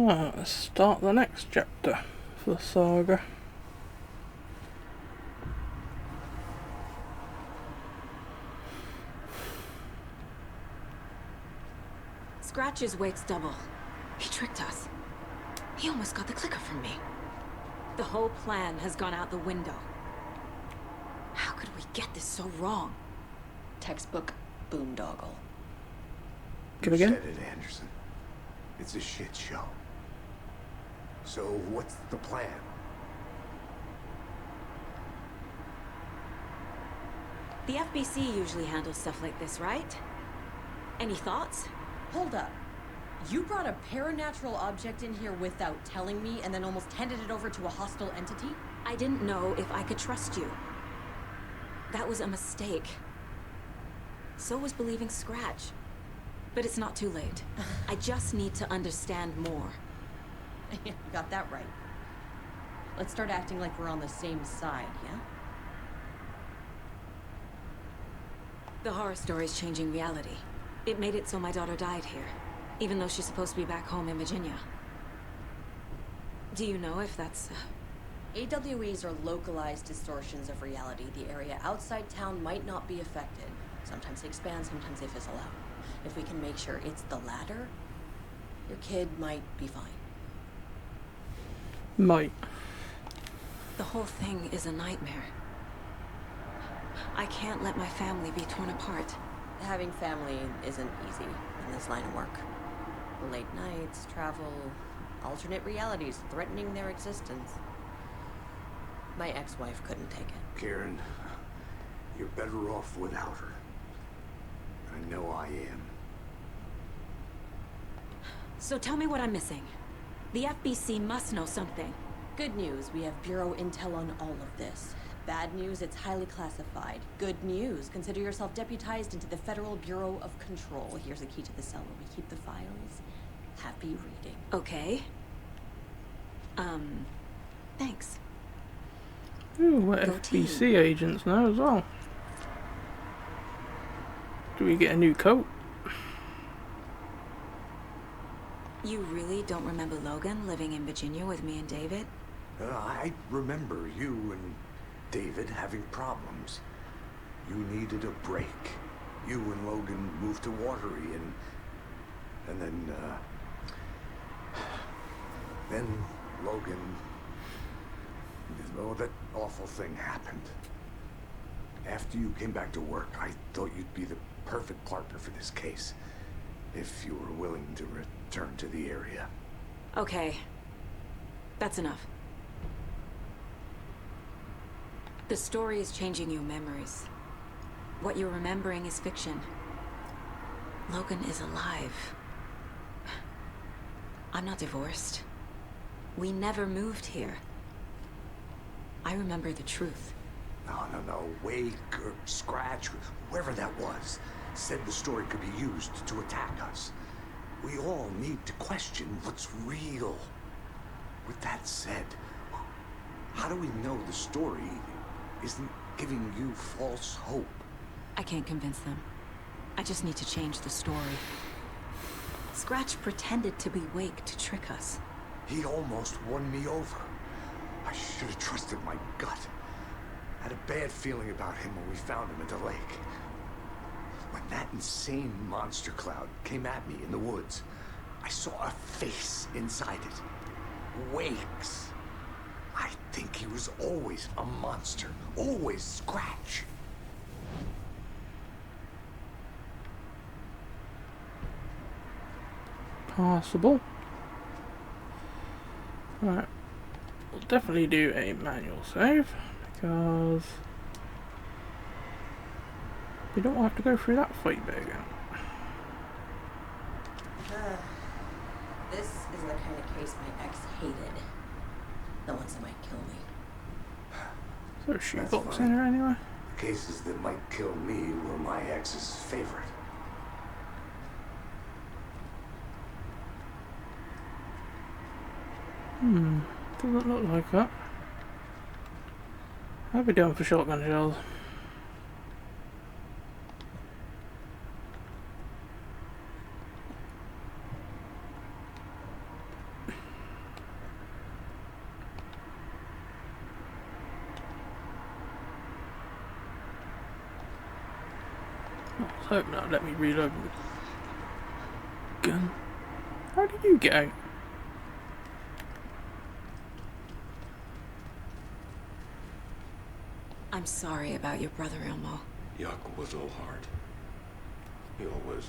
Let's start the next chapter for the saga. Scratch's wake's double. He tricked us. He almost got the clicker from me. The whole plan has gone out the window. How could we get this so wrong? Textbook boondoggle. Come again? You said it, Anderson. It's a shit show. So what's the plan? The FBC usually handles stuff like this, right? Any thoughts? Hold up. You brought a paranatural object in here without telling me and then almost handed it over to a hostile entity? I didn't know if I could trust you. That was a mistake. So was believing Scratch. But it's not too late. I just need to understand more. You got that right. Let's start acting like we're on the same side, yeah? The horror story's changing reality. It made it so my daughter died here, even though she's supposed to be back home in Virginia. Do you know if that's... AWEs are localized distortions of reality. The area outside town might not be affected. Sometimes they expand, sometimes they fizzle out. If we can make sure it's the latter, your kid might be fine. Might. The whole thing is a nightmare. I can't let my family be torn apart. Having family isn't easy in this line of work. Late nights, travel, alternate realities threatening their existence. My ex-wife couldn't take it. Karen, you're better off without her. I know I am. So tell me what I'm missing. The FBC must know something. Good news, we have Bureau intel on all of this. Bad news, it's highly classified. Good news, consider yourself deputized into the Federal Bureau of Control. Here's the key to the cell where we keep the files. Happy reading. Okay. Thanks. Ooh, we're Go FBC team. agents now as well. Do we get a new coat? You really don't remember Logan living in Virginia with me and David? I remember you and David having problems. You needed a break. You and Logan moved to Watery and then Logan, oh, that awful thing happened. After you came back to work, I thought you'd be the perfect partner for this case, if you were willing to return to the area. Okay. That's enough. The story is changing your memories. What you're remembering is fiction. Logan is alive. I'm not divorced. We never moved here. I remember the truth. No. Wake or Scratch, whoever that was, said the story could be used to attack us. We all need to question what's real. With that said, how do we know the story isn't giving you false hope? I can't convince them. I just need to change the story. Scratch pretended to be Wake to trick us. He almost won me over. I should have trusted my gut. I had a bad feeling about him when we found him at the lake. When that insane monster cloud came at me in the woods, I saw a face inside it. Wake's. I think he was always a monster. Always Scratch. Possible. Right. We'll definitely do a manual save, because we don't have to go through that fight bit again. This is the kind of case my ex hated. The ones that might kill me. So she That's box fine. in her anyway. The cases that might kill me were my ex's favorite. Doesn't look like that. I'll be doing for shotgun shells. Let's hope not. Let me reload the gun. How did you get out? I'm sorry about your brother, Ilmo. Jakob was all heart. He always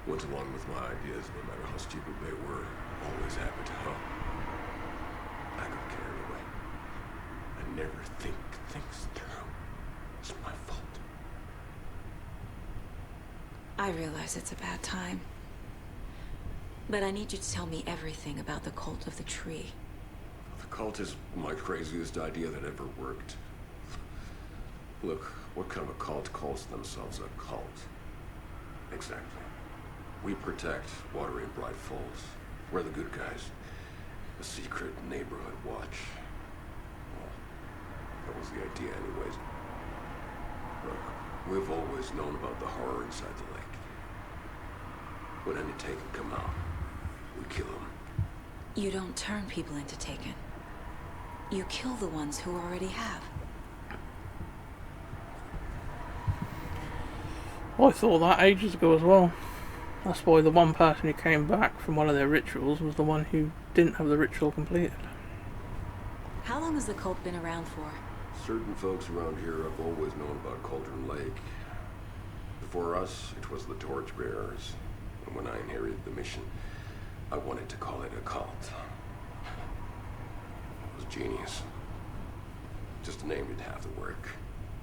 went along with my ideas, no matter how stupid they were. Always happy to help. I got carried away. I never think things through. It's my fault. I realize it's a bad time. But I need you to tell me everything about the Cult of the Tree. The cult is my craziest idea that ever worked. Look, what kind of a cult calls themselves a cult? Exactly. We protect Watery Bright Falls. We're the good guys. A secret neighborhood watch. Well, that was the idea anyways. Look, we've always known about the horror inside the lake. When any Taken come out, we kill them. You don't turn people into Taken. You kill the ones who already have. I thought that ages ago as well. That's why the one person who came back from one of their rituals was the one who didn't have the ritual completed. How long has the cult been around for? Certain folks around here have always known about Cauldron Lake. Before us, it was the Torchbearers. And when I inherited the mission, I wanted to call it a cult. It was genius. Just a name did half the work.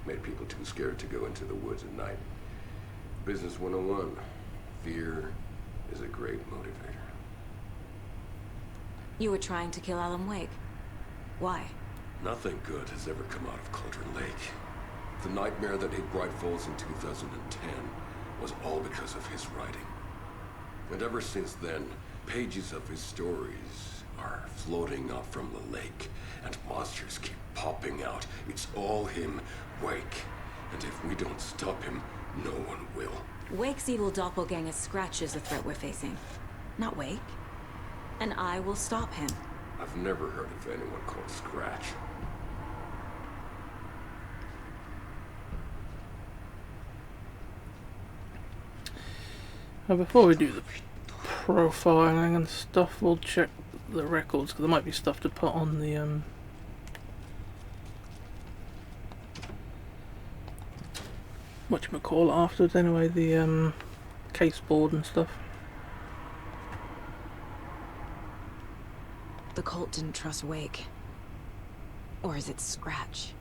Made people too scared to go into the woods at night. Business 101. Fear is a great motivator. You were trying to kill Alan Wake. Why? Nothing good has ever come out of Cauldron Lake. The nightmare that hit Bright Falls in 2010 was all because of his writing. And ever since then, pages of his stories are floating up from the lake, and monsters keep popping out. It's all him, Wake. And if we don't stop him, no one will. Wake's evil doppelganger Scratch is the threat we're facing. Not Wake. And I will stop him. I've never heard of anyone called Scratch. Now before we do the profiling and stuff, we'll check the records, because there might be stuff to put on the whatchamacallit afterwards anyway, the case board and stuff. The cult didn't trust Wake. Or is it Scratch?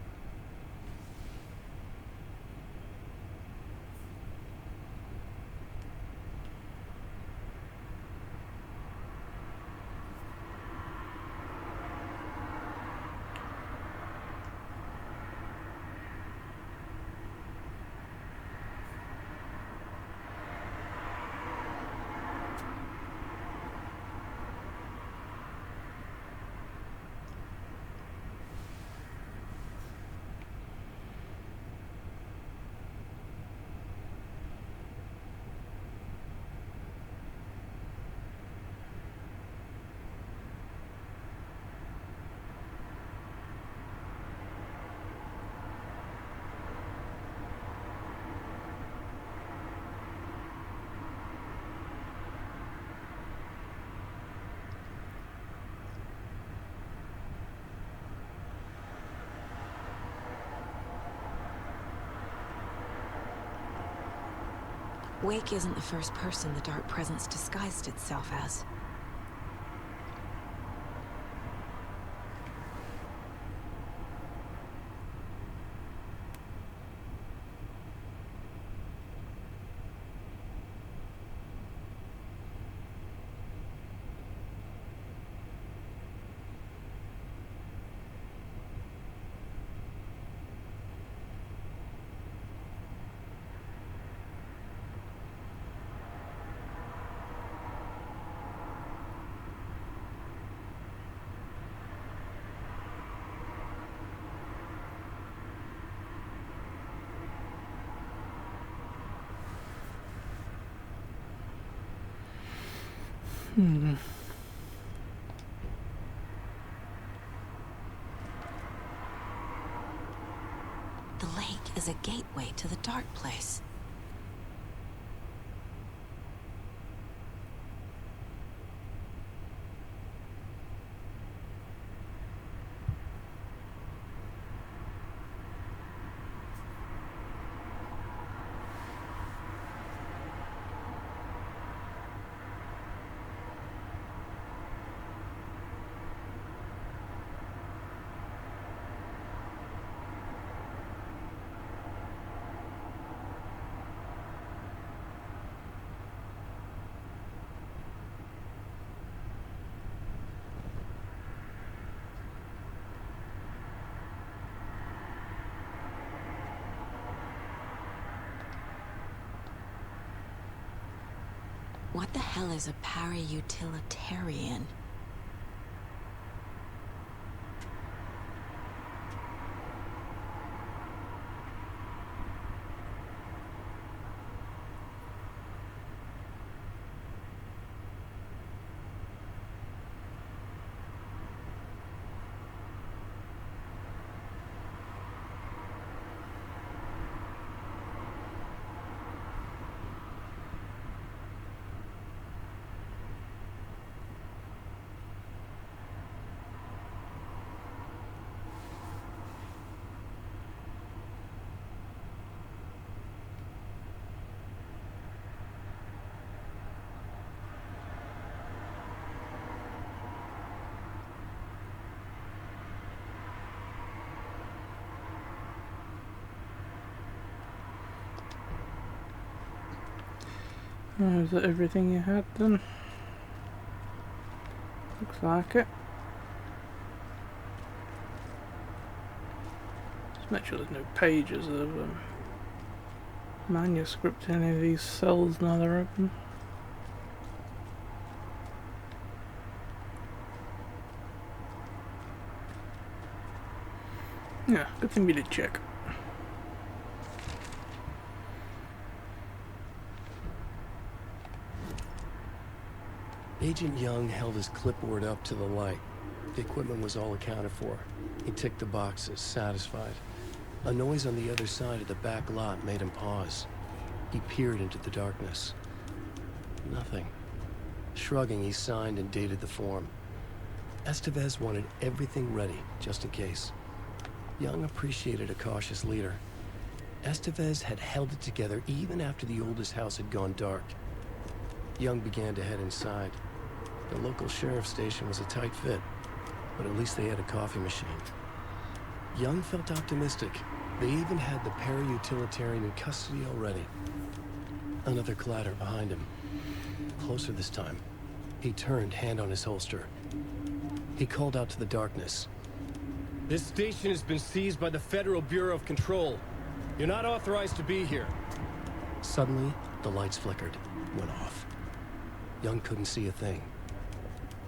Wake isn't the first person the Dark Presence disguised itself as. The lake is a gateway to the dark place. What the hell is a para-utilitarian? Is that everything you had then? Looks like it. Just make sure there's no pages of manuscript in any of these cells now they're open. Yeah, good thing we did check. Agent Young held his clipboard up to the light. The equipment was all accounted for. He ticked the boxes, satisfied. A noise on the other side of the back lot made him pause. He peered into the darkness. Nothing. Shrugging, he signed and dated the form. Estevez wanted everything ready, just in case. Young appreciated a cautious leader. Estevez had held it together even after the oldest house had gone dark. Young began to head inside. The local sheriff's station was a tight fit, but at least they had a coffee machine. Young felt optimistic. They even had the para-utilitarian in custody already. Another clatter behind him. Closer this time. He turned, hand on his holster. He called out to the darkness. This station has been seized by the Federal Bureau of Control. You're not authorized to be here. Suddenly, the lights flickered, went off. Young couldn't see a thing.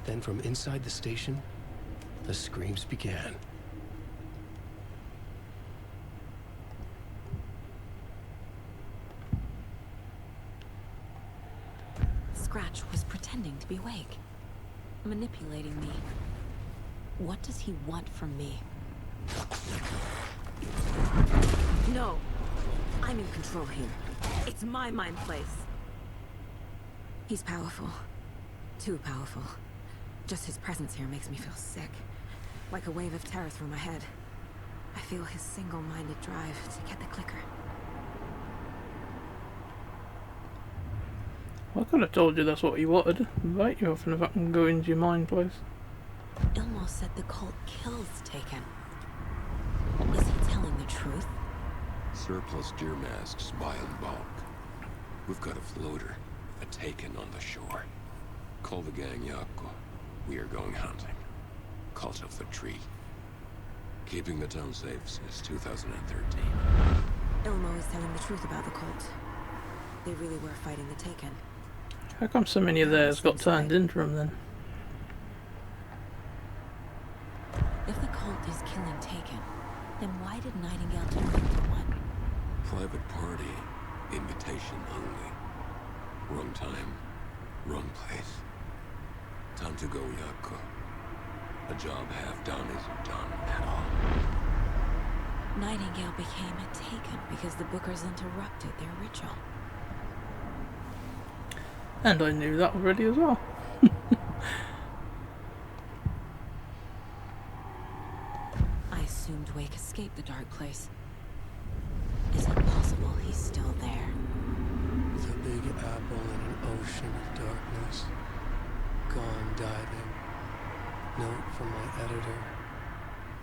Then from inside the station, the screams began. Scratch was pretending to be awake, manipulating me. What does he want from me? No! I'm in control here. It's my mind place. He's powerful. Too powerful. Just his presence here makes me feel sick. Like a wave of terror through my head. I feel his single-minded drive to get the clicker. I could have told you that's what he wanted. Invite you off and if I can go into your mind place. Ilmo said the cult kills Taken. Is he telling the truth? Surplus deer masks by in bulk. We've got a floater, a Taken on the shore. Call the gang Yako. We are going hunting. Cult of the tree. Keeping the town safe since 2013. Ilmo is telling the truth about the cult. They really were fighting the Taken. How come so many of theirs got turned into him then? If the cult is killing Taken, then why did Nightingale turn into one? Private party. Invitation only. Wrong time. Wrong place. Time to go, Yako. A job half done isn't done at all. Nightingale became a Taken because the Bookers interrupted their ritual. And I knew that already as well. I assumed Wake escaped the dark place. Is it possible he's still there? The big apple in an ocean of darkness. Gone diving. Note from my editor.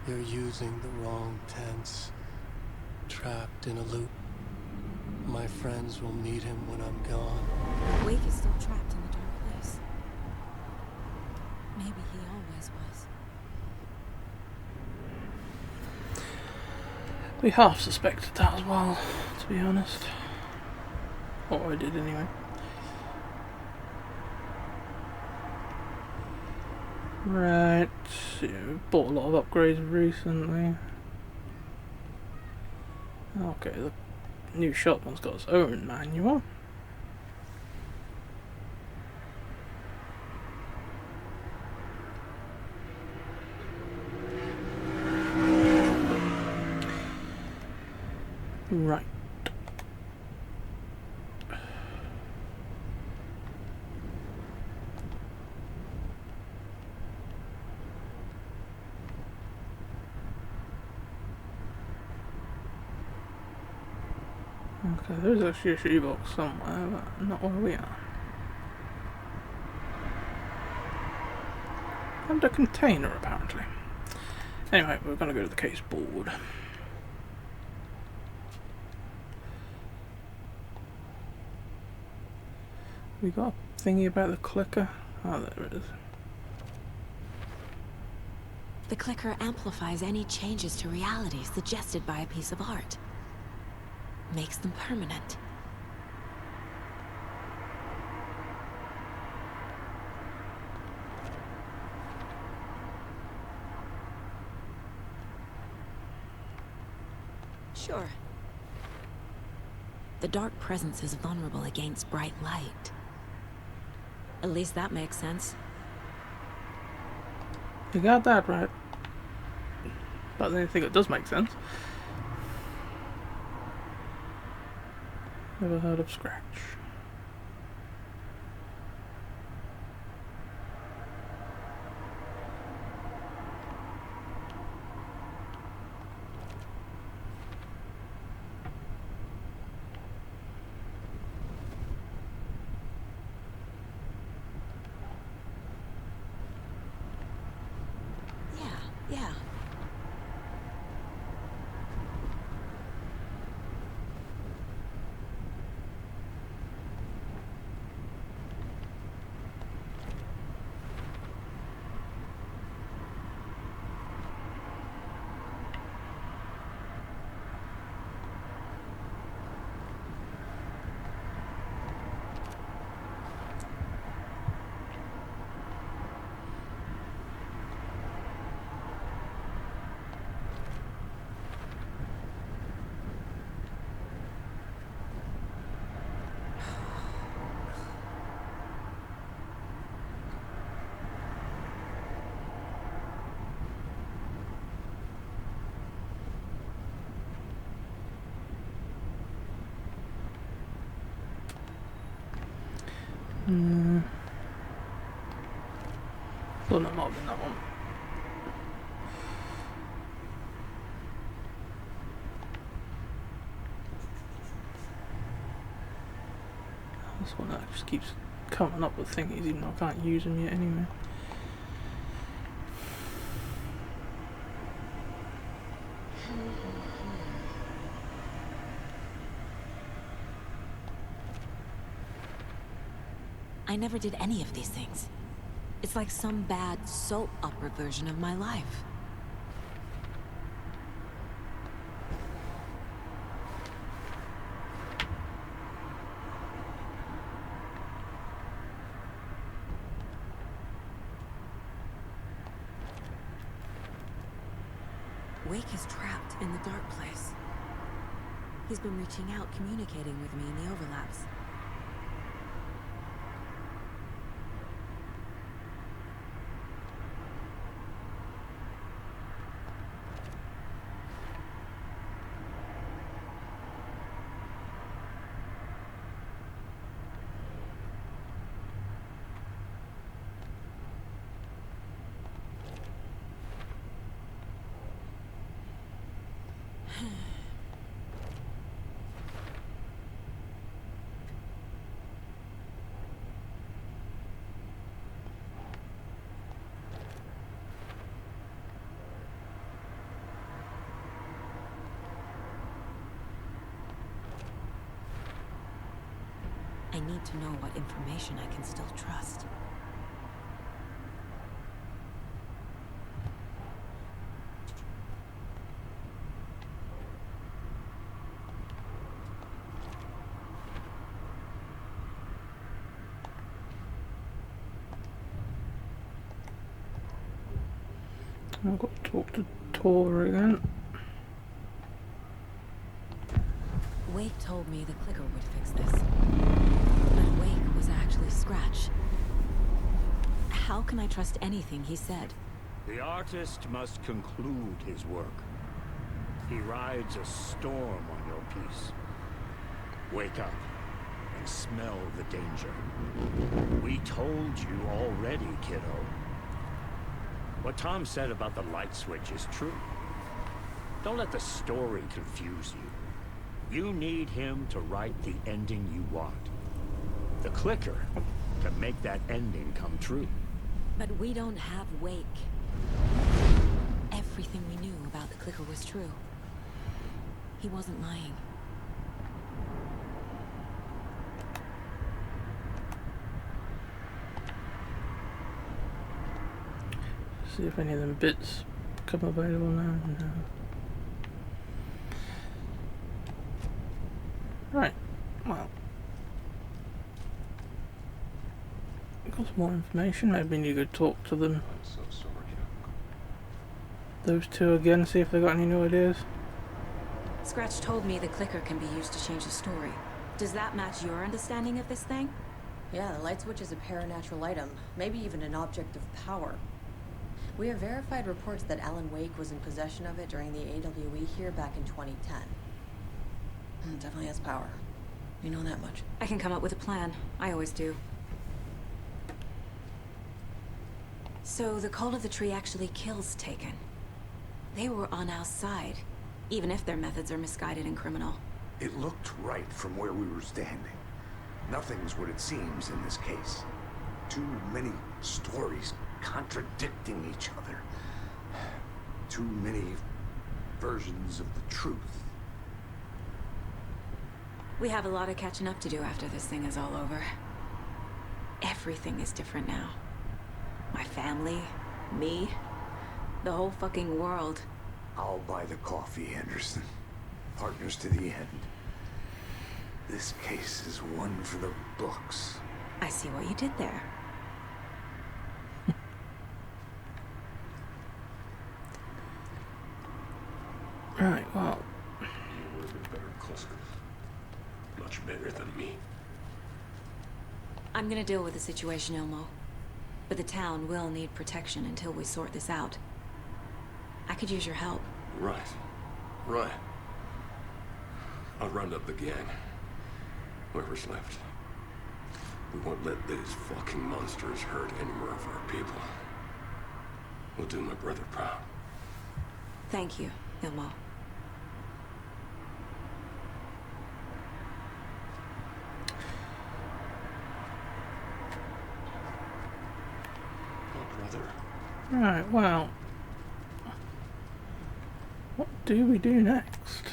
You're using the wrong tense. Trapped in a loop. My friends will meet him when I'm gone. Wake is still trapped in the dark place. Maybe he always was. We half suspected that as well, to be honest. Or I did anyway. Right, yeah, bought a lot of upgrades recently. Okay, the new shotgun's got its own manual. Right. Okay, there's actually a shoebox somewhere, but not where we are. And a container, apparently. Anyway, we're gonna go to the case board. We got a thingy about the clicker? Oh, there it is. The clicker amplifies any changes to reality suggested by a piece of art. Makes them permanent. Sure. The dark presence is vulnerable against bright light. At least that makes sense. You got that right. But then I think it does make sense. Never heard of Scratch. Yeah. Well, no, not in that one. This one that just keeps coming up with thingies, even though I can't use them yet anyway. I never did any of these things. It's like some bad soap opera version of my life. Wake is trapped in the dark place. He's been reaching out, communicating with me in the overlaps. I need to know what information I can still trust. I've got to talk to Tor again. Wake told me the clicker would fix this. But Wake was actually Scratch. How can I trust anything he said? The artist must conclude his work. He rides a storm on your piece. Wake up and smell the danger. We told you already, kiddo. What Tom said about the light switch is true. Don't let the story confuse you. You need him to write the ending you want. The clicker can make that ending come true. But we don't have Wake. Everything we knew about the clicker was true. He wasn't lying. See if any of them bits become available now. No. Right, well, got some more information. Maybe you could talk to them. I'm so sorry. Those two again, see if they got any new ideas. Scratch told me the clicker can be used to change the story. Does that match your understanding of this thing? Yeah, the light switch is a paranatural item, maybe even an object of power. We have verified reports that Alan Wake was in possession of it during the AWE here back in 2010. Definitely has power. You know that much. I can come up with a plan. I always do. So the Cult of the Tree actually kills Taken. They were on our side, even if their methods are misguided and criminal. It looked right from where we were standing. Nothing's what it seems in this case. Too many stories contradicting each other. Too many versions of the truth. We have a lot of catching up to do after this thing is all over. Everything is different now. My family, me, the whole fucking world. I'll buy the coffee, Anderson. Partners to the end. This case is one for the books. I see what you did there. Right, well, You were a better Klusk. Much better than me. I'm gonna deal with the situation, Ilmo. But the town will need protection until we sort this out. I could use your help. Right. Right. I'll round up the gang. Whoever's left. We won't let these fucking monsters hurt any more of our people. We'll do my brother proud. Thank you, Ilmo. Oh, brother. right, well, what do we do next?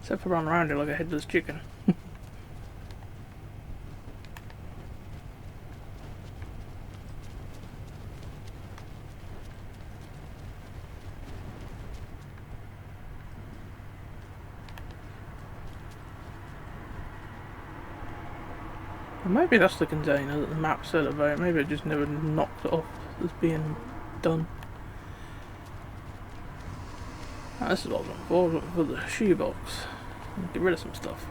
Except for run around it like a headless chicken. Or maybe that's the container that the map said about. Maybe it just never knocked it off as being done. Ah, this is what I was looking for. I was looking for the shoebox. Get rid of some stuff.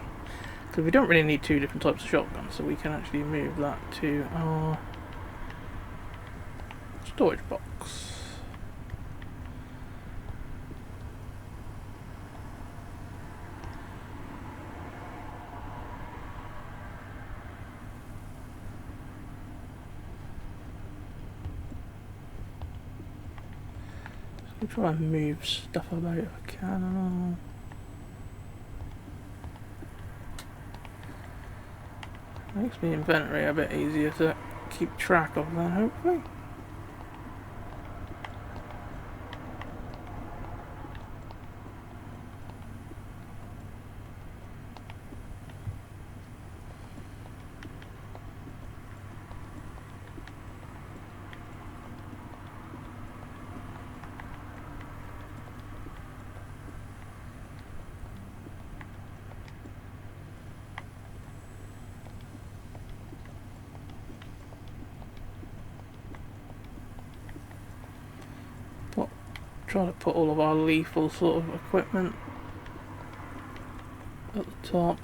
Because we don't really need two different types of shotguns, so we can actually move that to our storage box. I'll try and move stuff about if I can. Makes my inventory a bit easier to keep track of then, hopefully. try to put all of our lethal sort of equipment at the top.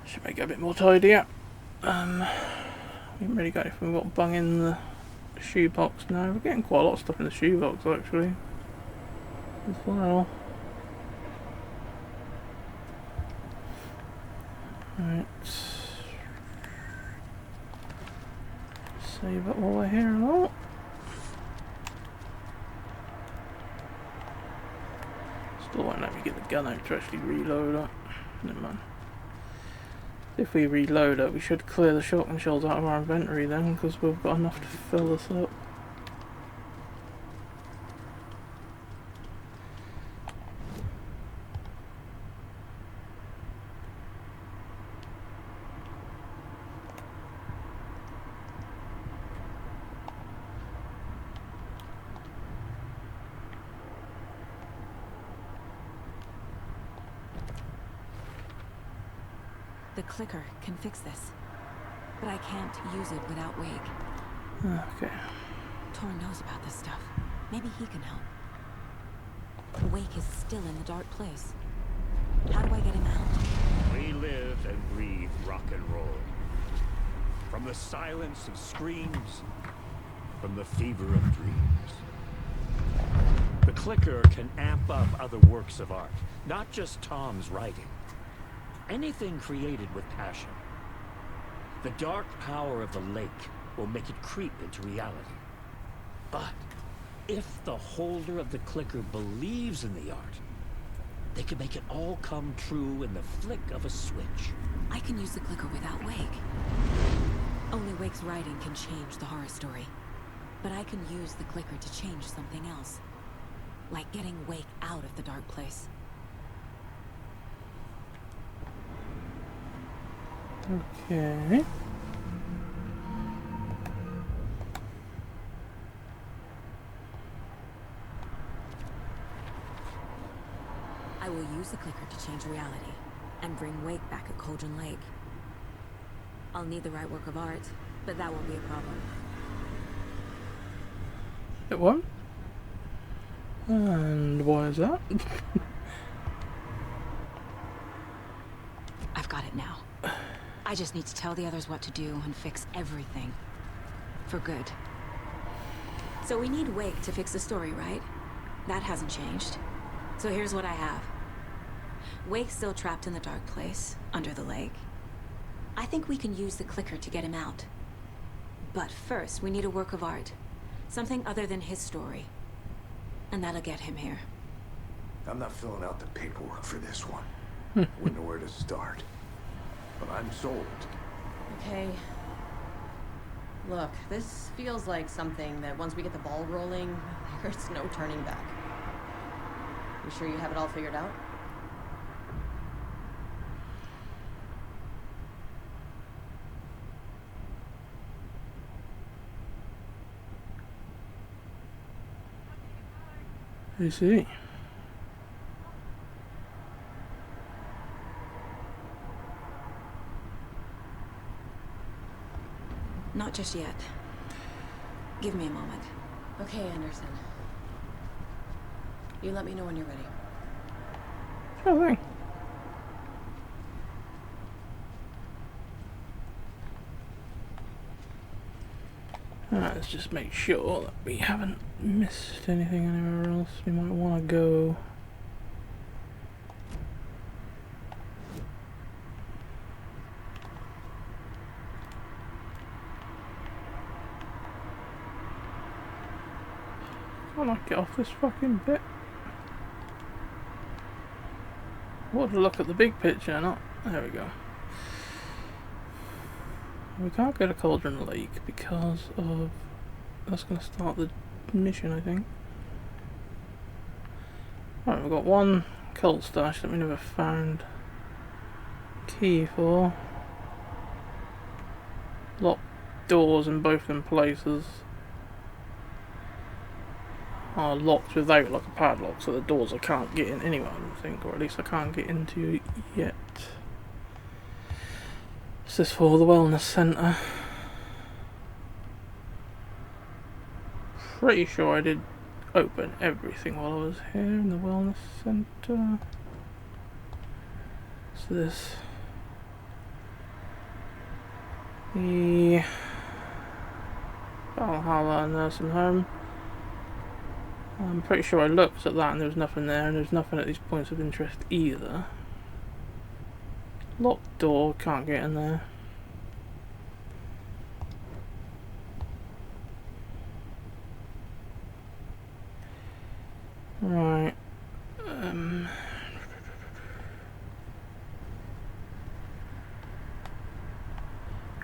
Should make it a bit more tidier. We haven't really got anything. We've got bung in the shoebox now. We're getting quite a lot of stuff in the shoebox actually as well. Right. Save it while we're here and all. Still won't let me get the gun out to actually reload it. Never mind. If we reload it, we should clear the shotgun shells out of our inventory then, because we've got enough to fill this up. The clicker can fix this, but I can't use it without Wake. Okay. Torn knows about this stuff. Maybe he can help. Wake is still in the dark place. How do I get him out? We live and breathe rock and roll. From the silence of screams, from the fever of dreams. The clicker can amp up other works of art, not just Tom's writing. Anything created with passion. The dark power of the lake will make it creep into reality. But if the holder of the clicker believes in the art, they can make it all come true in the flick of a switch. I can use the clicker without Wake. Only Wake's writing can change the horror story. But I can use the clicker to change something else. Like getting Wake out of the dark place. Okay. I will use the clicker to change reality and bring Wake back at Cauldron Lake. I'll need the right work of art, but that won't be a problem. It won't? And why is that? I've got it now. I just need to tell the others what to do and fix everything. For good. So we need Wake to fix the story, right? That hasn't changed. So here's what I have. Wake's still trapped in the dark place, under the lake. I think we can use the clicker to get him out. But first, we need a work of art. Something other than his story. And that'll get him here. I'm not filling out the paperwork for this one. Wouldn't know where to start. But I'm sold. Okay. Look, this feels like something that once we get the ball rolling, there's no turning back. You sure you have it all figured out? I see. Not just yet. Give me a moment. Okay, Anderson. You let me know when you're ready. Sure thing. Alright, let's just make sure that we haven't missed anything anywhere else we might want to go. Can't I get off this fucking bit? I want to look at the big picture, not... There we go. We can't go to Cauldron Lake because of... That's going to start the mission, I think. Alright, we've got one coal stash that we never found. key for. Locked doors in both them places are locked without like a padlock, so the doors I can't get in anyway, I don't think, or at least I can't get into yet. This is for the wellness centre. Pretty sure I did open everything while I was here in the wellness centre. So this, the Valhalla nursing home. I'm pretty sure I looked at that and there was nothing there, and there's nothing at these points of interest either. Locked door, can't get in there. Right.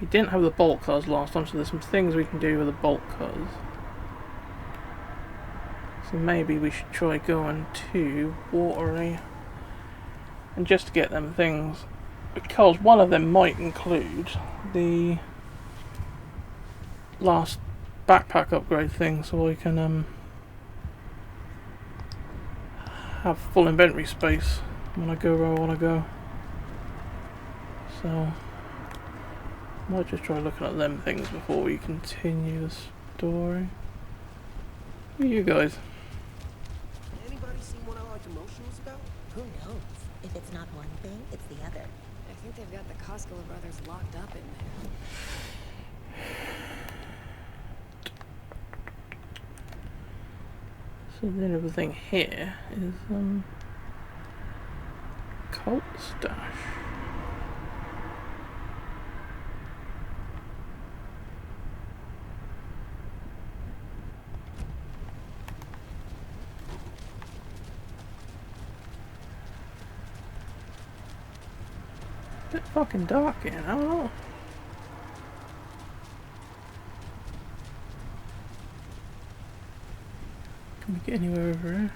We didn't have the bolt cutters last time, so there's some things we can do with the bolt cutters. So maybe we should try going to Watery and just get them things, because one of them might include the last backpack upgrade thing, so I can have full inventory space when I go where I want to go. So might just try looking at them things before we continue the story. Who are you guys? Anybody seen what I like emotionals about? Who knows? If it's not one thing, it's the other. I think they've got the Koskela brothers locked up in there. So then everything here is cult stash. Bit fucking dark here, I don't know. Can we get anywhere over here?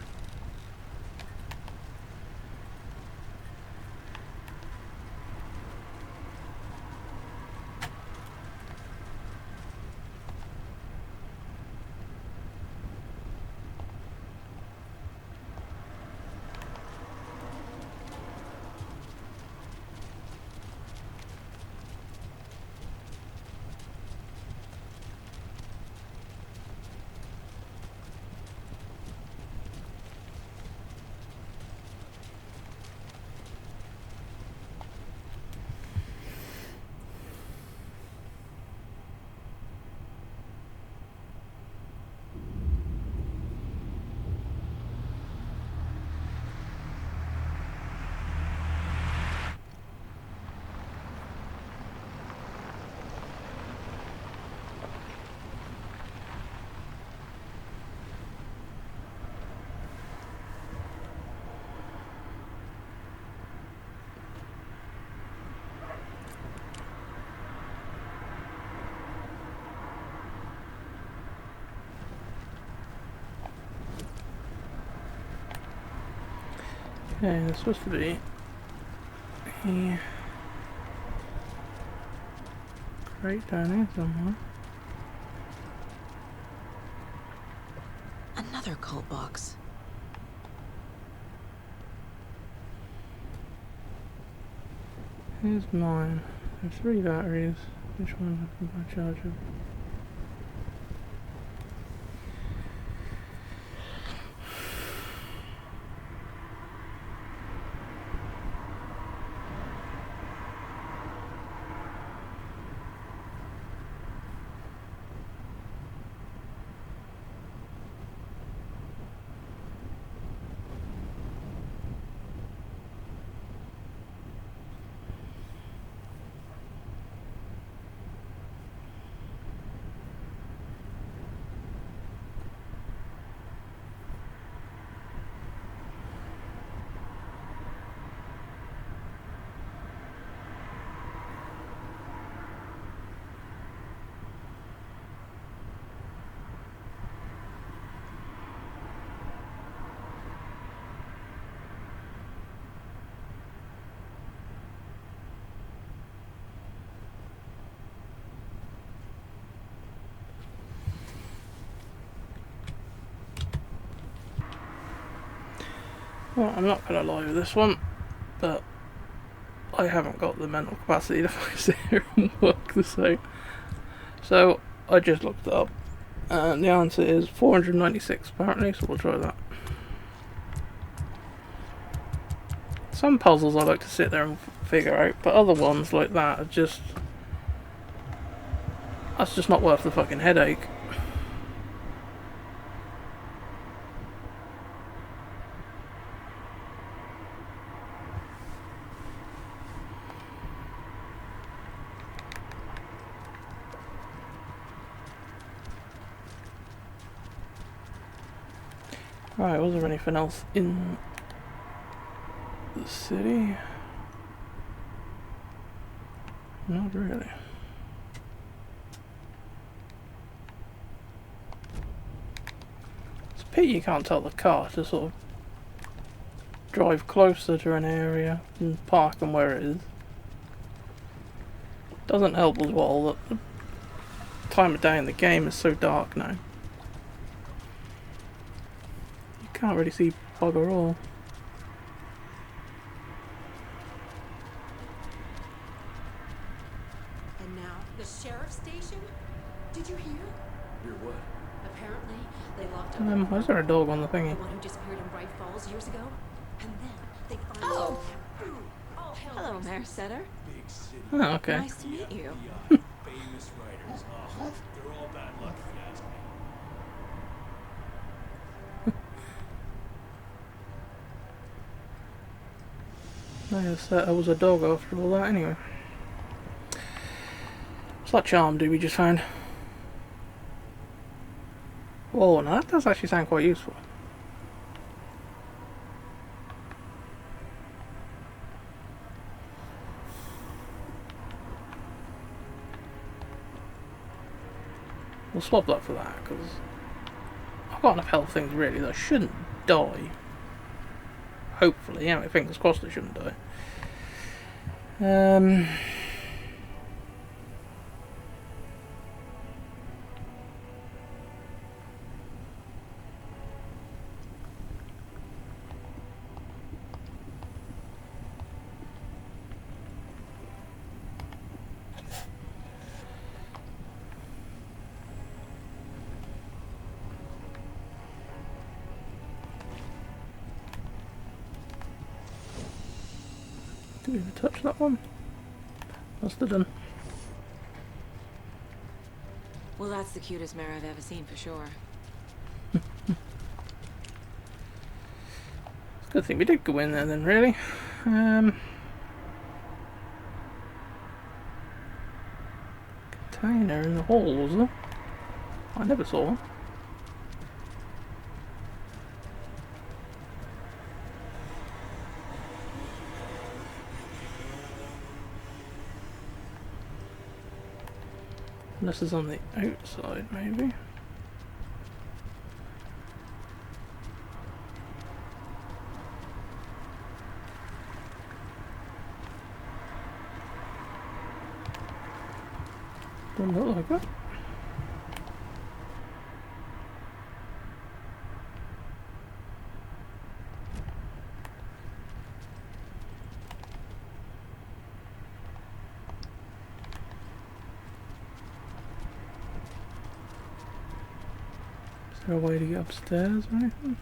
Okay, there's supposed to be a crate down here somewhere. Another cult box. Here's mine. There's 3 batteries. Which one can I charge it? Well, I'm not going to lie with this one, but I haven't got the mental capacity to sit here and work this out. So I just looked it up, and the answer is 496 apparently, so we'll try that. Some puzzles I like to sit there and figure out, but other ones like that are just... that's just not worth the fucking headache. Right, was there anything else in the city? Not really. It's a pity you can't tell the car to sort of drive closer to an area and park them where it is. Doesn't help as well that the time of day in the game is so dark now. Can't really see bugger all. And now, the sheriff's station? Did you hear? Hear what? Apparently, they locked up Why is there a dog on the thingy? the one who disappeared in Bright Falls years ago. And then they finally... Oh! All hell Hello, breaks Mayor loose. Setter. Big city. Oh, okay. Nice to meet you. Famous writers. Oh, they're all bad luck if you ask me. Yes, that was a dog after all that anyway. What's that charm do we just found? Oh, no, that does actually sound quite useful. We'll swap that for that, because I've got enough health things really that I shouldn't die. Hopefully, yeah, fingers crossed I shouldn't die. Did we even touch that one? Must have done. Well, that's the cutest mare I've ever seen for sure. Good thing we did go in there then, really. Container in the hall, was there? I never saw one. Unless it's on the outside, maybe. Doesn't look like that. Is there a way to get upstairs or anything?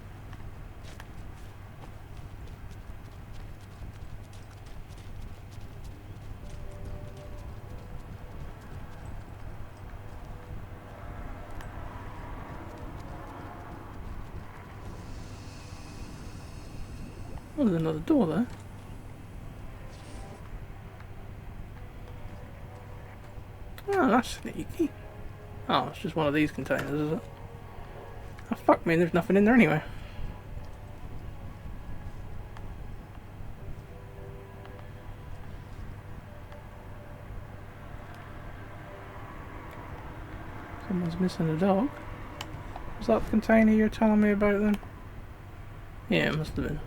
Oh, there's another door there. Oh, that's sneaky. Oh, it's just one of these containers, is it? Oh, fuck me, there's nothing in there anyway. Someone's missing a dog. Was that the container you're telling me about then? Yeah, it must have been.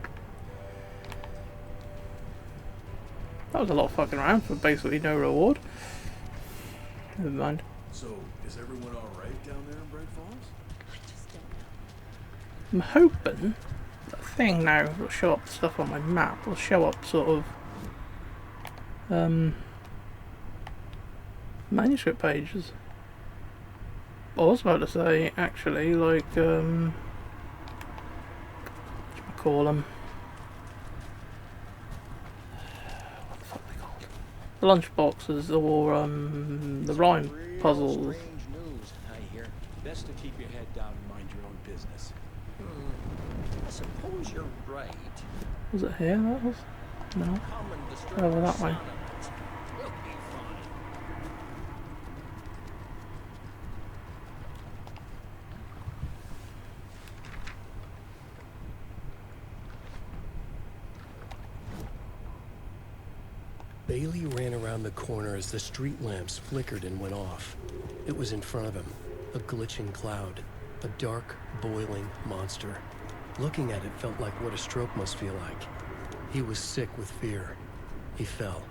That was a lot of fucking around for basically no reward. Never mind. So, is everyone alright down there in Bright Falls? I just don't know. I'm hoping that thing now will show up stuff on my map. Will show up sort of manuscript pages. I was about to say actually, like call them. What the fuck are they called? The lunch boxes or the rhyme puzzles. Strange news, I hear. Best to keep your head down and mind your own business. I suppose you're right. Was it here that was? No. Over that way. We'll be fine. Bailey ran around the corner as the street lamps flickered and went off. It was in front of him, a glitching cloud, a dark, boiling monster. Looking at it felt like what a stroke must feel like. He was sick with fear. He fell.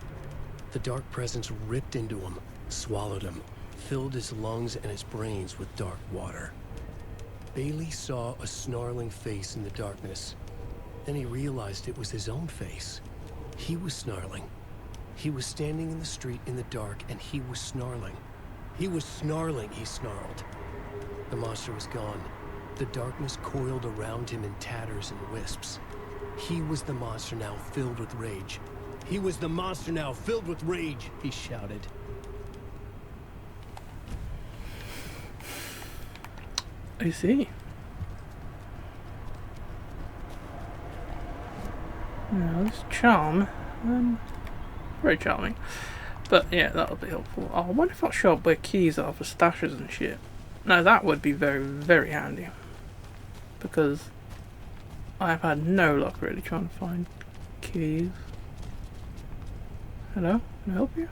The dark presence ripped into him, swallowed him, filled his lungs and his brains with dark water. Bailey saw a snarling face in the darkness. Then he realized it was his own face. He was snarling. He was standing in the street in the dark, and he was snarling. He was snarling, he snarled. The monster was gone. The darkness coiled around him in tatters and wisps. He was the monster now filled with rage. He was the monster now filled with rage, he shouted. I see. Now this charm, very charming. But yeah, that'll be helpful. Oh, I wonder if I'll show up where keys are for stashes and shit. Now that would be very, very handy. Because I've had no luck really trying to find keys. Hello? Can I help you?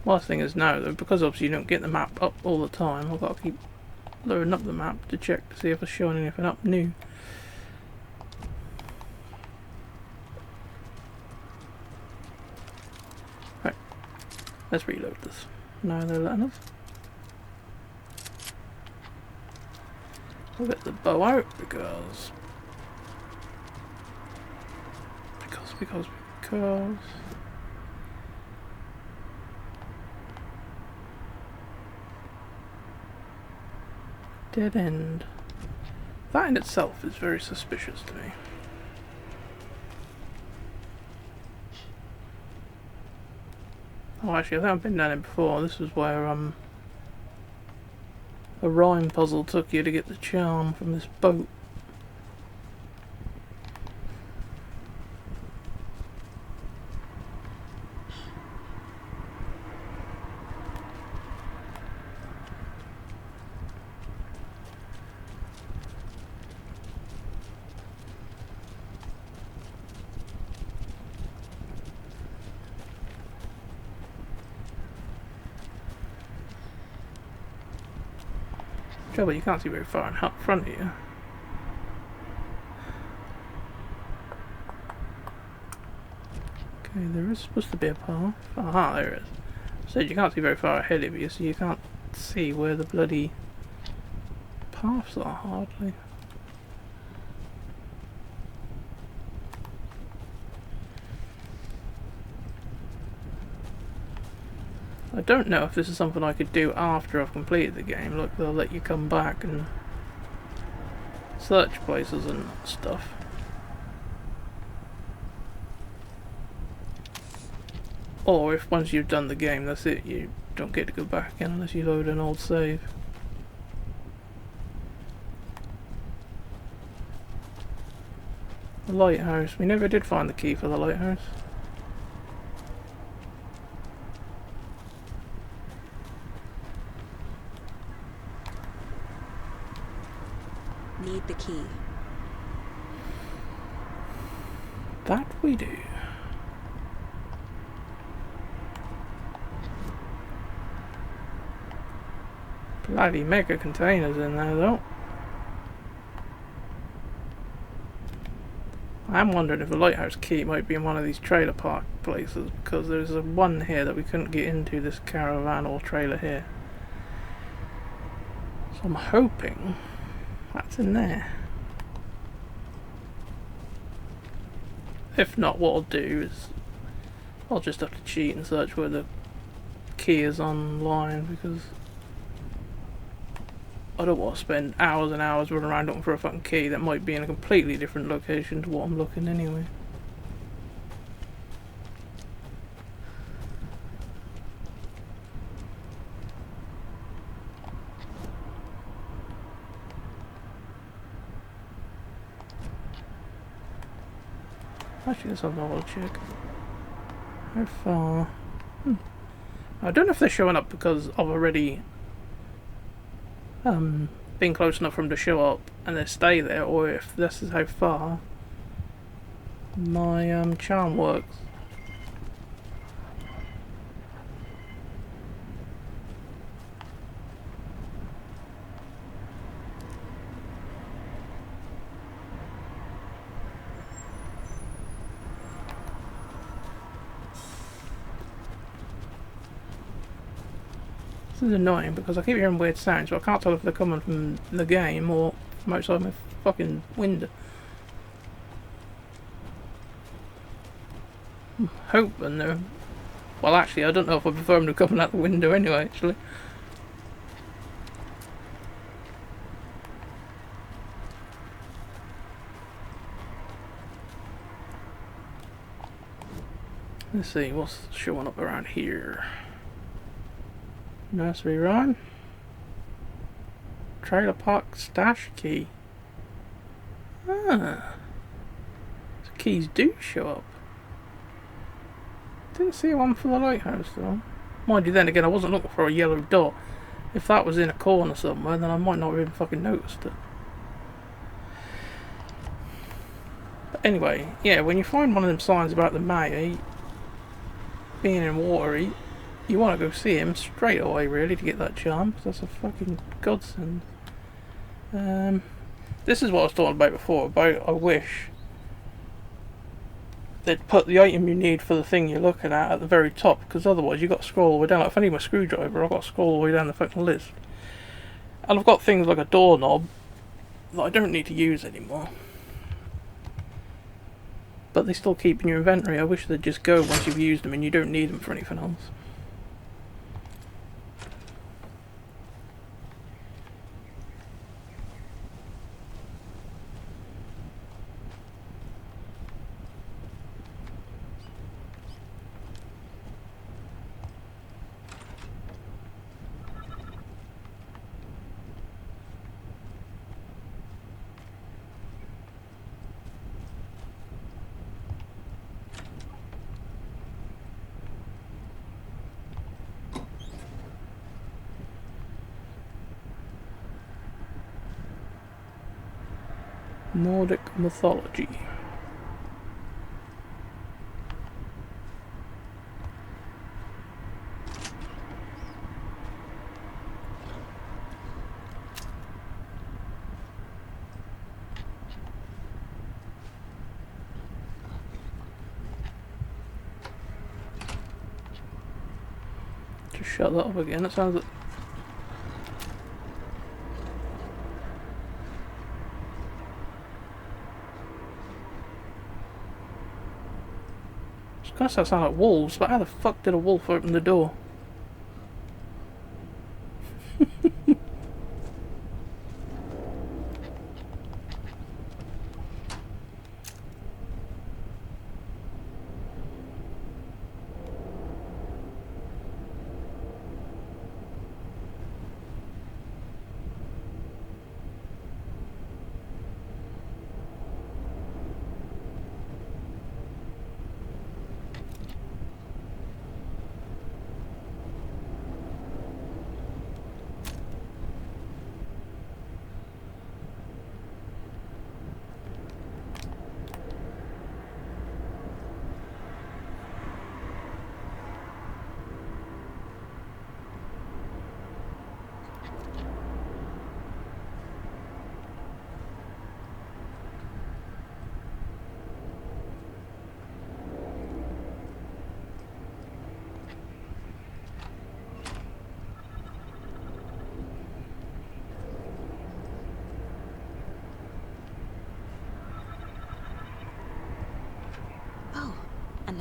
Last thing is no, though, because obviously you don't get the map up all the time, I've got to keep loading up the map to check to see if it's showing anything up new. Right, let's reload this. No, they're letting us. We'll get the bow out because dead end. That in itself is very suspicious to me. Oh, actually, I think I've been down it before. This is where a rhyme puzzle took you to get the charm from this boat. Trouble, you can't see very far in front of you. Okay, there is supposed to be a path. Aha, there is. So you can't see very far ahead of you, so you can't see where the bloody paths are, hardly. I don't know if this is something I could do after I've completed the game. Look, they'll let you come back and search places and stuff. Or if once you've done the game, that's it, you don't get to go back in unless you load an old save. The lighthouse. We never did find the key for the lighthouse. Need the key. That we do. Bloody mega containers in there though. I'm wondering if the lighthouse key might be in one of these trailer park places, because there's a one here that we couldn't get into, this caravan or trailer here. So I'm hoping that's in there. if not, what I'll do is I'll just have to cheat and search where the key is online, because I don't want to spend hours and hours running around looking for a fucking key that might be in a completely different location to what I'm looking anyway. Actually, let's have a check. How far? I don't know if they're showing up because I've already been close enough for them to show up and they stay there, or if this is how far my charm works. This is annoying because I keep hearing weird sounds, but I can't tell if they're coming from the game or from outside my fucking window. I'm hoping they're... Well, actually, I don't know if I prefer them to come out the window anyway, actually. Let's see, what's showing up around here? Nursery rhyme. Trailer park stash key. Ah. So keys do show up. Didn't see one for the lighthouse though. Mind you, then again, I wasn't looking for a yellow dot. If that was in a corner somewhere, then I might not have even fucking noticed it. But anyway, yeah, when you find one of them signs about the Maya being in water, you want to go see him straight away, really, to get that charm, because that's a fucking godsend. This is what I was talking about before, about I wish they'd put the item you need for the thing you're looking at the very top, because otherwise you've got to scroll all the way down. Like if I need my screwdriver, I've got to scroll all the way down the fucking list. And I've got things like a doorknob that I don't need to use anymore. But they still keep in your inventory. I wish they'd just go once you've used them and you don't need them for anything else. Nordic mythology. Just shut that up again. It sounds like... It's gonna sound like wolves, but how the fuck did a wolf open the door?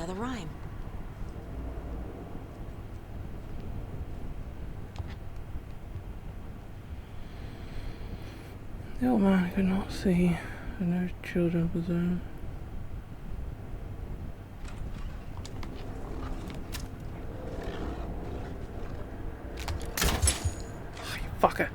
another rhyme. The old man could not see, and no children of his own. Oh, you fucker.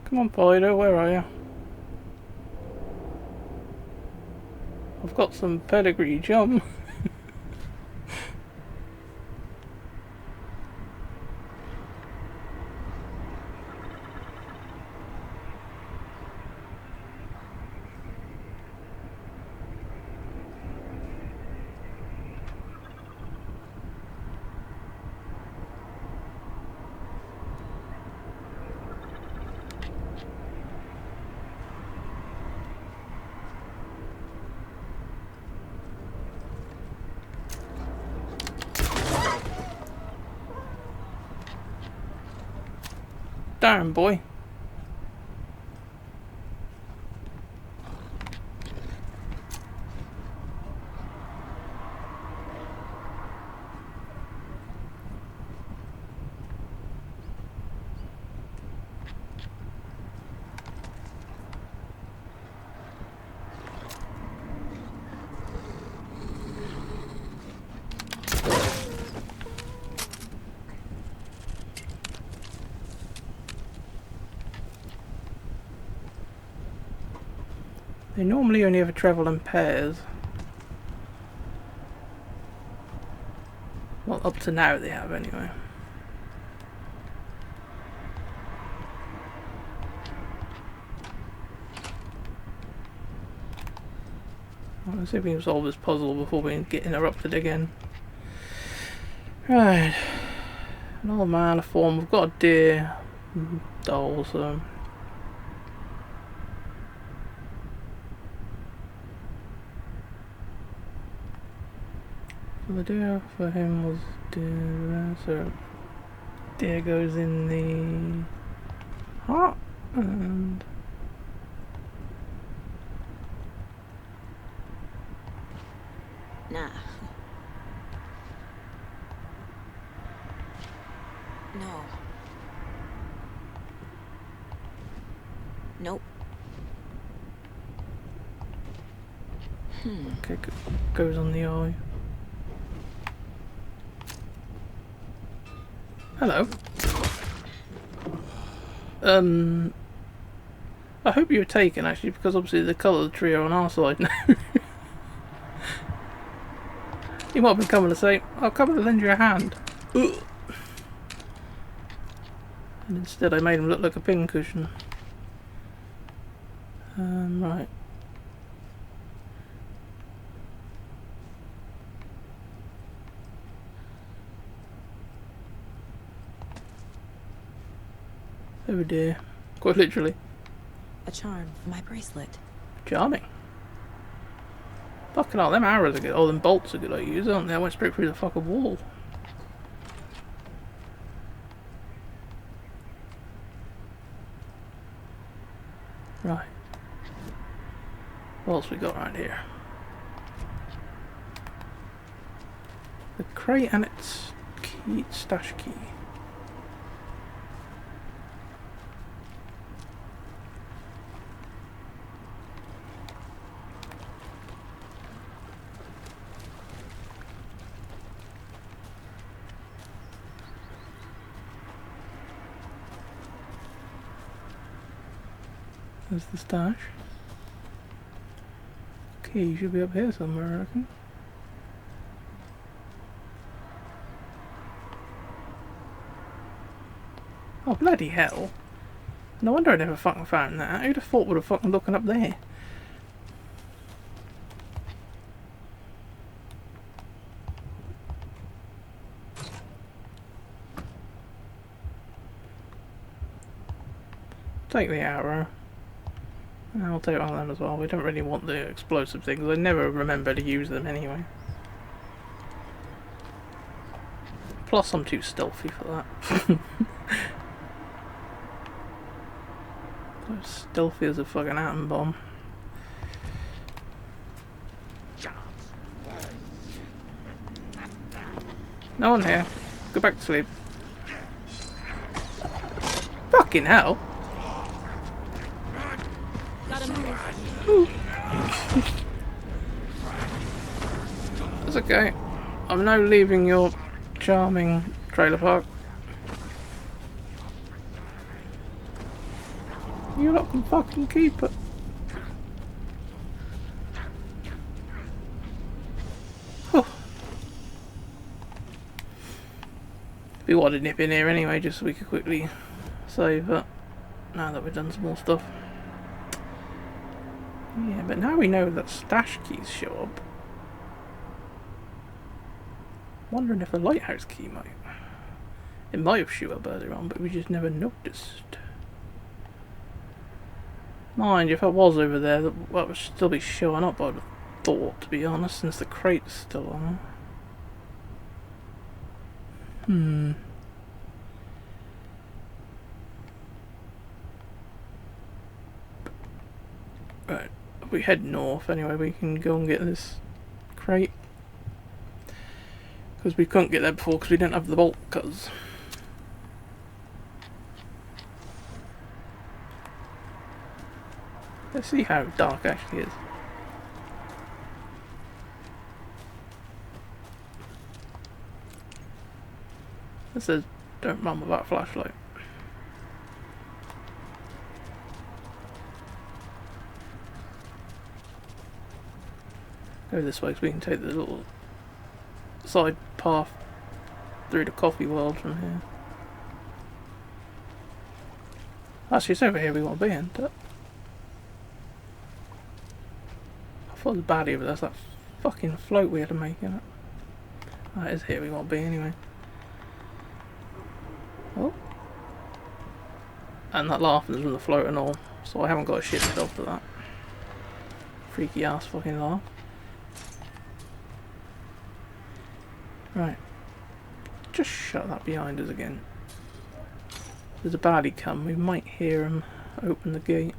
Come on, Polito, where are you? I've got some pedigree, jump. Darn, boy. They normally only ever travel in pairs. Well, up to now they have anyway. Let's see if we can solve this puzzle before we get interrupted again. Right. An old man, a form. We've got a deer doll, so... So the deer for him was deer, so deer goes in the heart, and nah. No. Nope. Okay, goes on the eye. Hello. I hope you were taken actually, because obviously the colour of the tree are on our side now. You might have been coming to say, I'll come and lend you a hand. Ugh. And instead I made him look like a pincushion. Right. Oh dear. Quite literally. A charm for my bracelet. Charming. Fucking hell, them arrows are good. Oh, them bolts are good I use, aren't they? I went straight through the fucking wall. Right. What else we got around here? The crate and its key, stash key. There's the stash. Okay, you should be up here somewhere, I reckon. Oh, bloody hell. No wonder I never fucking found that. Who'd have thought we'd have fucking looking up there? Take the arrow. And I'll take one of them as well. We don't really want the explosive things. I never remember to use them anyway. Plus I'm too stealthy for that. Stealthy as a fucking atom bomb. No one here. Go back to sleep. Fucking hell. Gotta move. It's okay. I'm now leaving your charming trailer park. You lot can fucking keep it. We wanted to nip in here anyway, just so we could quickly save it. Now that we've done some more stuff. Yeah, but now we know that stash keys show up. Wondering if a lighthouse key might. It might have showed up earlier on, but we just never noticed. Mind you, if it was over there, that would still be showing up, I'd have thought, to be honest, since the crate's still on. Right, if we head north anyway, we can go and get this crate. Because we couldn't get there before because we didn't have the bolt cutters. Let's see how dark it actually is. It says, don't run without a flashlight. Go this way so we can take the little side path through the coffee world from here. Actually, it's over here we want to be, isn't it? I thought it was bad over there. That's that fucking float we had to make, innit? That is here we want to be anyway. Oh. And that laughing is from the float and all, so I haven't got a shit myself for that. Freaky ass fucking laugh. Right. Just shut that behind us again. There's a baddie come, we might hear him open the gate.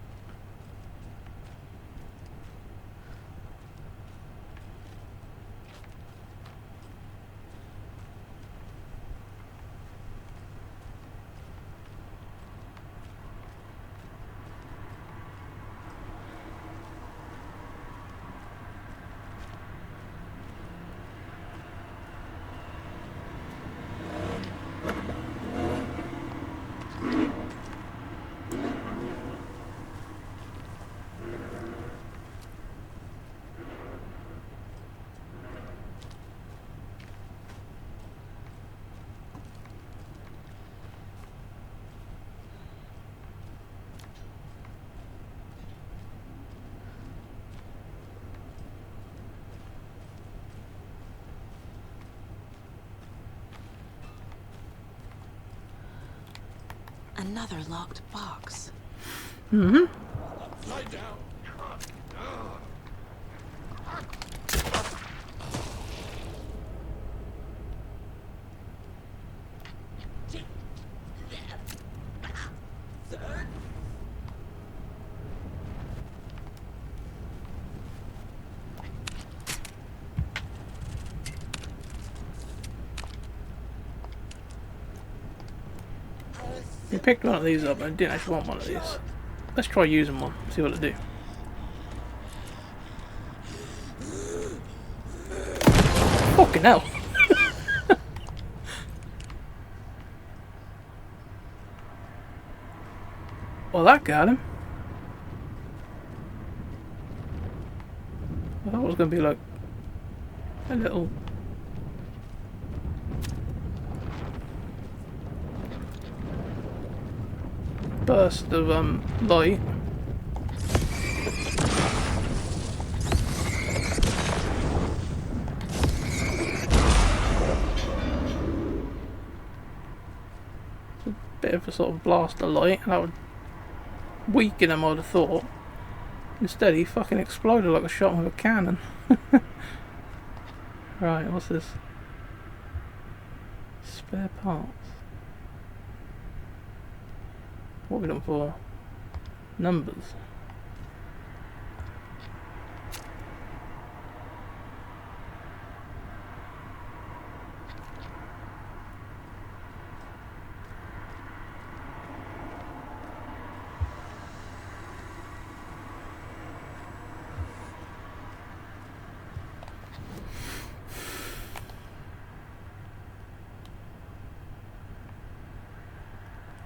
Another locked box. Mm-hmm. Lie down. We picked one of these up, I didn't actually want one of these. Let's try using one, see what it do. Fucking hell! Well, that got him. I thought it was going to be like a little burst of light. A bit of a sort of blast of light, and that would weaken him, I'd have thought. Instead he fucking exploded like a shot with a cannon. Right, what's this? Spare parts. What are we looking for? Numbers.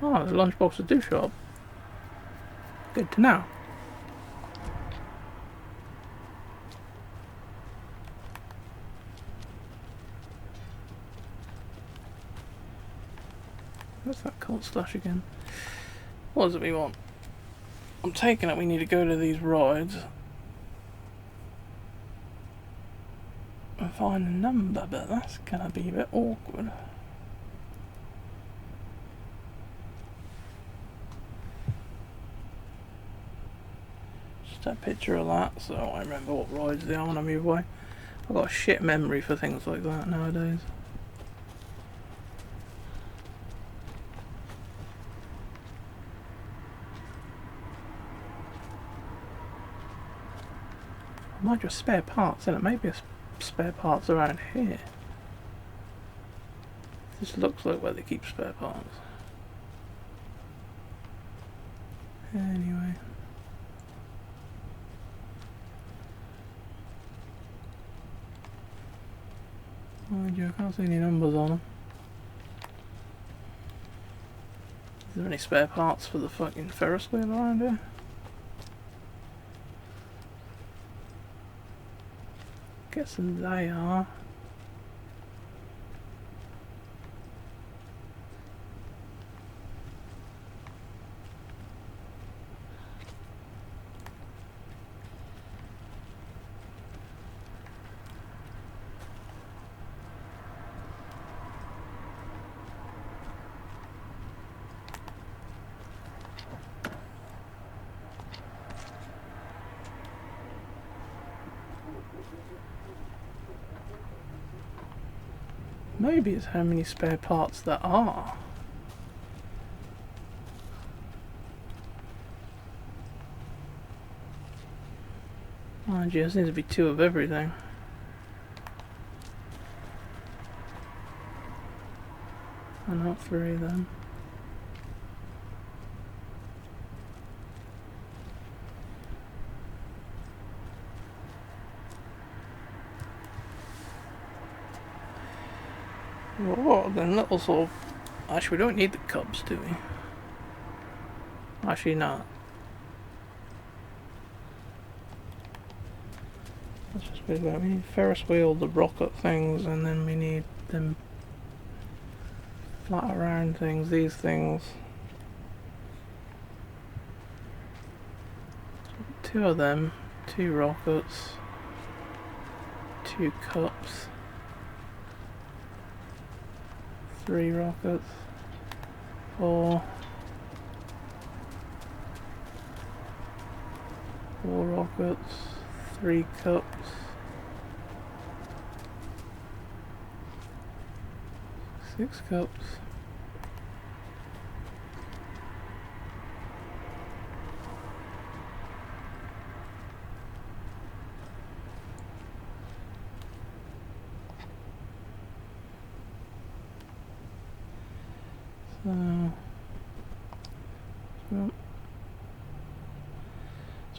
Oh, the lunchboxes do show up. Good to know. What's that cult stash again? What does it we want? I'm taking it we need to go to these rides and find a number, but that's gonna be a bit awkward. That picture of that, so I remember what rides they are when I move away. I've got a shit memory for things like that nowadays. Might just spare parts, isn't it? Maybe a spare parts around here. This looks like where they keep spare parts. Anyway. Mind you, I can't see any numbers on them. Is there any spare parts for the fucking Ferris wheel around here? Guessing they are. Maybe it's how many spare parts there are. Mind you, there seems to be 2 of everything. And not 3 then. Oh, then little sort of... Actually, we don't need the cubs, do we? Actually, not. Let's just be that. We need Ferris wheel, the rocket things, and then we need them flat around things, these things. 2 of them, 2 rockets, 2 cups. 3 rockets, 4 rockets, 3 cups, 6 cups.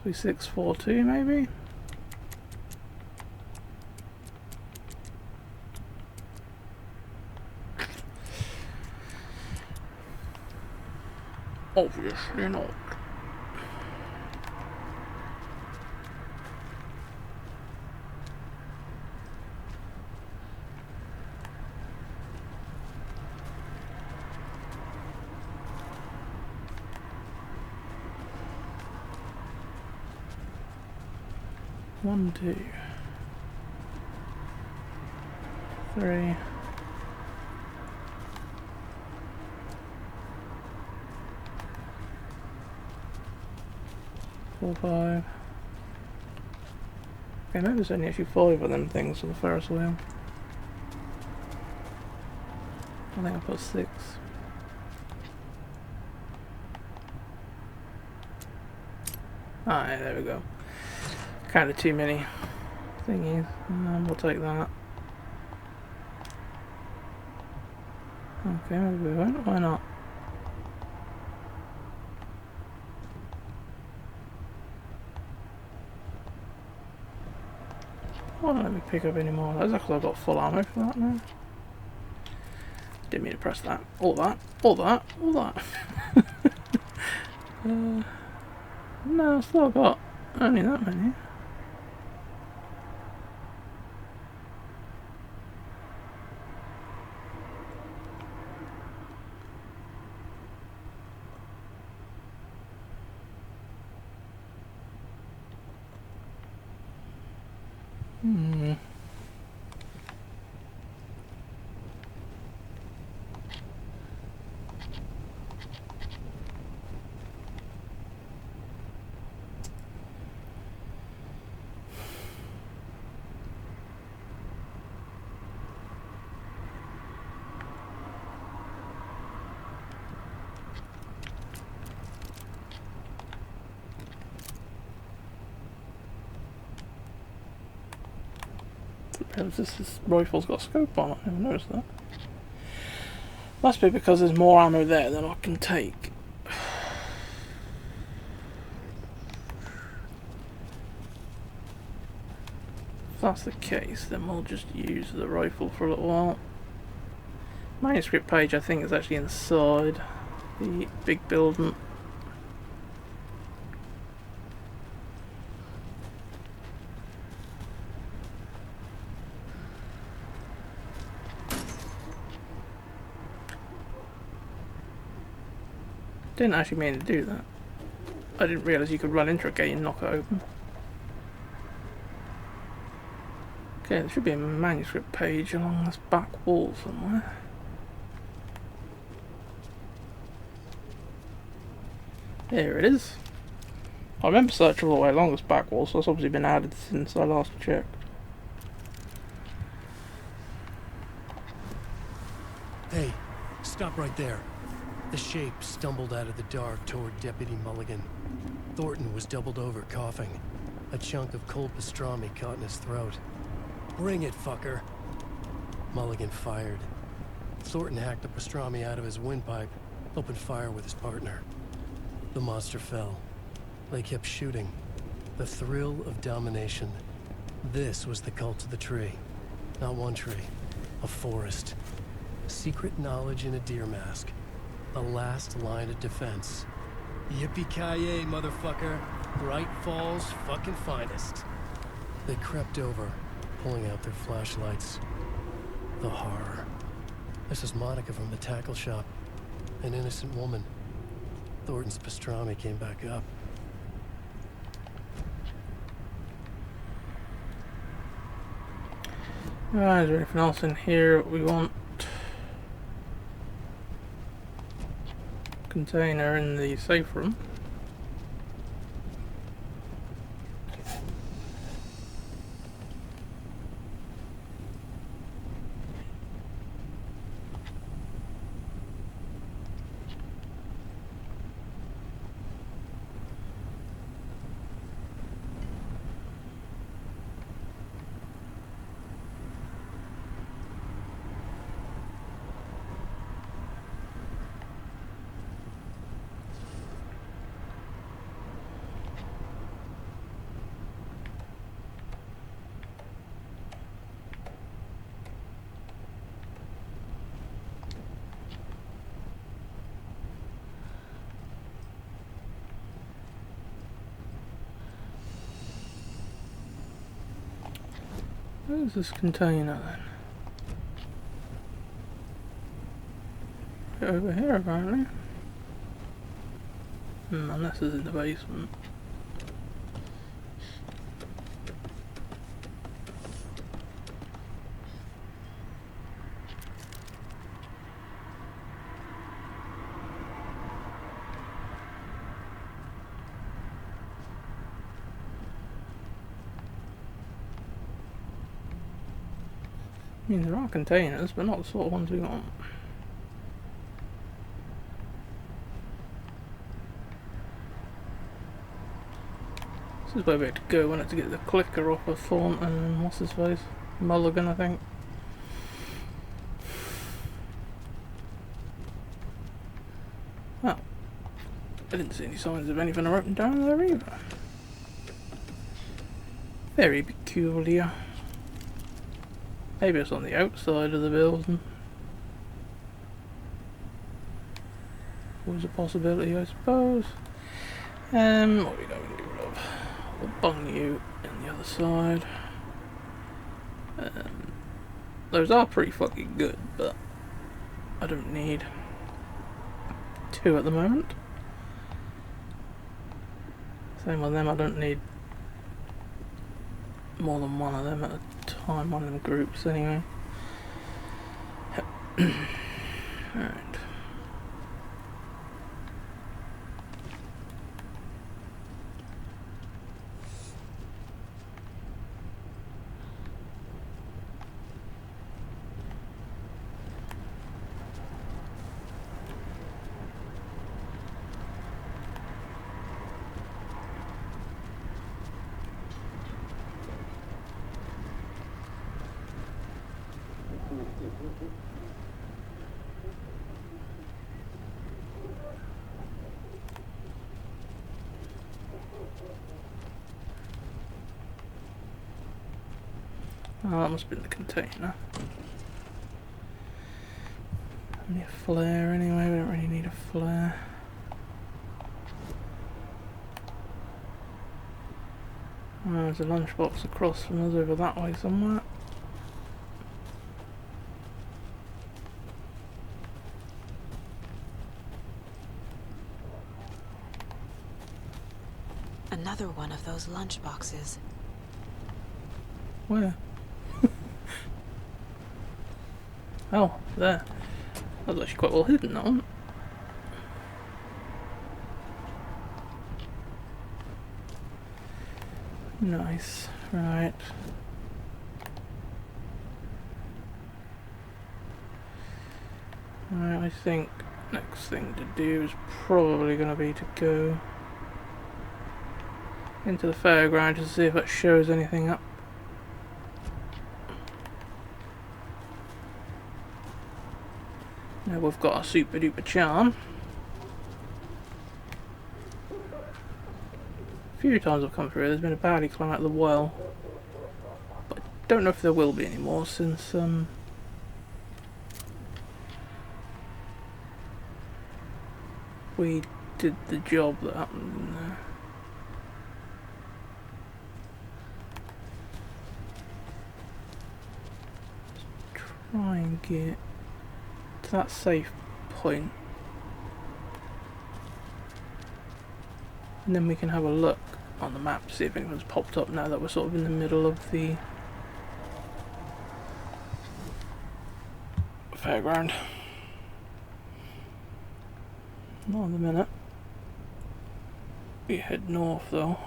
So 642 maybe? Obviously not. 1, 2, 3. 4, 5. Okay, maybe there's only actually 5 of them things for the Ferris wheel. I think I put 6. Alright, there we go. Kind of too many thingies. We'll take that. Okay, maybe we won't. Why not? Why don't let me pick up any more? That's because I've got full ammo for that now. Didn't mean to press that. All that. All that. All that. No, I've still got only that many. This rifle's got a scope on it, I never noticed that. Must be because there's more ammo there than I can take. If that's the case, then we'll just use the rifle for a little while. Manuscript page I think is actually inside the big building. Didn't actually mean to do that. I didn't realise you could run into a gate and knock it open. Okay, there should be a manuscript page along this back wall somewhere. There it is. I remember searching all the way along this back wall, so it's obviously been added since I last checked. Hey, stop right there. The shape stumbled out of the dark toward Deputy Mulligan. Thornton was doubled over, coughing. A chunk of cold pastrami caught in his throat. Bring it, fucker. Mulligan fired. Thornton hacked the pastrami out of his windpipe, opened fire with his partner. The monster fell. They kept shooting. The thrill of domination. This was the cult of the tree. Not one tree. A forest. Secret knowledge in a deer mask. The last line of defense. Yippee-ki-yay, motherfucker. Bright Falls fucking finest. They crept over, pulling out their flashlights. The horror. This is Monica from the tackle shop. An innocent woman. Thornton's pastrami came back up. Is there anything else in here we want? Container in the safe room. Where's this container then? Over here apparently. Unless it's in the basement. mean, there are containers, but not the sort of ones we want. This is where we had to go, wasn't it, to get the clicker off of Thornton and what's his face? Mulligan, I think. Well, I didn't see any signs of anything open down there either. Very peculiar. Maybe it's on the outside of the building. Always a possibility, I suppose. What are we going to get rid of? The bung you and the other side. Those are pretty fucking good, but I don't need 2 at the moment. Same on them, I don't need more than 1 of them at a time, one of them groups anyway. Alright. Oh, that must have been the container. Only a flare anyway, we don't really need a flare. Oh, there's a lunchbox across from us over that way somewhere. Another one of those lunchboxes. Where? Oh, there. That was actually quite well hidden, that one. Nice. Right. Right, I think next thing to do is probably going to be to go into the fairground to see if it shows anything up. Now we've got a super duper charm. A few times I've come through, there's been a baddie climb out of the well. But I don't know if there will be anymore since we did the job that happened in there. Let's try and get to that safe point, and then we can have a look on the map to see if anything's popped up now that we're sort of in the middle of the fairground. Not in the minute. We head north though.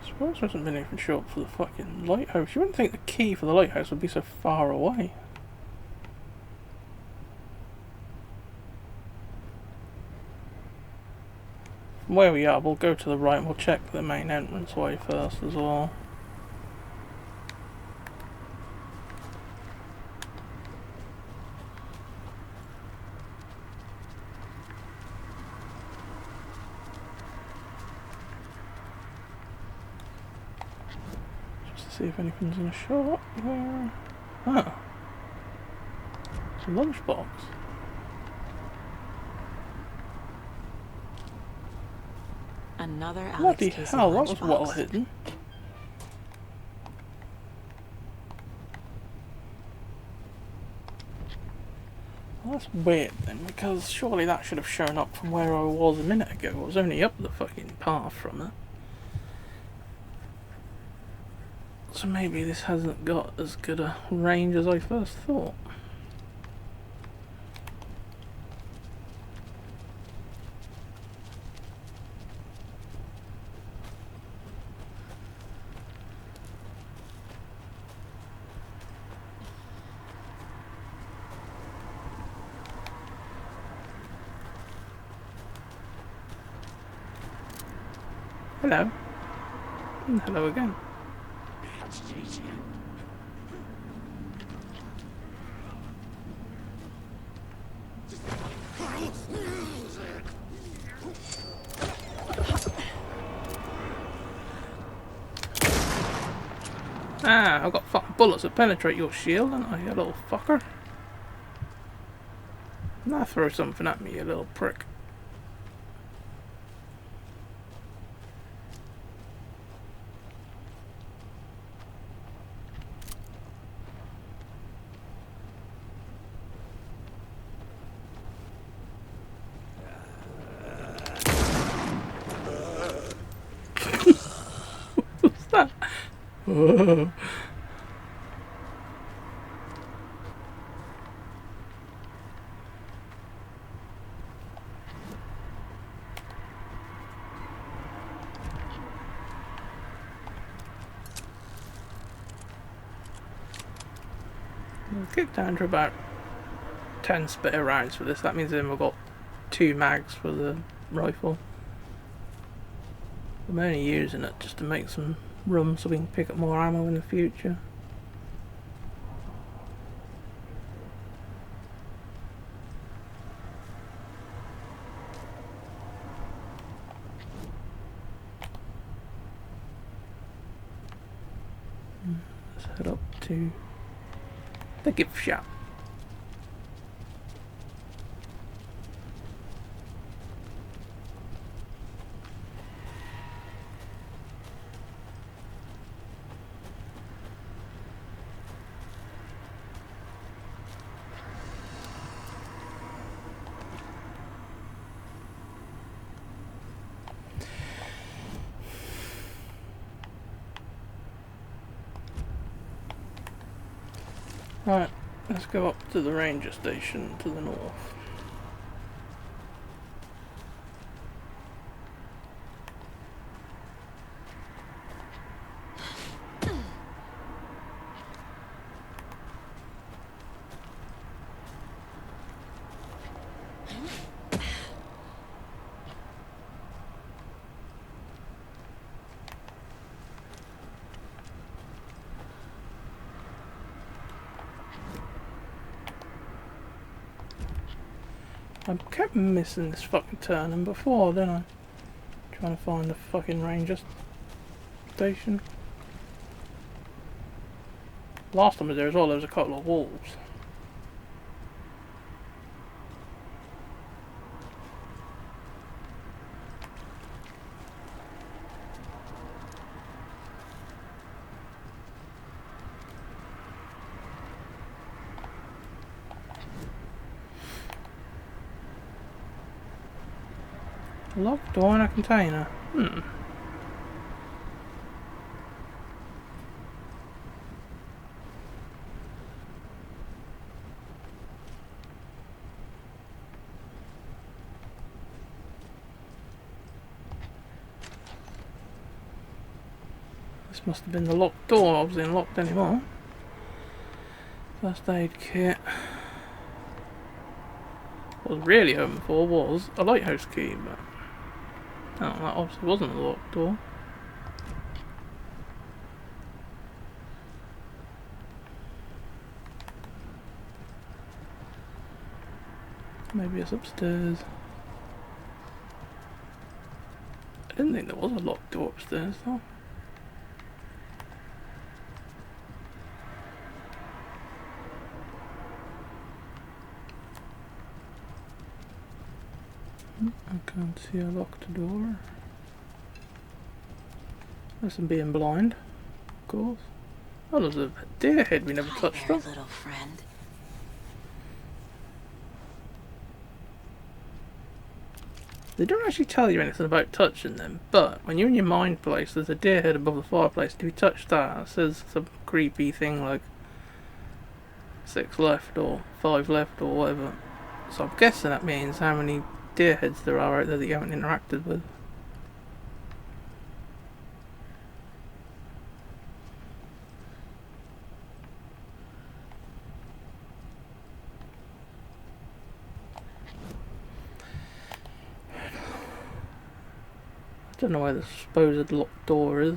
I suppose there hasn't been anything show up for the fucking lighthouse. You wouldn't think the key for the lighthouse would be so far away. From where we are, we'll go to the right and we'll check the main entrance way first as well. See if anything's in a shop there. Ah. It's a lunchbox. Another Alex Bloody Casey hell, that was lunchbox. well hidden. Well, that's weird then, because surely that should have shown up from where I was a minute ago. I was only up the fucking path from it. So maybe this hasn't got as good a range as I first thought. Hello. And hello again. Ah, I've got fucking bullets that penetrate your shield, haven't I, you little fucker? Now throw something at me, you little prick. What's that? Oh. We'll get down to about 10 spare rounds for this. That means then we've got 2 mags for the rifle. I'm only using it just to make some room so we can pick up more ammo in the future. Let's head up to the gift shop. Right, let's go up to the ranger station to the north. I kept missing this fucking turning before, didn't I? Trying to find the fucking ranger station. Last time I was there as well, there was a couple of wolves. Locked door in a container. This must have been the locked door. Obviously not locked anymore. First aid kit. What I was really hoping for was a lighthouse key, but oh, that obviously wasn't a locked door. Maybe it's upstairs. I didn't think there was a locked door upstairs though. I can't see a locked door. That's him being blind, of course. Oh, there's a deer head we never touched on. Little friend. They don't actually tell you anything about touching them, but when you're in your mind place, there's a deer head above the fireplace. If you touch that, it says some creepy thing like 6 left or 5 left or whatever. So I'm guessing that means how many deer heads there are out there that you haven't interacted with. Don't know where the supposed locked door is.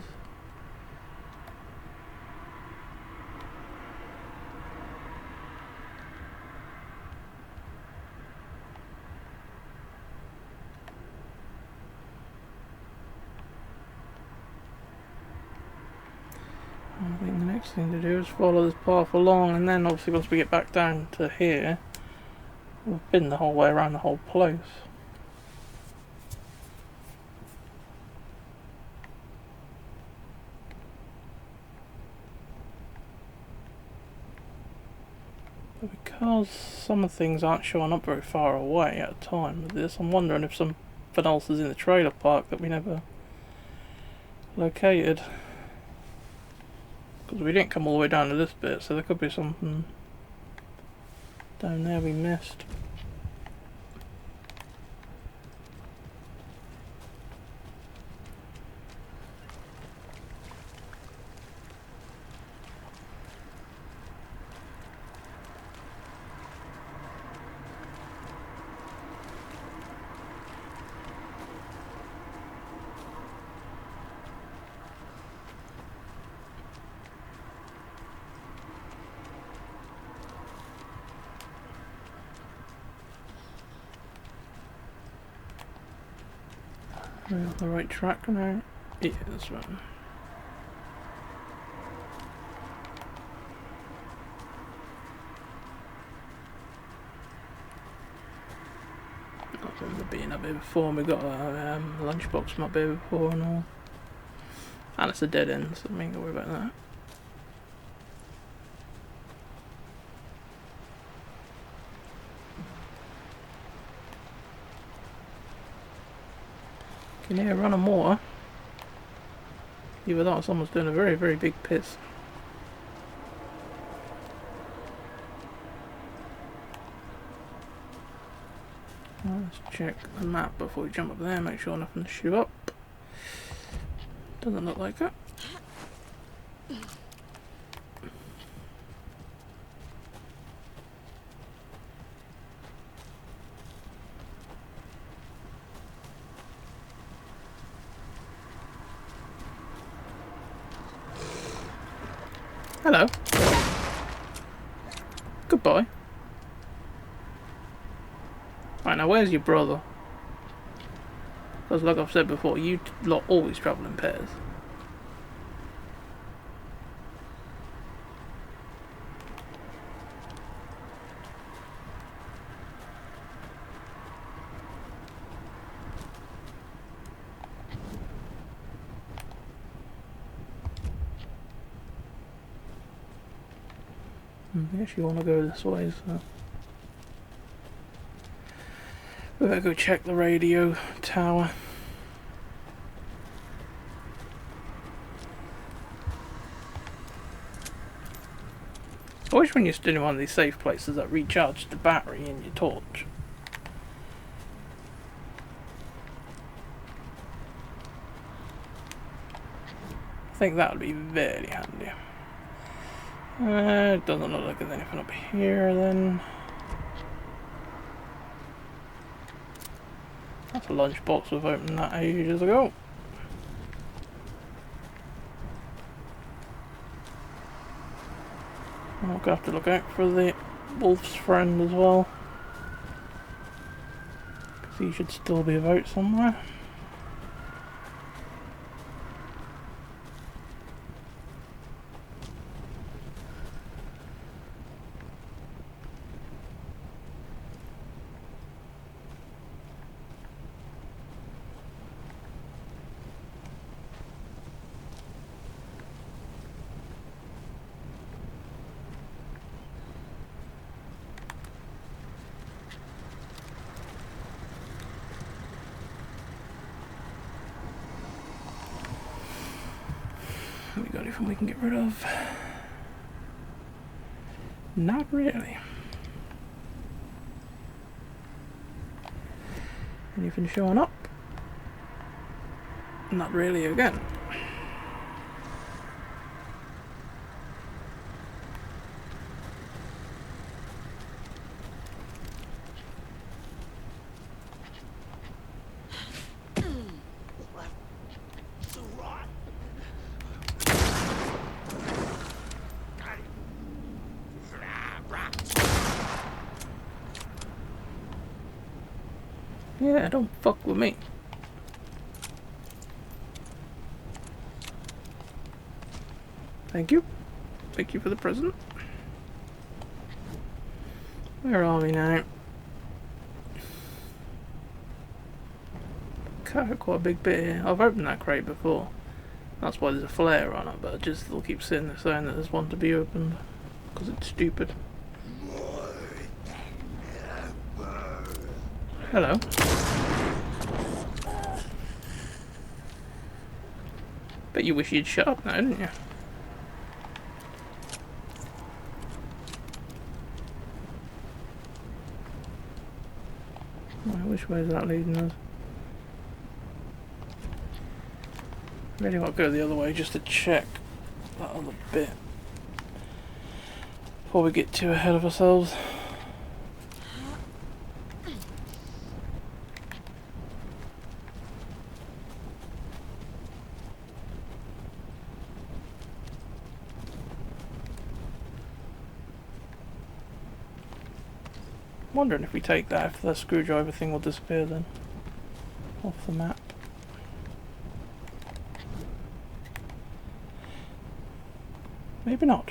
I think the next thing to do is follow this path along, and then obviously once we get back down to here, we've been the whole way around the whole place. But because some of the things aren't showing up very far away at a time with this, I'm wondering if something else is in the trailer park that we never located. Because we didn't come all the way down to this bit, so there could be something down there we missed. Are we on the right track now? Yeah, this one. I remember being up here before, and we got a lunchbox from up here before and all. And it's a dead end, so we ain't gotta worry about that. Can you hear a run of water? Either that or someone's doing a very, very big piss. Let's check the map before we jump up there, make sure nothing's shoot up. Doesn't look like it. Hello. Goodbye. Right, now where's your brother? Because like I've said before, you lot always travel in pairs. I guess you want to go this way, so we better go check the radio tower. I wish when you're still in one of these safe places that recharged the battery in your torch. I think that would be very handy. It doesn't look like there's anything up here then. That's a lunchbox, we've opened that ages ago. I'm gonna have to look out for the wolf's friend as well, because he should still be about somewhere. We got anything we can get rid of? Not really. Anything showing up? Not really again. Yeah, don't fuck with me. Thank you. Thank you for the present. Where are we now? Quite a big bit here. I've opened that crate before. That's why there's a flare on it, but it just still keeps sitting there saying that there's one to be opened. Because it's stupid. Hello. Bet you wish you'd shut up now, didn't you? Which way is that leading us? Really want to go the other way just to check that other bit before we get too ahead of ourselves. I'm wondering if we take that, if the screwdriver thing will disappear then off the map. Maybe not.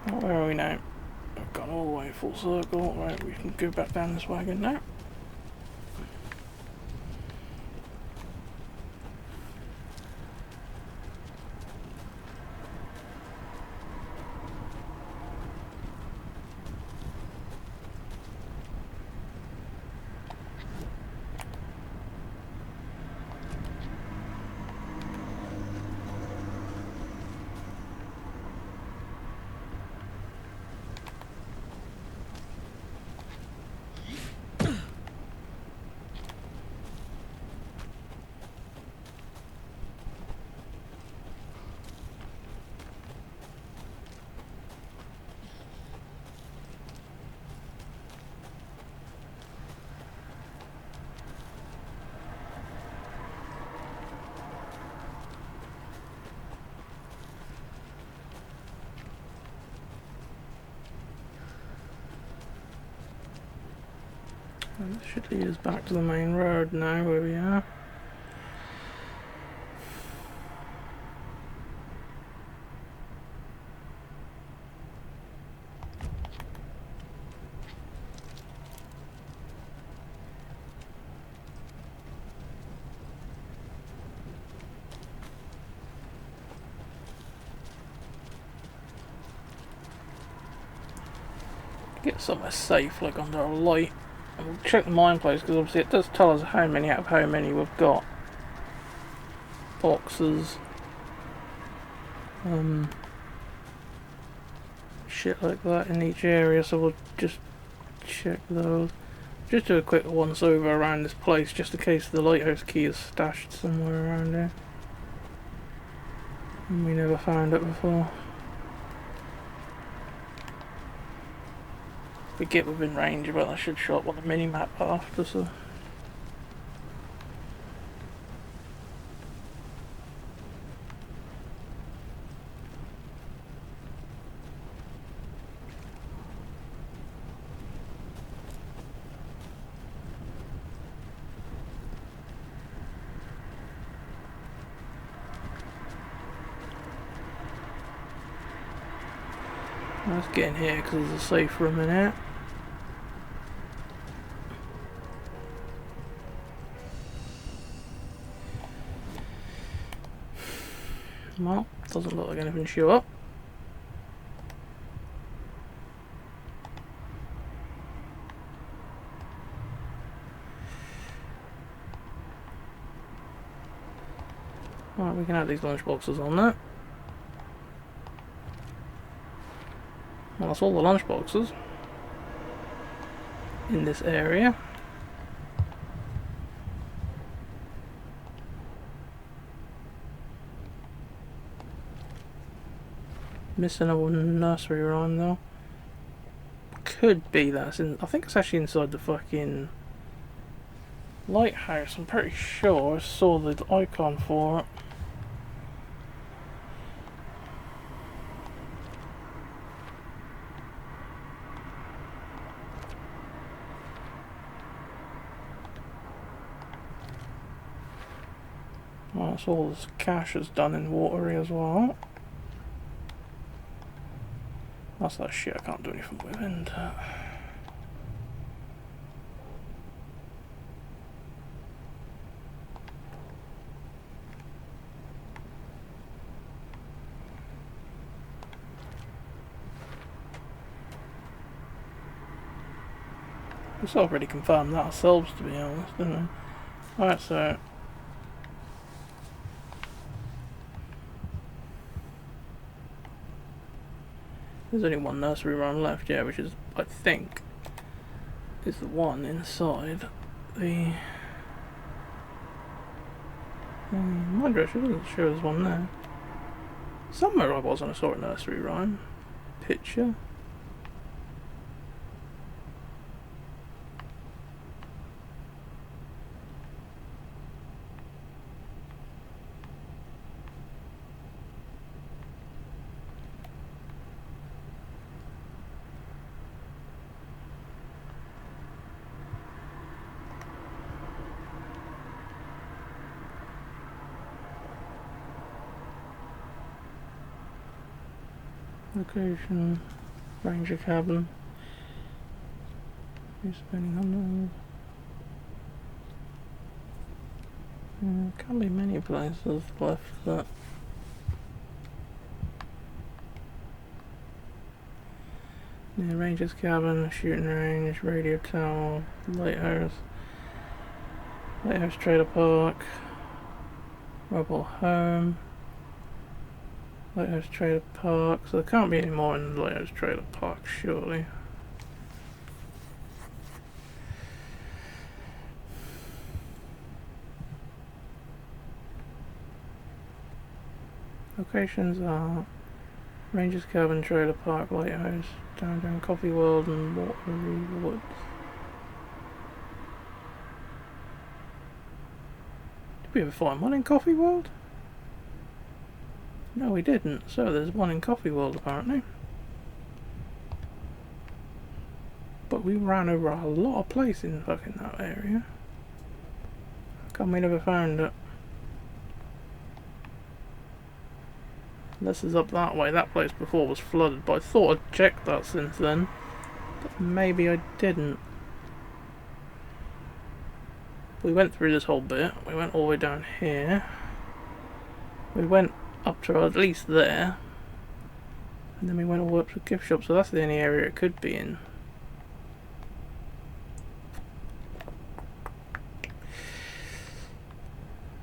Oh, where are we now? I've gone all the way full circle. Right, we can go back down this wagon now. This should lead us back to the main road now, where we are. Get somewhere safe, like under a light. And we'll check the mine place, because obviously it does tell us how many out of how many we've got. Boxes. Shit like that in each area, so we'll just check those. Just do a quick once over around this place, just in case the lighthouse key is stashed somewhere around there. And we never found it before. If we get within range, but I should show up on the mini-map after, so... Let's get in here because there's a safe room in here. Well, doesn't look like anything show up. Right, we can have these lunch boxes on there. Well, that's all the lunch boxes in this area. Missing a nursery rhyme though. could be that's in. I think it's actually inside the fucking lighthouse. I'm pretty sure I saw the icon for it. Well, that's all this cache is done in watery as well. That's that shit I can't do anything with, isn't it? We've already confirmed that ourselves, to be honest, didn't we? Alright, so there's only one nursery rhyme left, yeah, which is, I think, is the one inside the... mind you, actually doesn't show there's one there. Somewhere I was on a sort of nursery rhyme picture. Location, Ranger cabin. Who's spending on can't be many places left that. Yeah, Ranger's cabin, shooting range, radio tower, lighthouse, lighthouse trailer park, mobile home. Lighthouse Trailer Park, so there can't be any more in the Lighthouse Trailer Park, surely. Locations are Ranger's Cabin, Trailer Park, Lighthouse, Downtown Coffee World, and Watery Woods. Did we ever find one in Coffee World? No, we didn't. So there's one in Coffee World apparently. But we ran over a lot of place in fucking that area. How come we never found it? This is up that way. That place before was flooded, but I thought I'd checked that since then. But maybe I didn't. We went through this whole bit. We went all the way down here. We went up to at least there, and then we went all the way up to the gift shop, so that's the only area it could be in.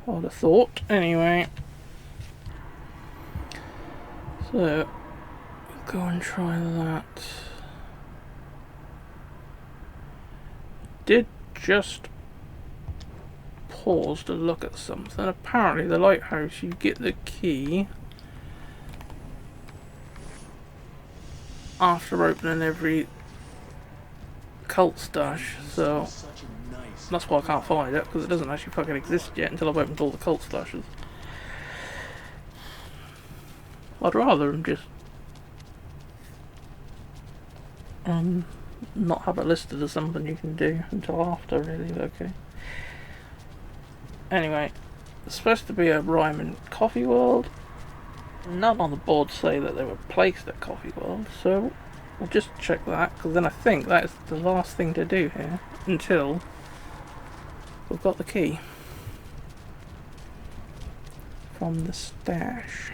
I would have thought, anyway. So, we'll go and try that. Did just pause to look at something. Apparently the lighthouse, you get the key after opening every cult stash, so that's why I can't find it, because it doesn't actually fucking exist yet until I've opened all the cult stashes. I'd rather them just not have it listed as something you can do until after, really, okay. Anyway, there's supposed to be a rhyme in Coffee World. None on the board say that they were placed at Coffee World, so we'll just check that, because then I think that is the last thing to do here until we've got the key from the stash.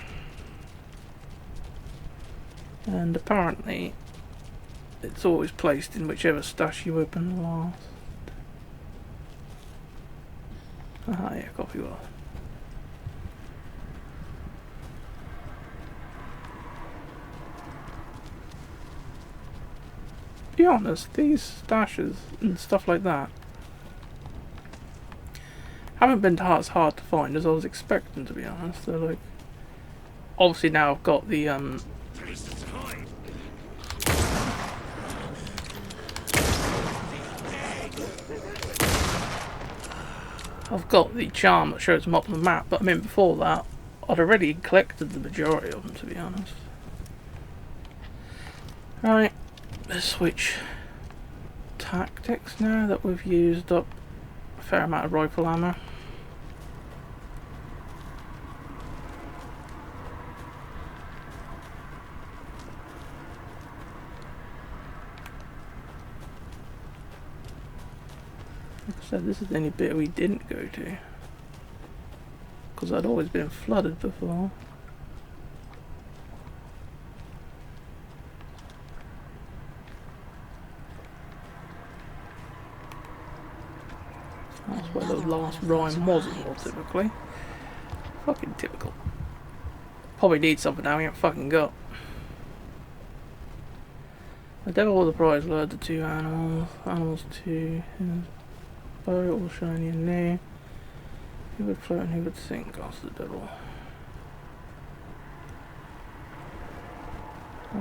And apparently it's always placed in whichever stash you open last. Ah, yeah, Coffee World. To be honest, these stashes and stuff like that haven't been as hard to find as I was expecting, to be honest. They're like, obviously now I've got the I've got the charm that shows them up on the map, but I mean before that, I'd already collected the majority of them, to be honest. Right, let's switch tactics now that we've used up a fair amount of rifle ammo. Like I said, this is the only bit we didn't go to, because I'd always been flooded before. That's where the last rhyme was, more typically. Fucking typical. Probably need something now we ain't fucking got. The devil or the prize lured the two animals. Animals to his boat, all shiny and new. Who would float and who would sink? Asked the devil.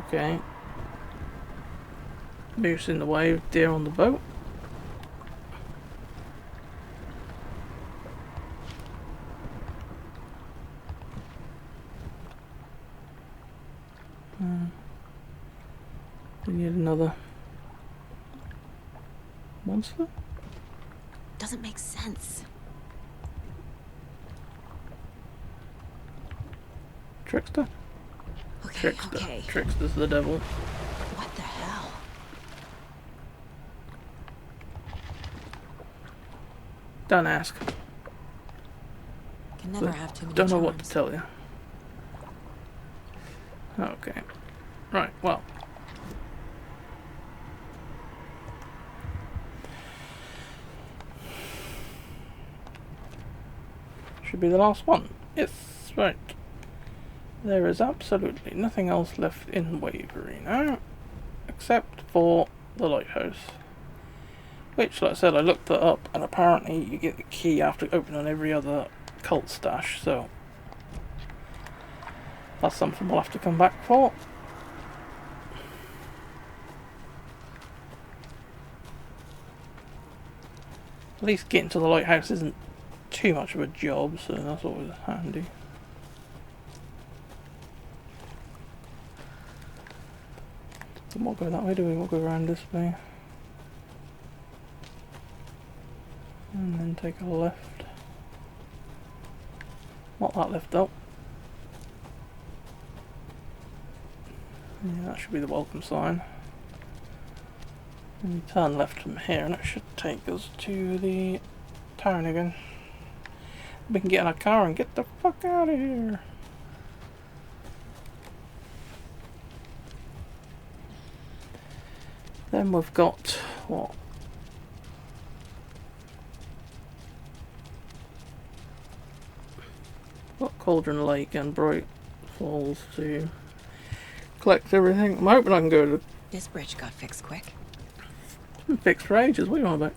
Okay. Moose in the wave, deer on the boat. We need another monster? Doesn't make sense. Trickster? Okay, Trickster. okay. Trickster's the devil. What the hell? Don't ask. Can never have too many Don't know what to charms. tell you. Okay. Right, well. Should be the last one. Yes, right. There is absolutely nothing else left in Waverly now, except for the lighthouse. Which, like I said, I looked that up, and apparently you get the key after opening every other cult stash, so that's something we'll have to come back for. At least getting to the lighthouse isn't too much of a job, so that's always handy. So we'll go that way, do we? We'll go around this way. And then take a left. Not that left though. Yeah, that should be the welcome sign. And we turn left from here and it should take us to the town again. We can get in a car and get the fuck out of here. Then we've got what? Got Cauldron Lake and Bright Falls to collect everything. I'm hoping I can go to. This bridge got fixed quick. It's been fixed for ages. What are you on about?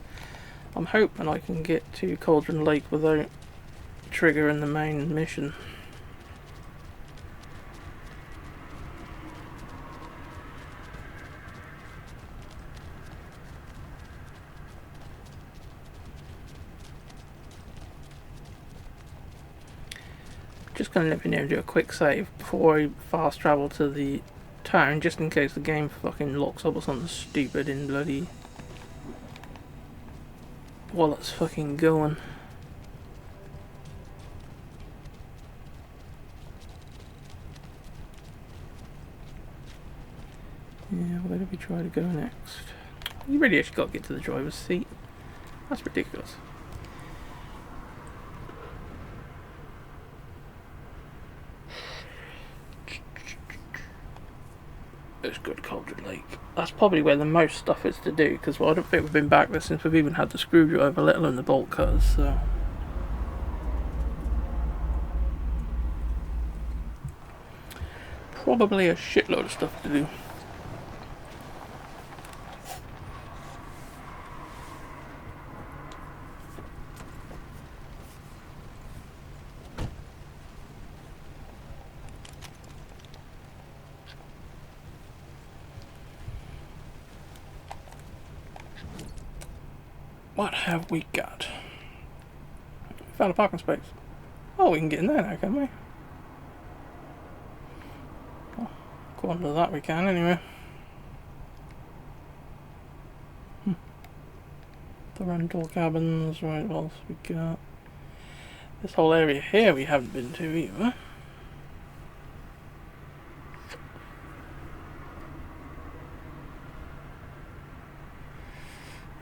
I'm hoping I can get to Cauldron Lake without triggering the main mission. Just going to nip in here and do a quick save before I fast travel to the town, just in case the game fucking locks up or something stupid in bloody while it's fucking going. Yeah, where do we try to go next? You really actually got to get to the driver's seat. That's ridiculous. Let's go to Cauldron Lake. That's probably where the most stuff is to do, because I don't think we've been back there since we've even had the screwdriver, let alone the bolt cutters, so. Probably a shitload of stuff to do. What have we got? Found a parking space. Oh, we can get in there now, can we? Oh, according to that we can anyway. The rental cabins, right, what else we got? This whole area here we haven't been to either.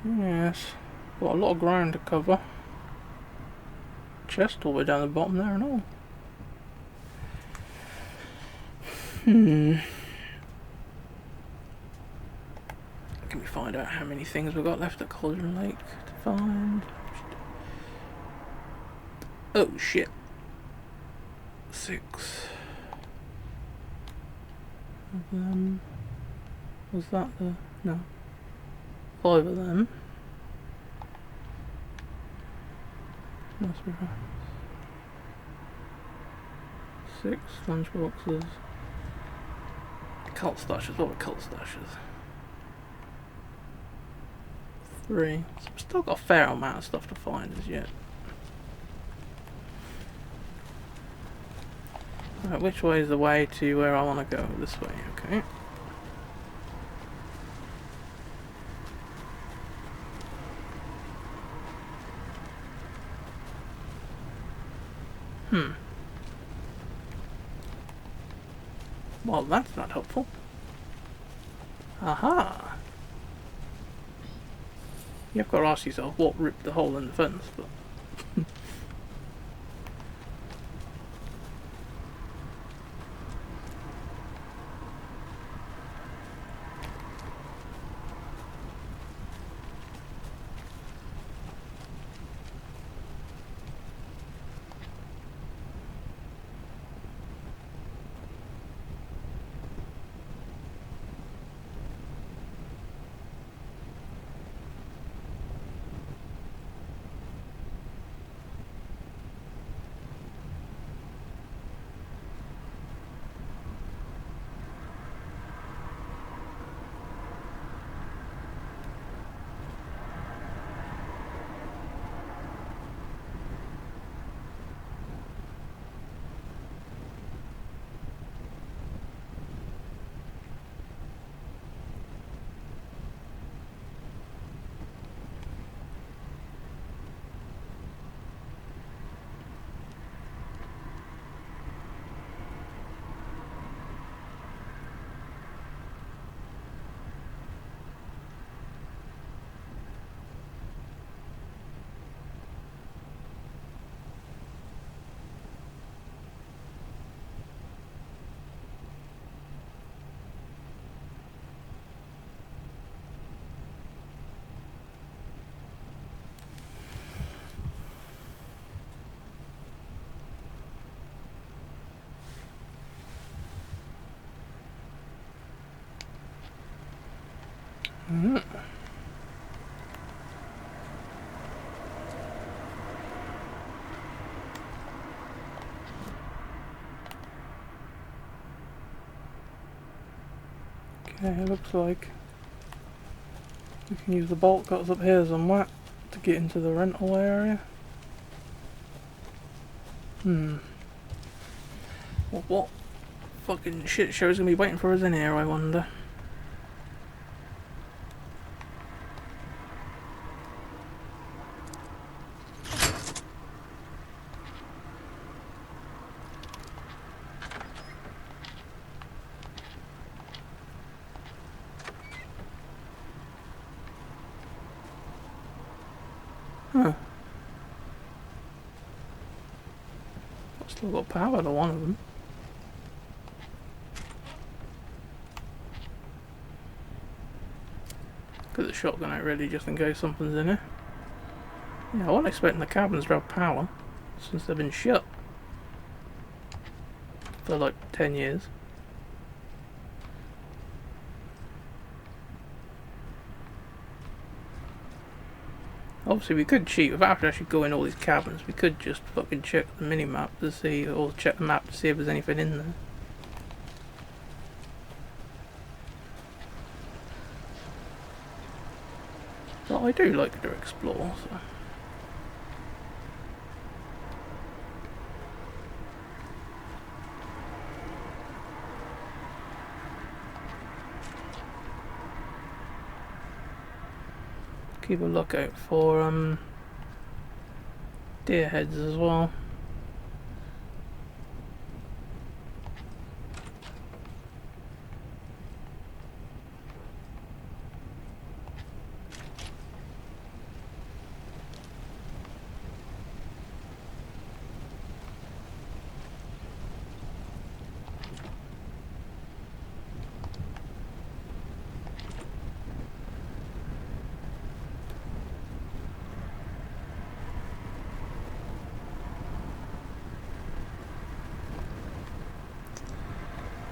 Yes, got a lot of ground to cover. Chest all the way down the bottom there and all. Can we find out how many things we've got left at Cauldron Lake to find? Oh shit. 6 of them. Was that the... no. 5 of them. Must be right. 6 lunchboxes. Cult stashes. What are cult stashes? 3. So we've still got a fair amount of stuff to find as yet. Right, which way is the way to where I want to go? This way, okay. Well, that's not helpful. Aha! You've got to ask yourself what ripped the hole in the fence, but... Okay, it looks like we can use the bolt cutters up here somewhere to get into the rental area. Well, what fucking shit show is gonna be waiting for us in here, I wonder? Still got power to one of them. Put the shotgun out ready just in case something's in it. Yeah, I wasn't expecting the cabins to have power since they've been shut for like 10 years. Obviously we could cheat without actually going all these cabins. We could just fucking check the mini-map to see, or check the map to see if there's anything in there. But I do like to explore, so. Keep a lookout for deer heads as well.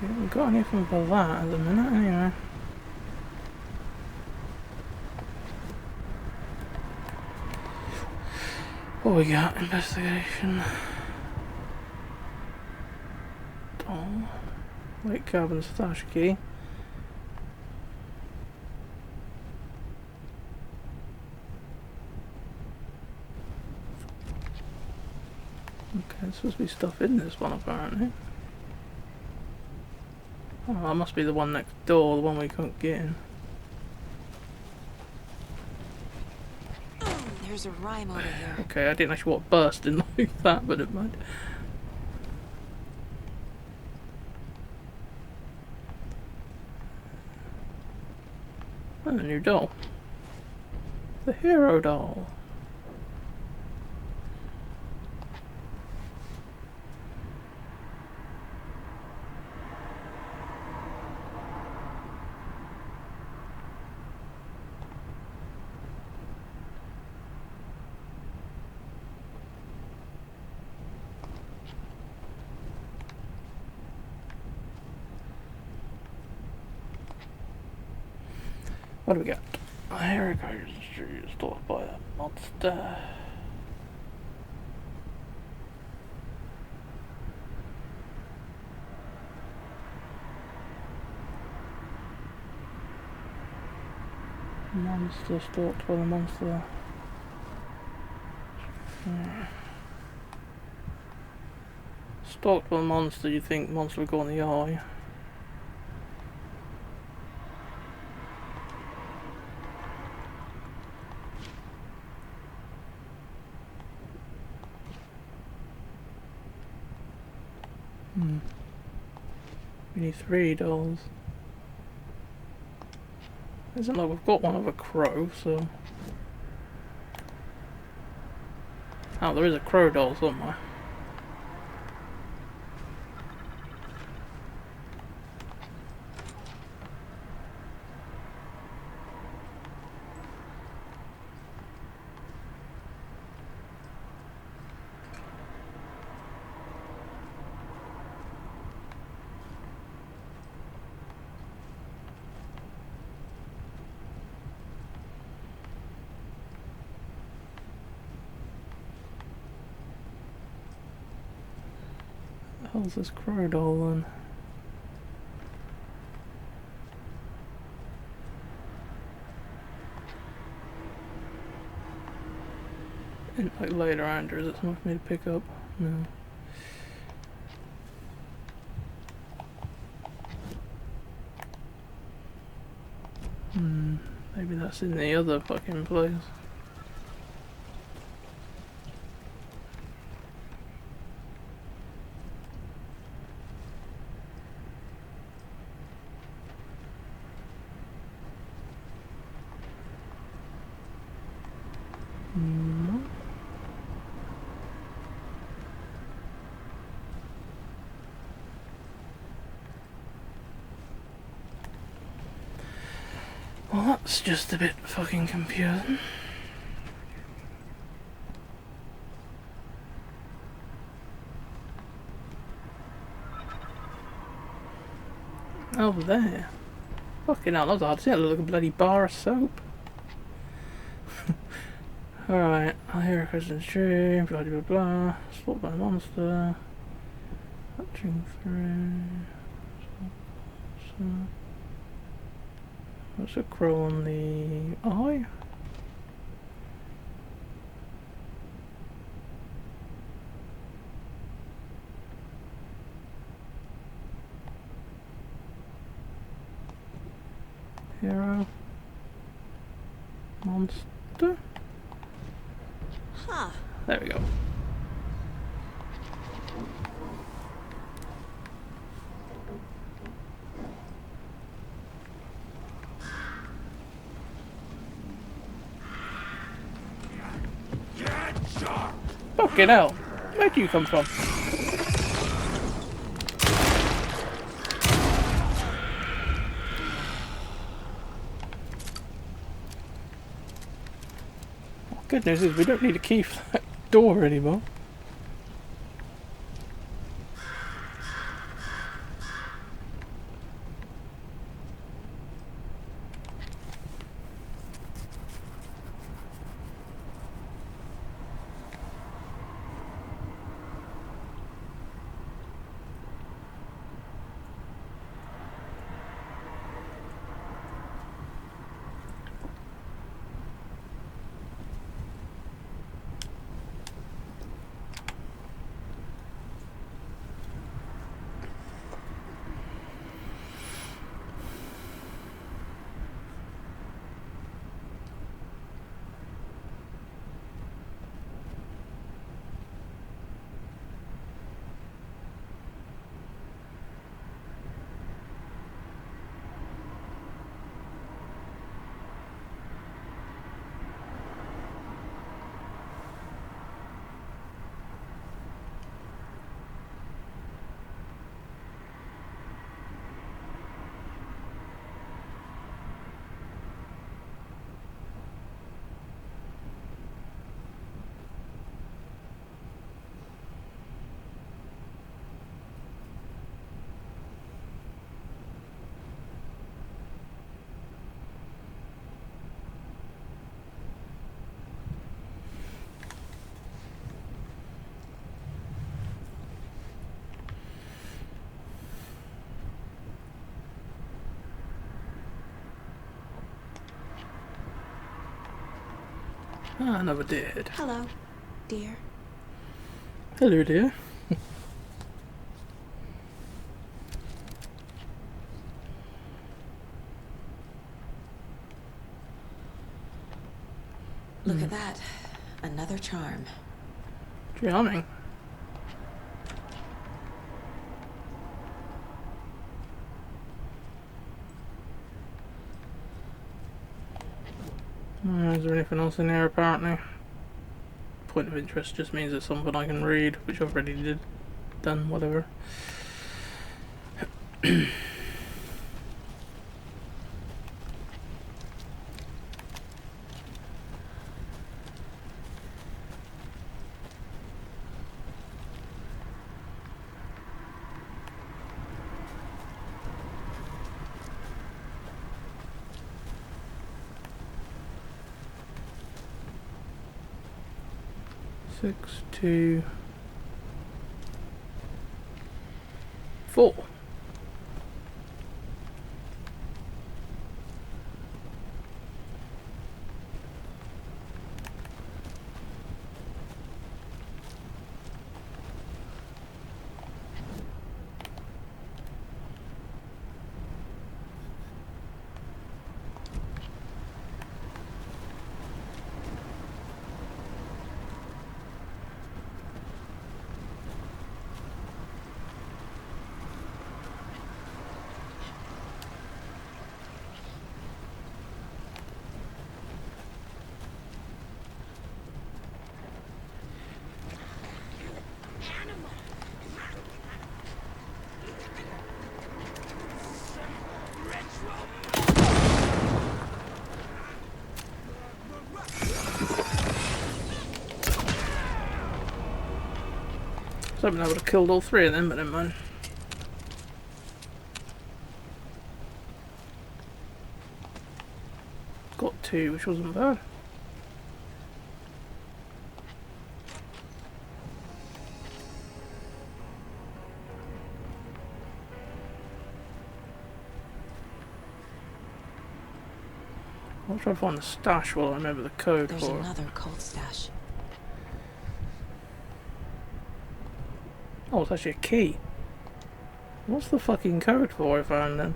We haven't got anything for that at the minute, anyway. What we got? Investigation. Doll. White cabin stash key. Okay, there's supposed to be stuff in this one apparently. Oh, that must be the one next door, the one we couldn't get in. There's a rhyme over here. Okay, I didn't actually want bursting like that, but it might. And a new doll. The hero doll. What do we got? Here it goes. Stalked by a monster. Monster stalked by the monster. Stalked by the monster, you think monster would go in the eye. We need 3 dolls. Isn't like we've got one of a crow, so. Oh, there is a crow doll somewhere. What the hell's this crow doll then? And like later on, is it something for me to pick up? No. Maybe that's in the other fucking place. Well, that's just a bit fucking confusing. Over there. Fucking hell, that was hard to see. It looked like a bloody bar of soap. Alright, I hear a Christian stream, blah blah blah. Spot by the monster. Touching through. What's a crow on the eye? Hero. Monster. Huh. There we go. Fucking hell. Where'd you come from? Good news is we don't need a key for that door anymore. Ah, another dead. Hello, dear. Hello, dear. Look at that. Another charm. Charming. Is there anything else in here apparently? Point of interest just means it's something I can read, which I've already done, whatever. 6, 2, 4. So I would have killed all 3 of them, but never mind. Got 2, which wasn't bad. I'll try to find the stash while I remember the code There's for it. another cold stash. Oh, it's actually a key. What's the fucking code for I found then?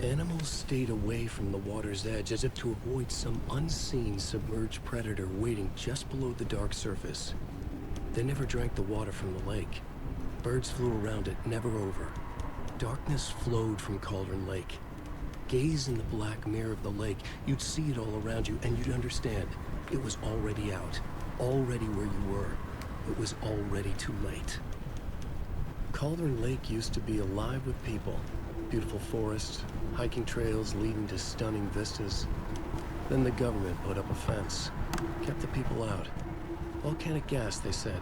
Animals stayed away from the water's edge as if to avoid some unseen submerged predator waiting just below the dark surface. They never drank the water from the lake. Birds flew around it, never over. Darkness flowed from Cauldron Lake. Gaze in the black mirror of the lake, you'd see it all around you, and you'd understand. It was already out, already where you were. It was already too late. Cauldron Lake used to be alive with people. Beautiful forests, hiking trails leading to stunning vistas. Then the government put up a fence, kept the people out. Volcanic gas, they said.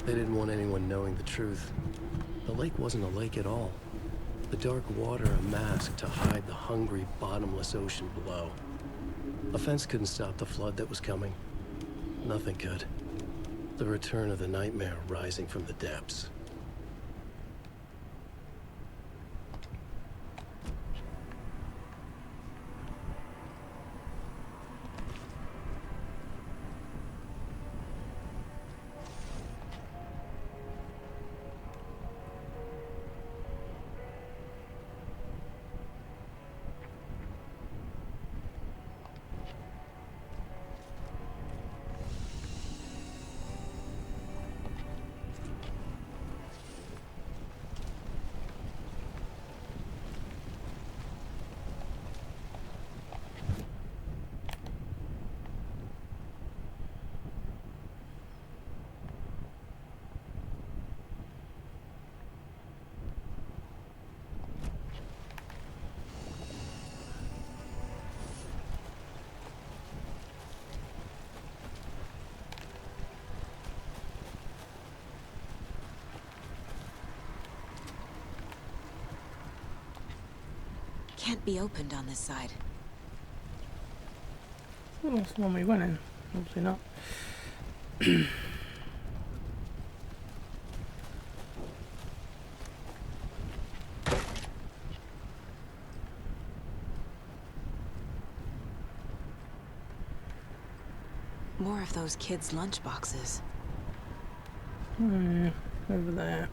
They didn't want anyone knowing the truth. The lake wasn't a lake at all. The dark water a mask to hide the hungry, bottomless ocean below. A fence couldn't stop the flood that was coming. Nothing could. The return of the nightmare rising from the depths. Can't be opened on this side. Well, that's the one we went in. Obviously not. More of those kids' lunchboxes. Over there.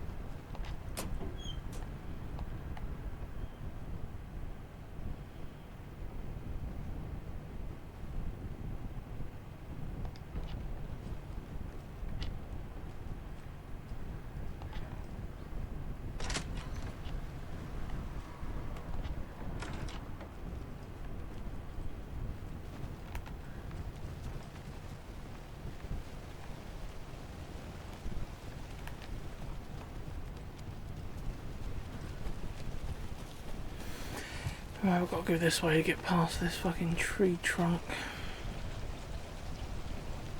Right, we've got to go this way to get past this fucking tree trunk.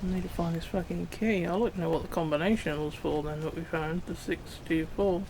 I need to find this fucking key. I don't know what the combination was for then that we found, the 624.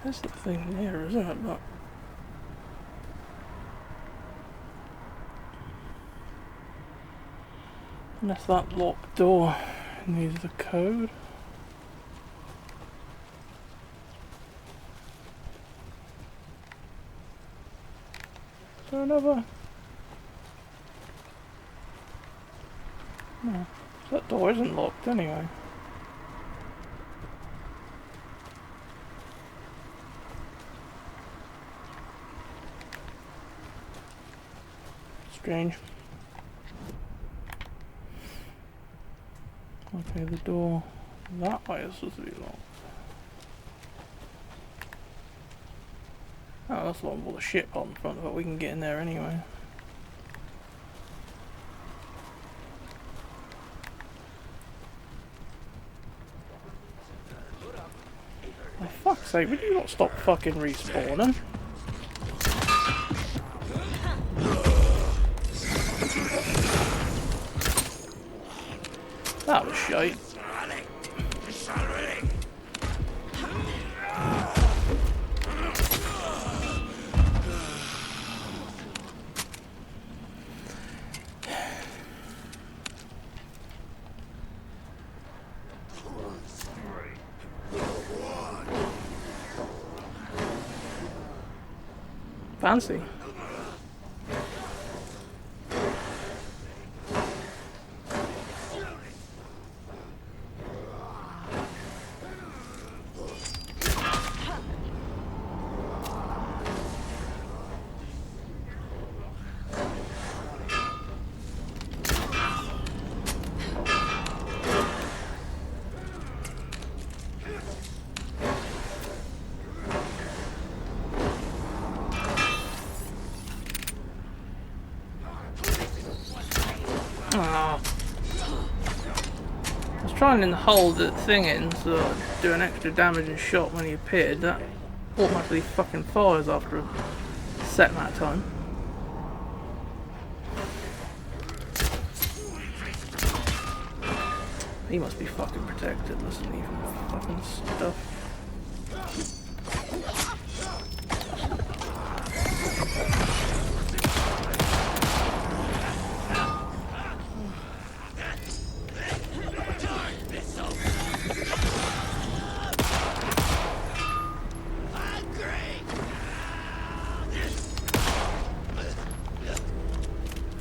That's the thing there, isn't it? Look. Unless that locked door needs the code. Is there another? No, that door isn't locked anyway. Strange. Okay, the door that way is supposed to be locked. Oh, that's locked with all the shit on the front of it. We can get in there anyway. For fuck's sake, would you not stop fucking respawning? That was shite. Fancy. I was trying to hold the thing in so I'd do an extra damage and shot when he appeared. That automatically fucking fires after a set amount of time. He must be fucking protected, listen, even fucking stuff.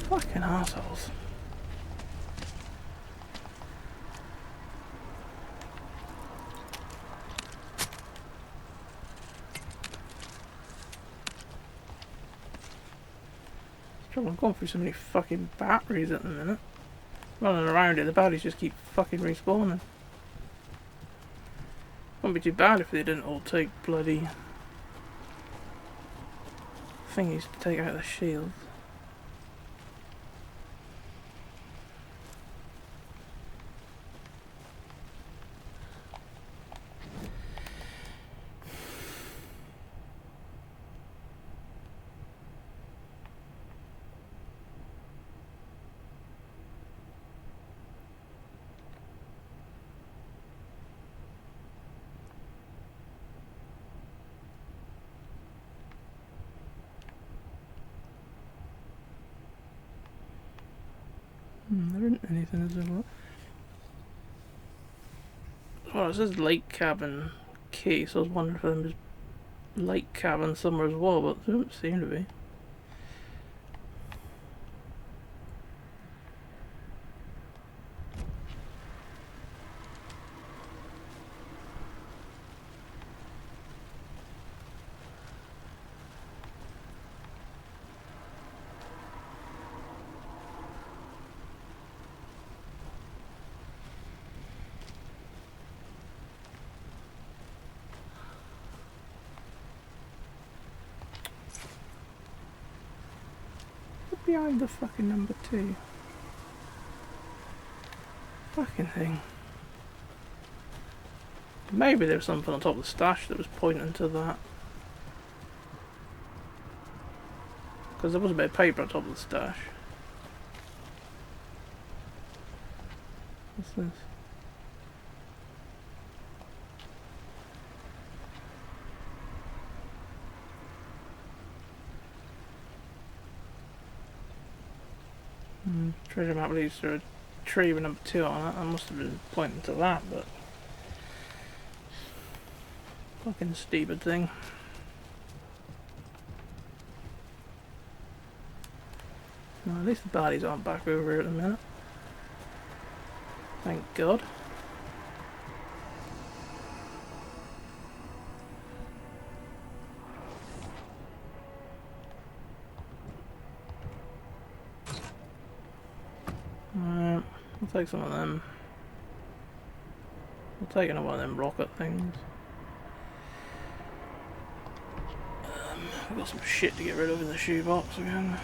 Fucking assholes. I'm going through so many fucking batteries at the minute. Running around it, the batteries just keep fucking respawning. Wouldn't be too bad if they didn't all take bloody thingies to take out the shields. There isn't anything, is there? Well, it says lake cabin key, so I was wondering if there's lake cabin somewhere as well, but there don't seem to be. Behind the fucking number 2. Fucking thing. Maybe there was something on top of the stash that was pointing to that. Because there was a bit of paper on top of the stash. What's this? Treasure map leads to a tree with number 2 on it. I must have been pointing to that, but fucking stupid thing. No, at least the bodies aren't back over here at the minute. Thank God. Alright, I'll take some of them. I'll take another one of them rocket things. I've got some shit to get rid of in the shoebox again.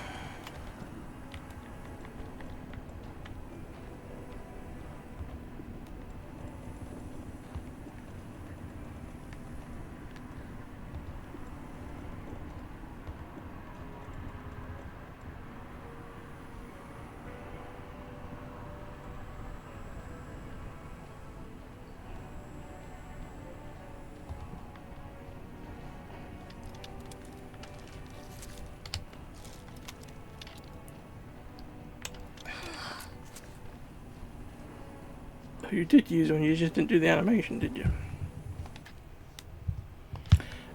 You did use one, you just didn't do the animation, did you?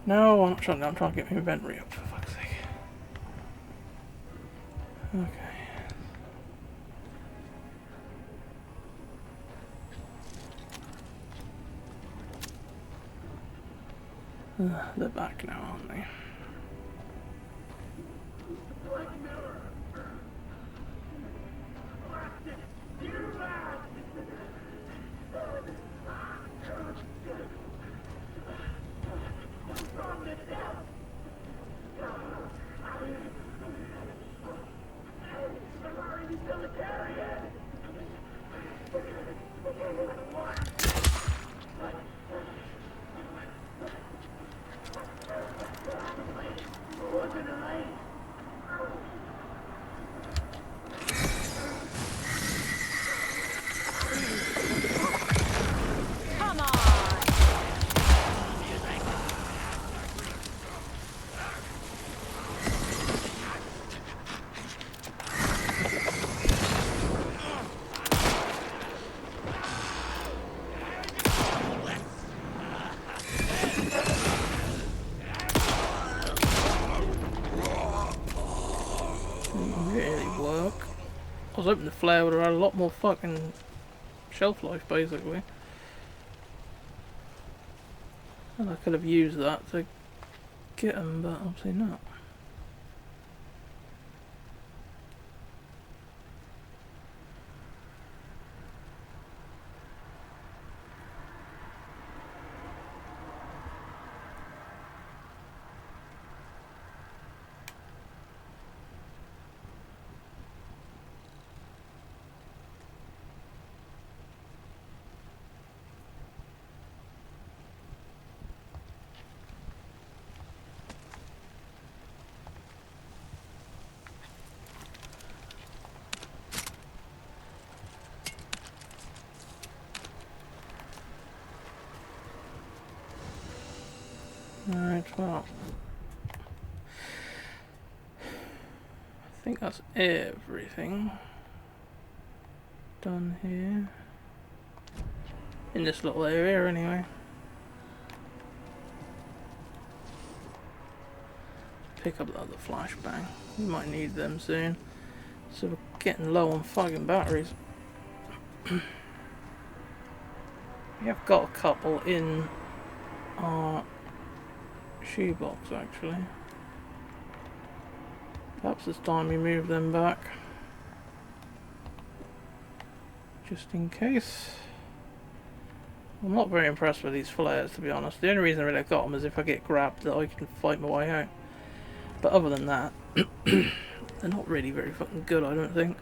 No, I'm trying to get my inventory up, for fuck's sake. Okay. They're back now, aren't they? I was hoping the flare would have had a lot more fucking shelf life, basically. And I could have used that to get them, but obviously not. Alright, well, I think that's everything done here. In this little area, anyway. Pick up the other flashbang. We might need them soon. So we're getting low on fucking batteries. We have got a couple in our shoebox, actually. Perhaps it's time we move them back. Just in case. I'm not very impressed with these flares, to be honest. The only reason I really got them is if I get grabbed that I can fight my way out. But other than that, they're not really very fucking good, I don't think.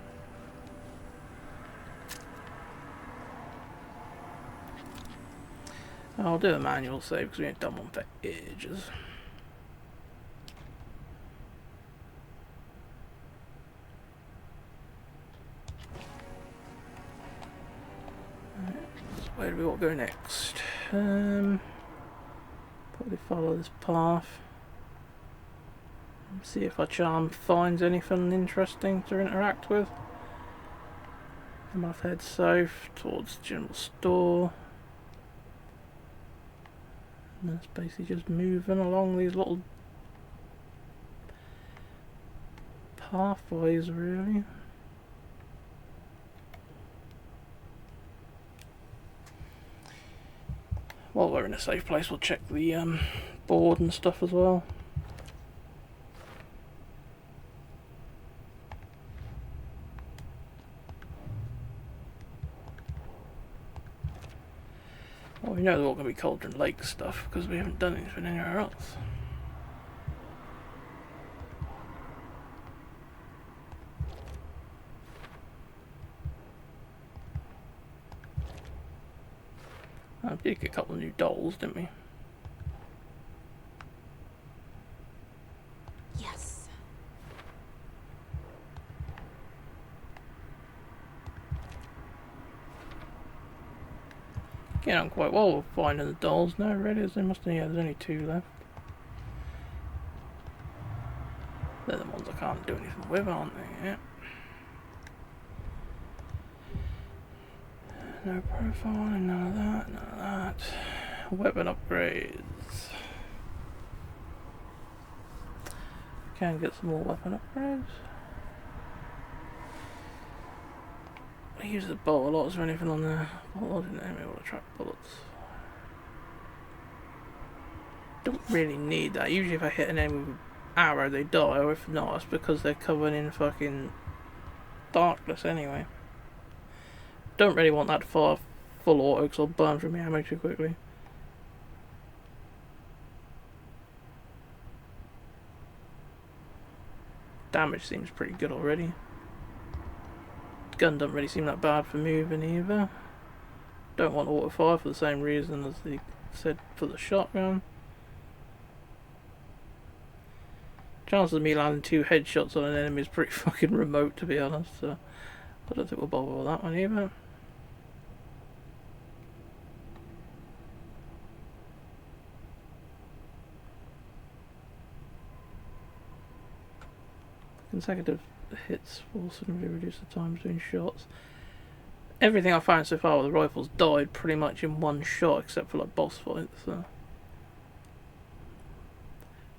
I'll do a manual save because we ain't done one for ages. Right, so where do we want to go next? Probably follow this path. See if our charm finds anything interesting to interact with. I might head south towards the general store. And that's basically just moving along these little pathways, really. While we're in a safe place, we'll check the board and stuff as well. Well, we know they're all going to be Cauldron Lake stuff because we haven't done anything anywhere else. I did get a couple of new dolls, didn't we? Yes. Getting on quite well with finding the dolls now, really. There must be, yeah, there's only 2 left. They're the ones I can't do anything with, aren't they? Yeah. No profiling, none of that, none of that. Weapon upgrades. Can get some more weapon upgrades. I use the bolt a lot. Is there anything on there? Bolt didn't be able to track bullets. Don't really need that. Usually if I hit an enemy with an arrow they die, or if not it's because they're covered in fucking darkness anyway. Don't really want that far full auto because I'll burn through my ammo too quickly. Damage seems pretty good already. Gun doesn't really seem that bad for moving either. Don't want auto fire for the same reason as they said for the shotgun. Chances of me landing 2 headshots on an enemy is pretty fucking remote, to be honest, so I don't think we'll bother with that one either. Consecutive hits will significantly reduce the time between shots. Everything I've found so far with the rifles died pretty much in one shot, except for like boss fights. So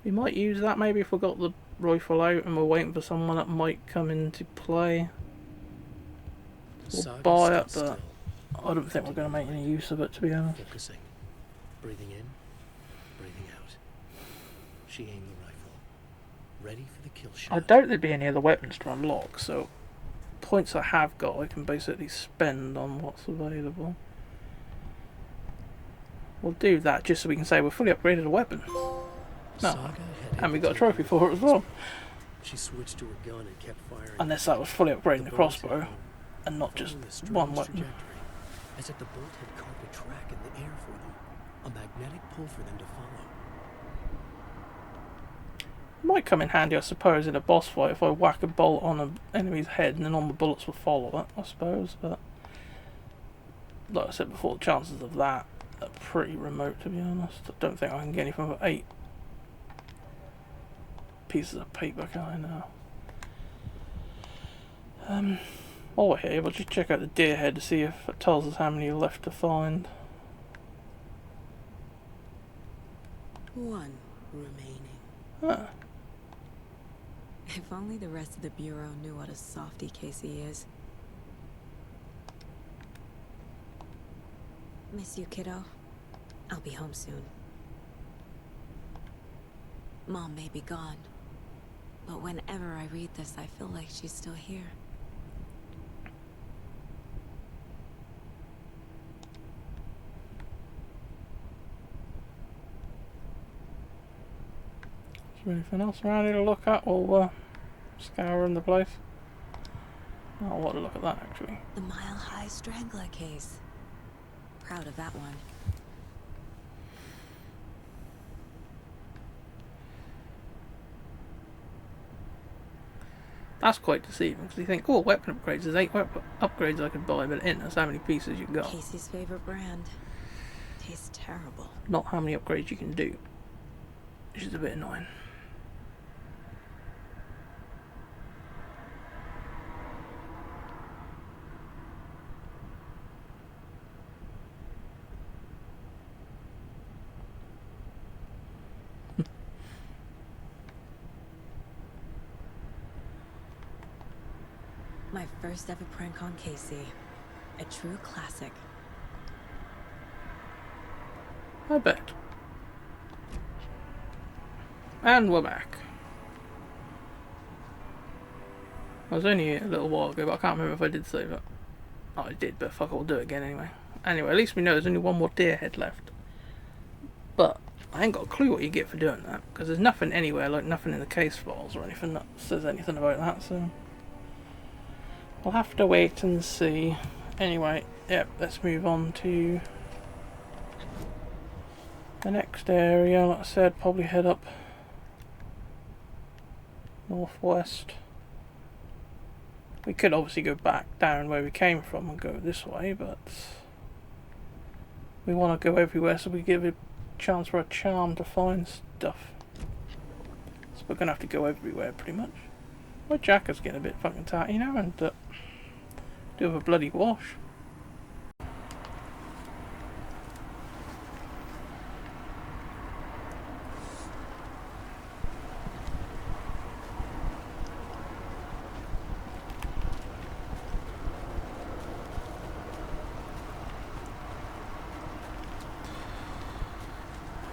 we might use that maybe if we got the rifle out and we're waiting for someone that might come into play. We'll buy it, but I don't think we're going to make any use of it, to be honest. Focusing. Breathing in, breathing out. She aimed the rifle. Ready for the kill shot. I doubt there'd be any other weapons to unlock, so points I have got I can basically spend on what's available. We'll do that just so we can say we're fully upgraded a weapon. No, and we got a trophy for it as well. She switched to her gun and kept firing. Unless that was fully upgrading the crossbow and not just one weapon. As if the bolt had carved a track in the air for them, a magnetic pull for them to follow. Might come in handy, I suppose, in a boss fight if I whack a bolt on an enemy's head and then all the bullets will follow it, I suppose, but like I said before, the chances of that are pretty remote, to be honest. I don't think I can get anything but 8 pieces of paper, can I now? While we're here, we'll just check out the deer head to see if it tells us how many are left to find. 1 remaining. Huh. If only the rest of the Bureau knew what a softy Casey is. Miss you, kiddo. I'll be home soon. Mom may be gone, but whenever I read this, I feel like she's still here. Is there anything else around here to look at while scouring the place? Oh, I want to look at that actually. The Mile High Strangler case. Proud of that one. That's quite deceiving because you think, oh, weapon upgrades. There's 8 weapon upgrades I could buy, but it ain't. That's how many pieces you got. Casey's favorite brand. Tastes terrible. Not how many upgrades you can do, which is a bit annoying. My first ever prank on Casey. A true classic. I bet. And we're back. I was only here a little while ago, but I can't remember if I did save it. Oh, I did, but fuck it, we'll do it again anyway. Anyway, at least we know there's only one more deer head left. But I ain't got a clue what you get for doing that, because there's nothing anywhere, like nothing in the case files or anything that says anything about that, so we'll have to wait and see. Anyway, yep, let's move on to the next area. Like I said, probably head up northwest. We could obviously go back down where we came from and go this way, but we want to go everywhere so we give a chance for a charm to find stuff. So we're going to have to go everywhere pretty much. My jacket's getting a bit fucking tatty now, and do have a bloody wash.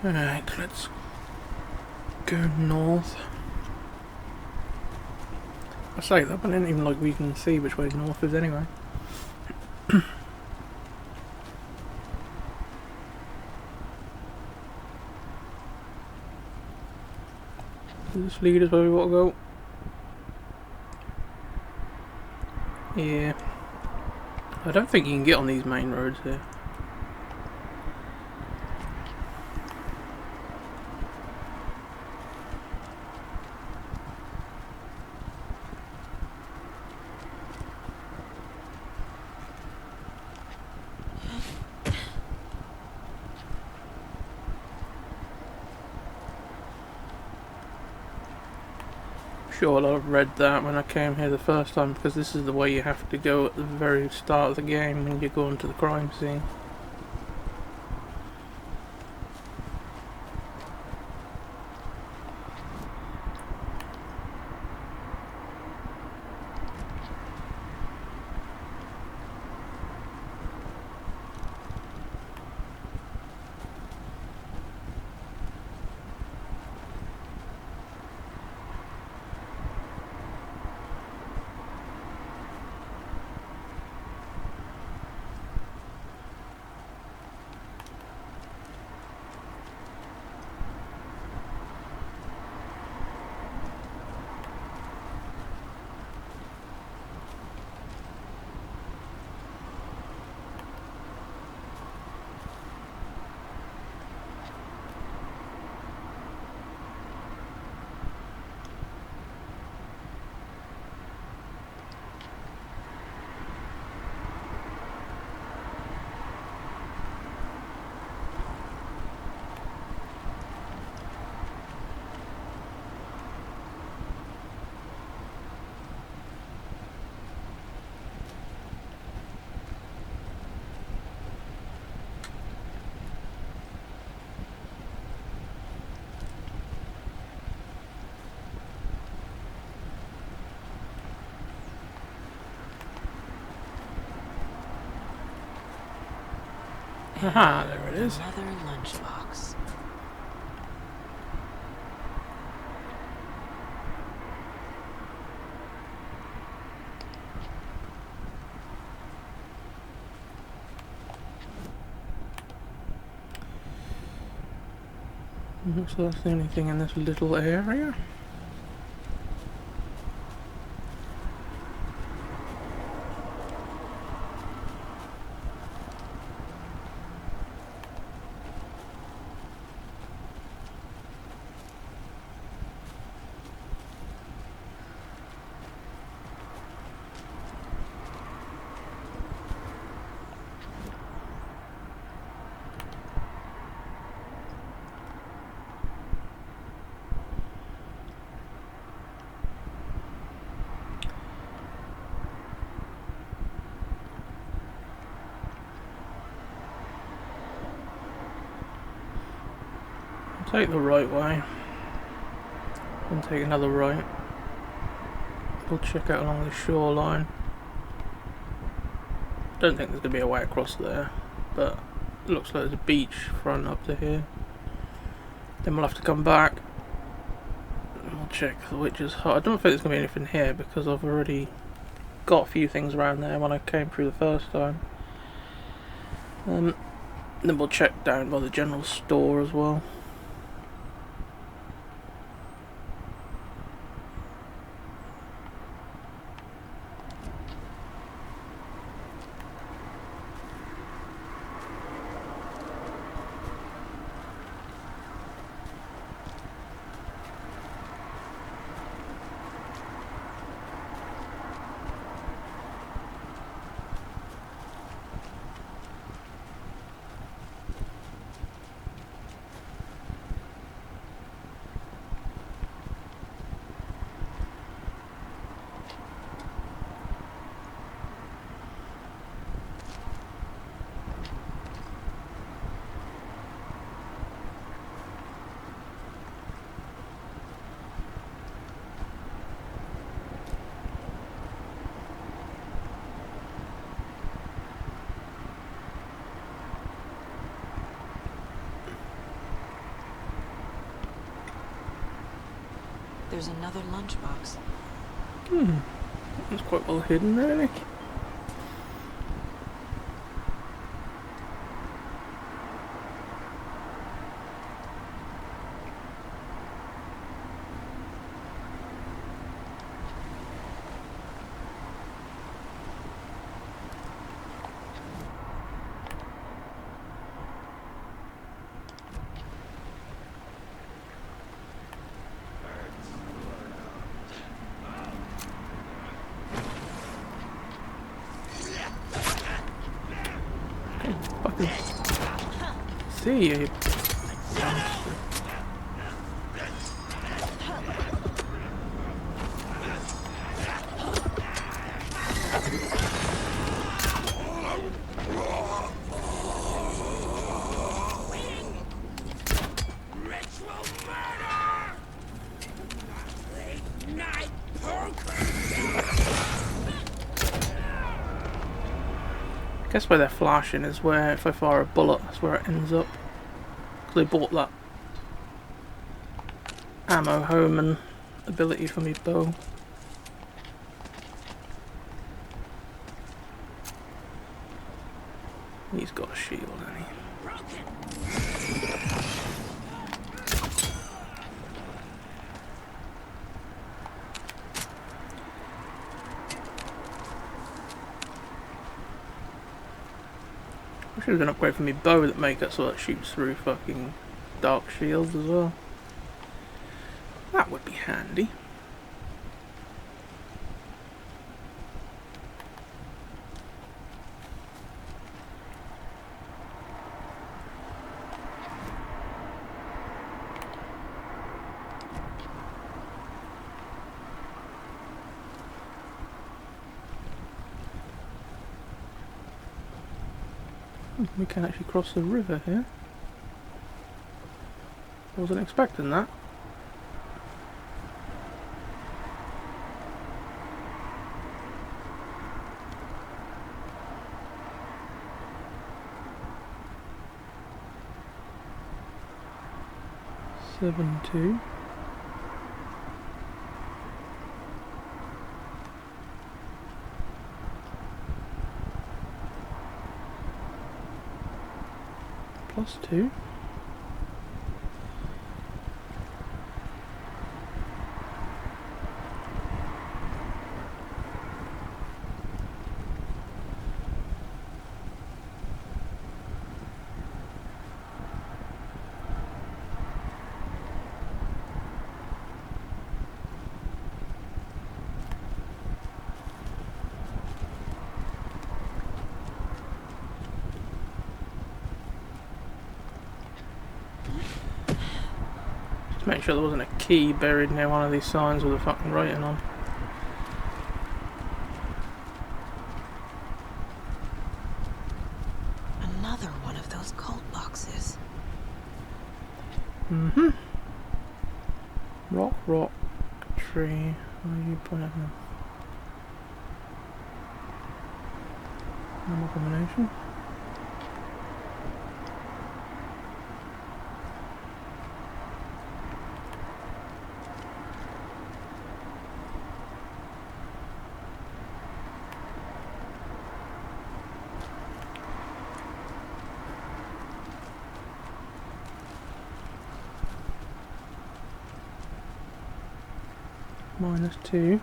Alright, let's go north. I say that, but I didn't even like we can see which way north is anyway. Does this lead us where we want to go? Yeah. I don't think you can get on these main roads here. Sure, I've read that when I came here the first time, because this is the way you have to go at the very start of the game when you go into the crime scene. Aha, there it is. Another lunchbox. So that's the only thing in this little area. Take the right way and take another right. We'll check out along the shoreline. Don't think there's going to be a way across there, but looks like there's a beach front up to here. Then we'll have to come back and we'll check the witch's hut. I don't think there's going to be anything here because I've already got a few things around there when I came through the first time. Then we'll check down by the general store as well. There's another lunchbox. It's quite well hidden, really. See you. I guess where they're flashing is where, if I fire a bullet, that's where it ends up. Because they bought that ammo home and ability for me bow. He's got a shield, hasn't he? I should have done an upgrade for me bow that make it so that shoots through fucking dark shields as well. That would be handy. We can actually cross the river here. I wasn't expecting that. +2. +2. Make sure there wasn't a key buried near one of these signs with a fucking writing on. Another one of those cult boxes. Rock, tree. Where are you putting it now? Normal combination. -2.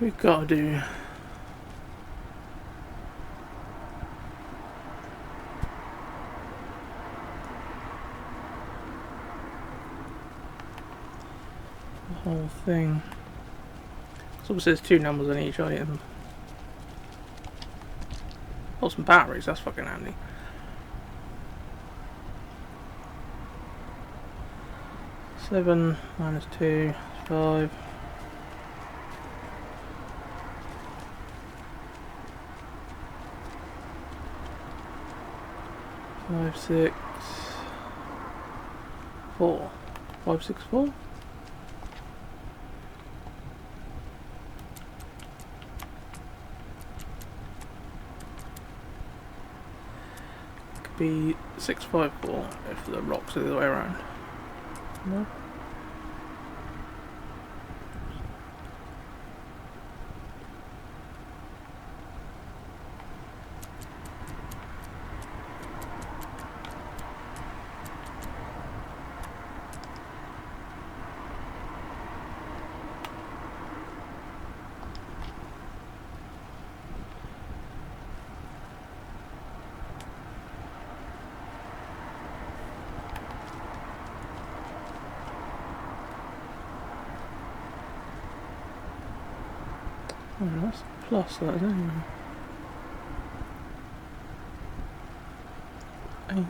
We've got to do the whole thing. So obviously there's 2 numbers on each item. Oh, some batteries, that's fucking handy. -7 -2 is 5. 5, 6, 4. 5, 6, 4. Could be 6, 5, 4 if the rocks are the other way around. No. Oh, that's plus that, isn't it? 8.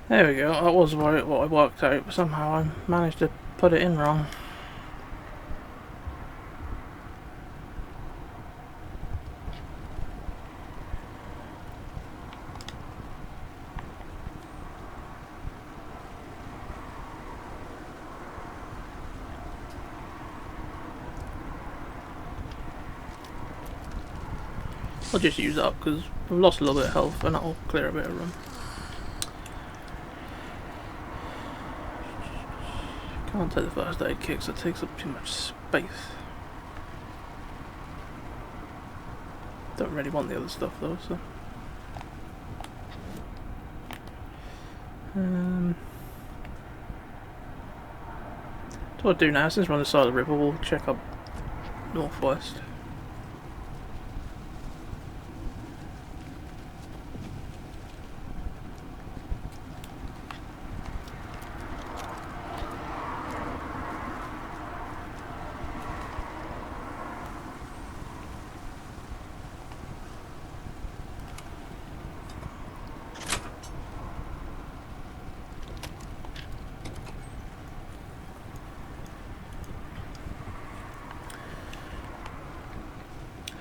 There we go, that was what I worked out, but somehow I managed to put it in wrong. I'll just use up because we've lost a little bit of health and that'll clear a bit of room. Can't take the first aid kicks, it takes up too much space. Don't really want the other stuff though, so. So what I'll do now, since we're on the side of the river, we'll check up northwest.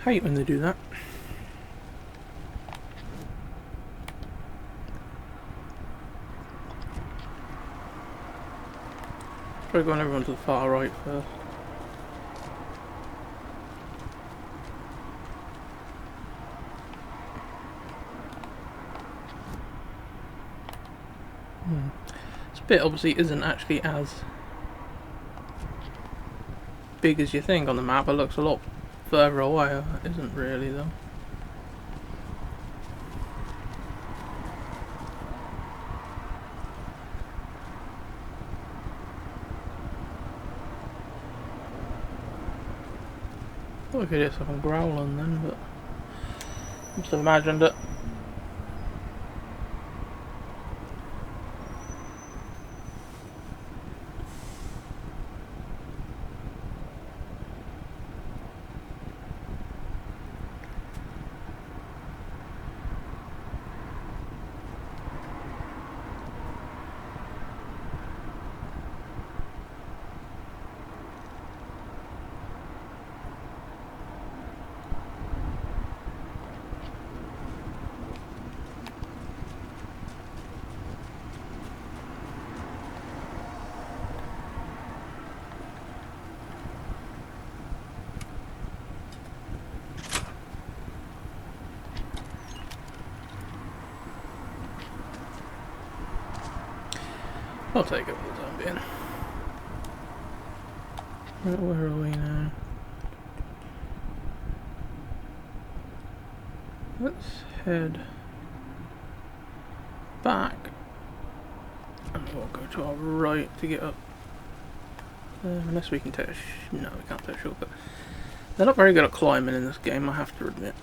Hate when they do that. Probably going everyone to the far right first. bit obviously isn't actually as big as you think on the map. It looks a lot further away. It isn't really though. Thought we could hear something growling then, but must have imagined it. I'll take it for the time being. Right, where are we now? Let's head back. And we'll go to our right to get up there, unless we can take a no, we can't take a shortcut. They're not very good at climbing in this game, I have to admit.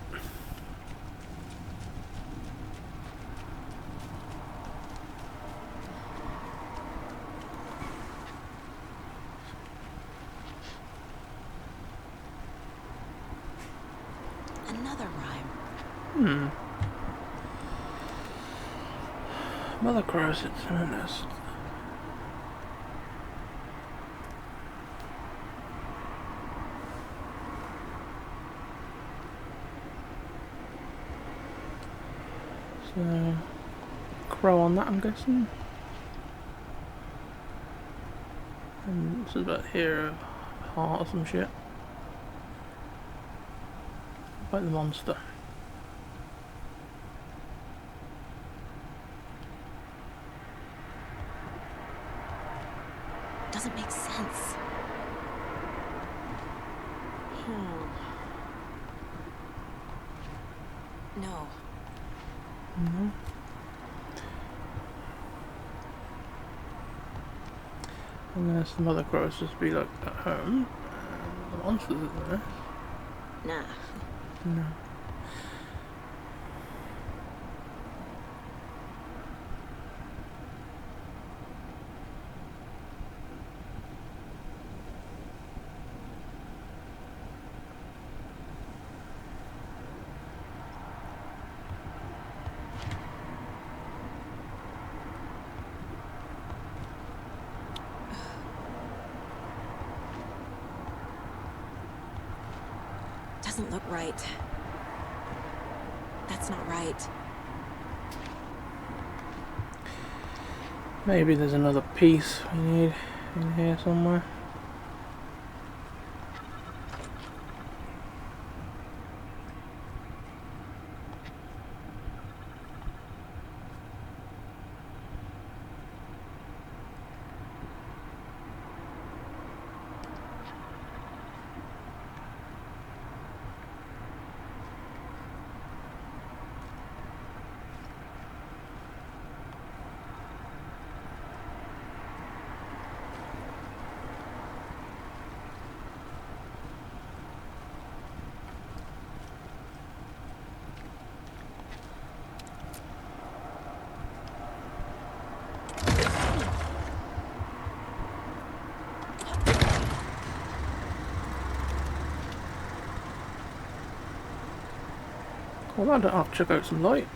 Mother crow sits in a nest. So, crow on that, I'm guessing. And this is about here, a heart or some shit. Like the monster. Doesn't make sense. No. No. Unless the mother crows just be like at home, and the monsters are there. Nah. No. Doesn't look right. That's not right. Maybe there's another piece we need in here somewhere. Well, I don't have to check out some light.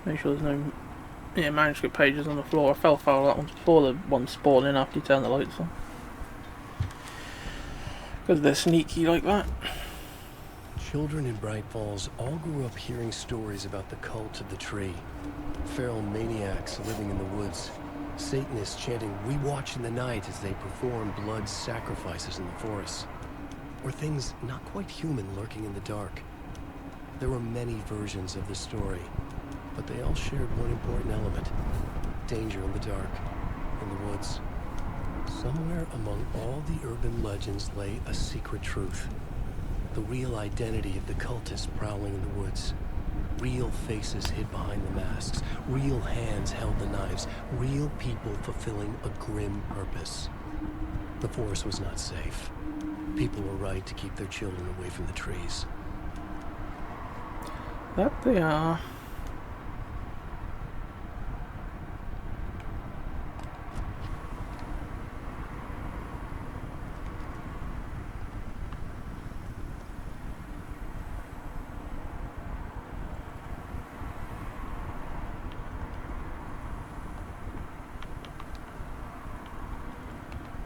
Make sure there's no manuscript pages on the floor. I fell foul of that one before, the one spawning after you turn the lights on. Because they're sneaky like that. Children in Bright Falls all grew up hearing stories about the cult of the tree. Feral maniacs living in the woods. Satanists chanting, "We watch in the night," as they perform blood sacrifices in the forests. Or things not quite human lurking in the dark. There were many versions of the story, but they all shared one important element. Danger in the dark, in the woods. Somewhere among all the urban legends lay a secret truth. The real identity of the cultists prowling in the woods. Real faces hid behind the masks. Real hands held the knives. Real people fulfilling a grim purpose. The forest was not safe. People were right to keep their children away from the trees. That they are.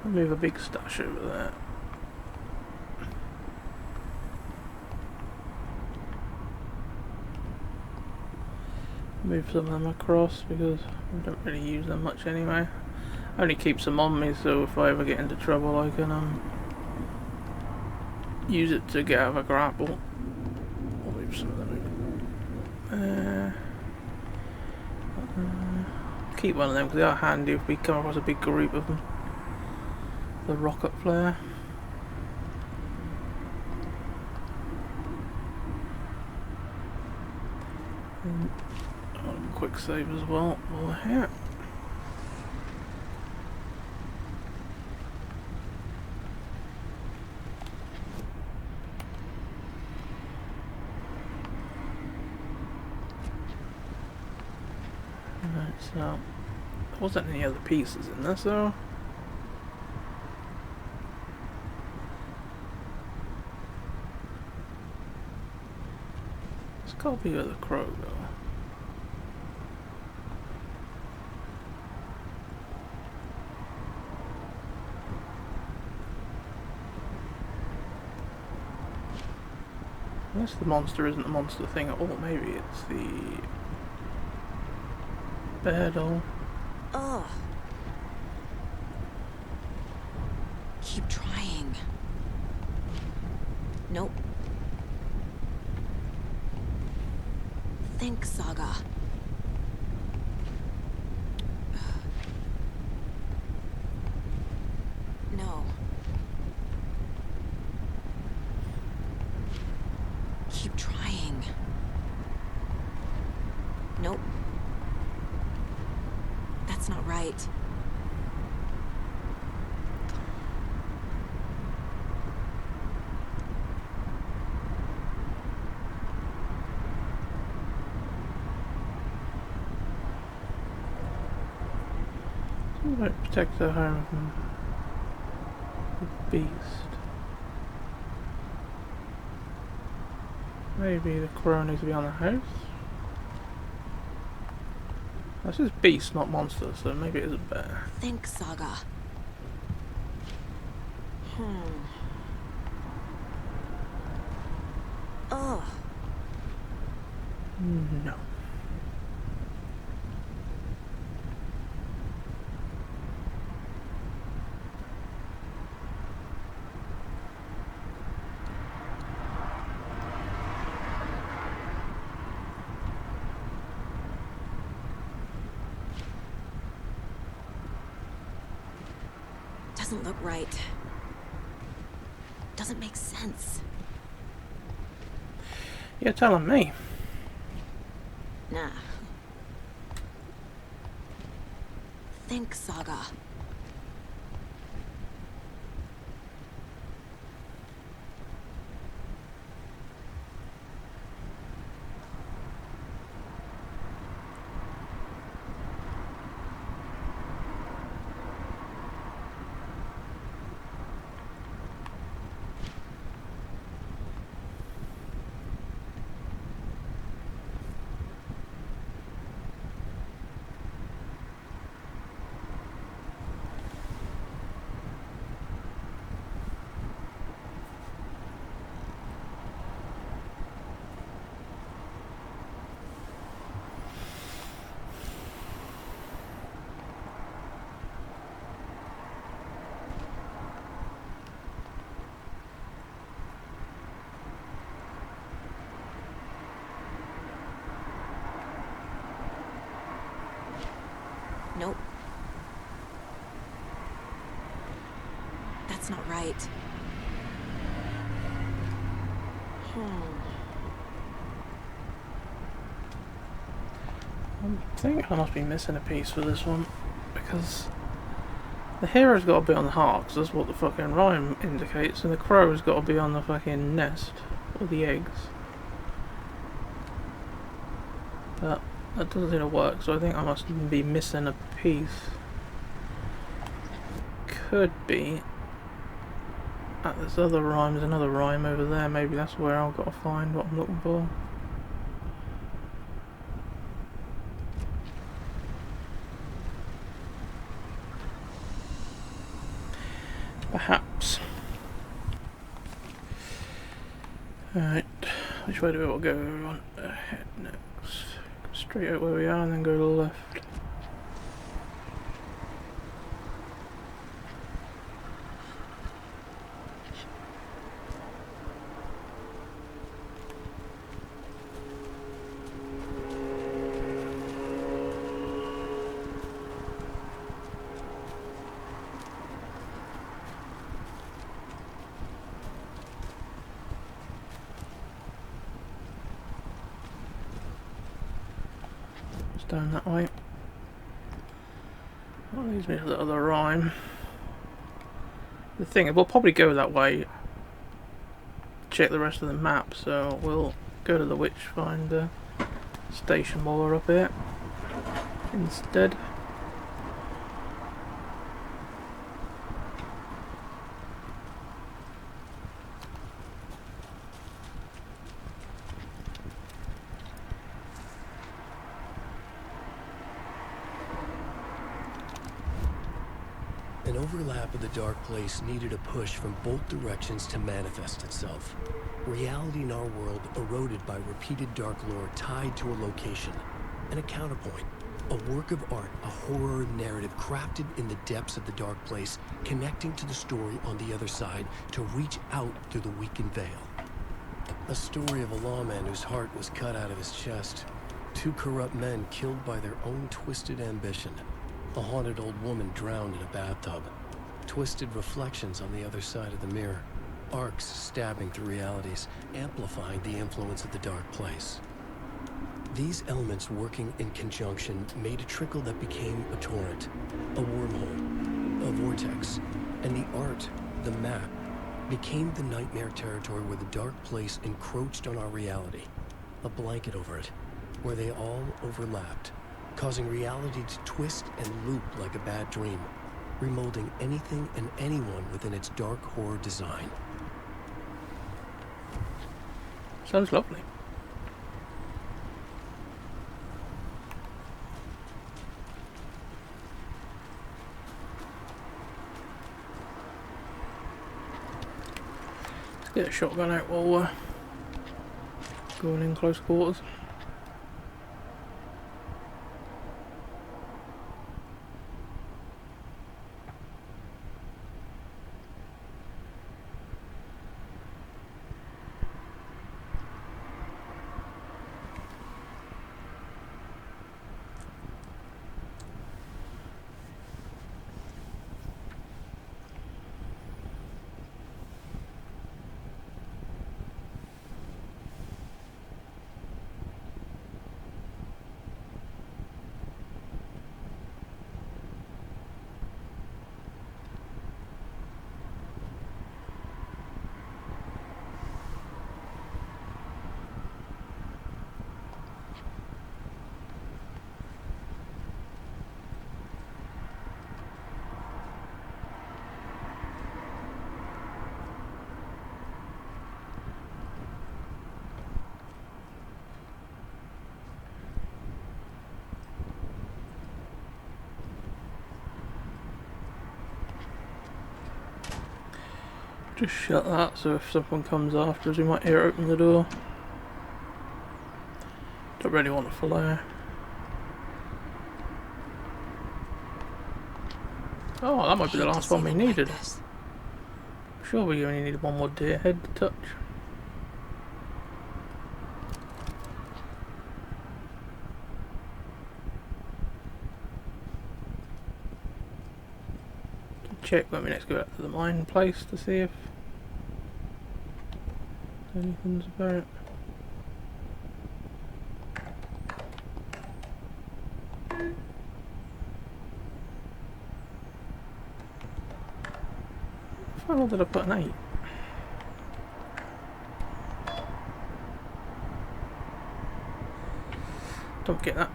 I'll move a big stash over there. Move some of them across because I don't really use them much anyway. I only keep some on me, so if I ever get into trouble I can use it to get out of a grapple. I'll move some of them over. Keep one of them because they are handy if we come across a big group of them. The rocket flare. And quick save as well while we're here. Right, so there wasn't any other pieces in this though. It's gotta be where the crow go. Unless the monster isn't a monster thing at all, maybe it's the bear doll. Ugh. Keep trying. Nope. Think, Saga. No. Keep trying. Nope. That's not right. Might protect the home from the beast. Maybe the crow needs to be on the house. This is beast, not monster, so maybe it is a bear. Think, Saga. Ugh. No. Doesn't look right. Doesn't make sense. You're telling me. Nah. Think, Saga. That's not right. I think I must be missing a piece for this one, because the hero's got to be on the heart, because that's what the fucking rhyme indicates, and the crow's got to be on the fucking nest, or the eggs. But that doesn't seem to work, so I think I must be missing a piece. Could be at this other rhyme, there's another rhyme over there, maybe that's where I've got to find what I'm looking for. Perhaps. Alright, which way do we want to go? We want to head next. Straight out where we are and then go to the left. Down that way. That leads me to the other rhyme. The thing, we'll probably go that way, check the rest of the map, so we'll go to the Witchfinder station while we're up here instead. An overlap of the dark place needed a push from both directions to manifest itself. Reality in our world eroded by repeated dark lore tied to a location. And a counterpoint, a work of art, a horror narrative crafted in the depths of the dark place, connecting to the story on the other side to reach out through the weakened veil. A story of a lawman whose heart was cut out of his chest. Two corrupt men killed by their own twisted ambition. A haunted old woman drowned in a bathtub. Twisted reflections on the other side of the mirror. Arcs stabbing through realities, amplifying the influence of the dark place. These elements working in conjunction made a trickle that became a torrent, a wormhole, a vortex, and the art, the map, became the nightmare territory where the dark place encroached on our reality. A blanket over it, where they all overlapped, causing reality to twist and loop like a bad dream, remolding anything and anyone within its dark horror design. Sounds lovely. Let's get a shotgun out while we're going in close quarters. Just shut that so if someone comes after us we might hear it open the door. Don't really want a flare. Oh, that might be the last one we needed. Sure, we only needed one more deer head to touch. check when we next go back to the mine place to see if anything's about. Where did I put an 8? Don't get that.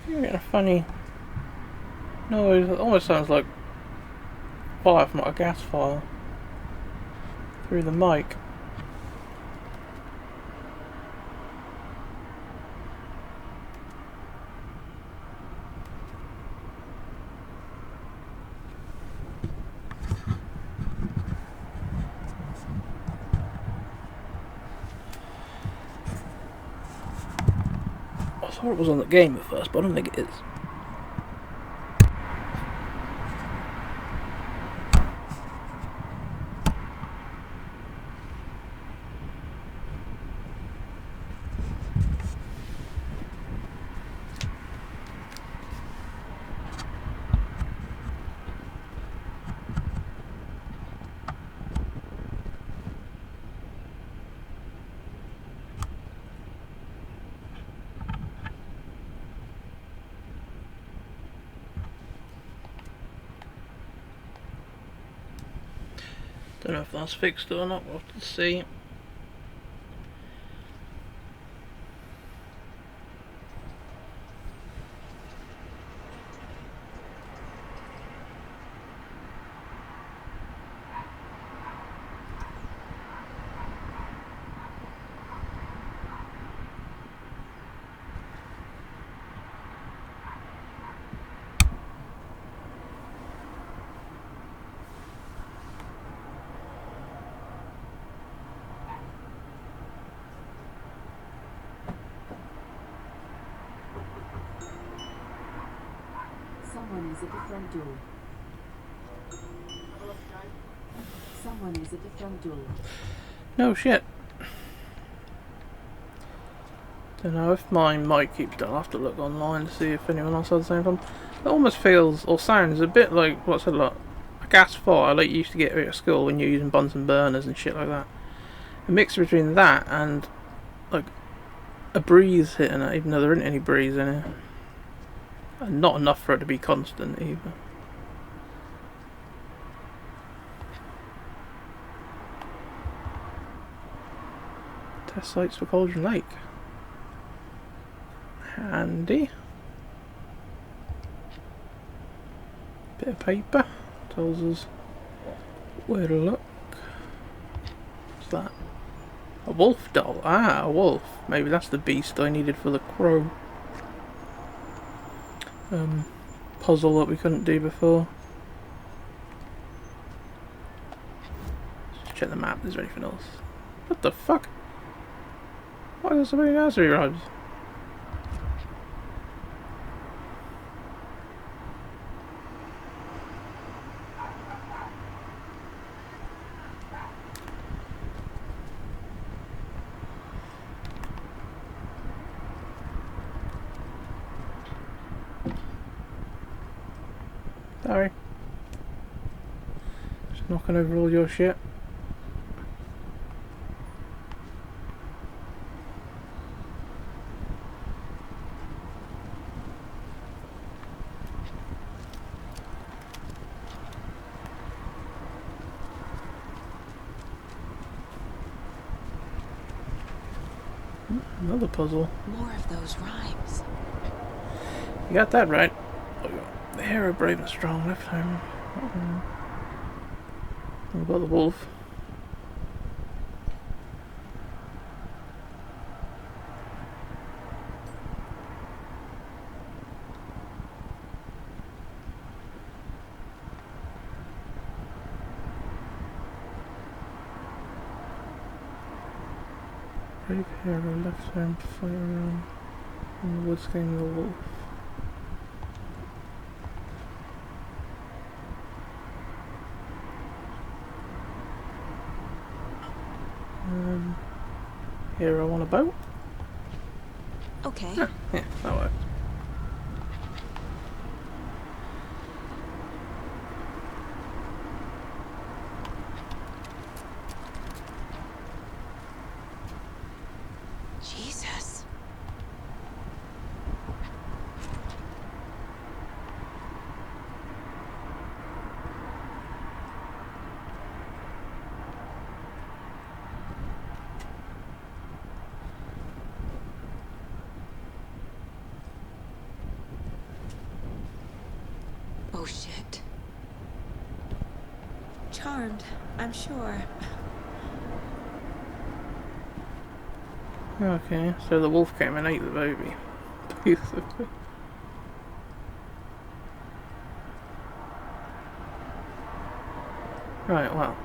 You're getting a funny noise. It almost sounds like fire from like a gas fire through the mic. I thought it was on the game at first, but I don't think it is. Don't know if that's fixed or not, we'll have to see. Someone is at the front door. Someone is at the front door. No shit. Don't know if my mic keeps down. I'll have to look online to see if anyone else has the same problem. It almost feels or sounds a bit like what's it like? A gas fire like you used to get at school when you're using Bunsen burners and shit like that. A mix between that and like a breeze hitting it, even though there isn't any breeze in it. And not enough for it to be constant either. Test sites for Cauldron Lake. Handy. Bit of paper. Tells us where to look. What's that? A wolf doll. Ah, a wolf. Maybe that's the beast I needed for the crow. Puzzle that we couldn't do before. Let's check the map. Is there anything else? What the fuck? Why are there so many nursery rhymes? Sorry. Just knocking over all your shit. Another puzzle. More of those rhymes. You got that right. The hero brave and strong left home. We've got the wolf. Brave hero left home to fight around in the woods came the wolf. Hero on a boat? Okay. Yeah, that works. Jesus. Oh shit. Charmed, I'm sure. Okay, so the wolf came and ate the baby. Basically. Right, well.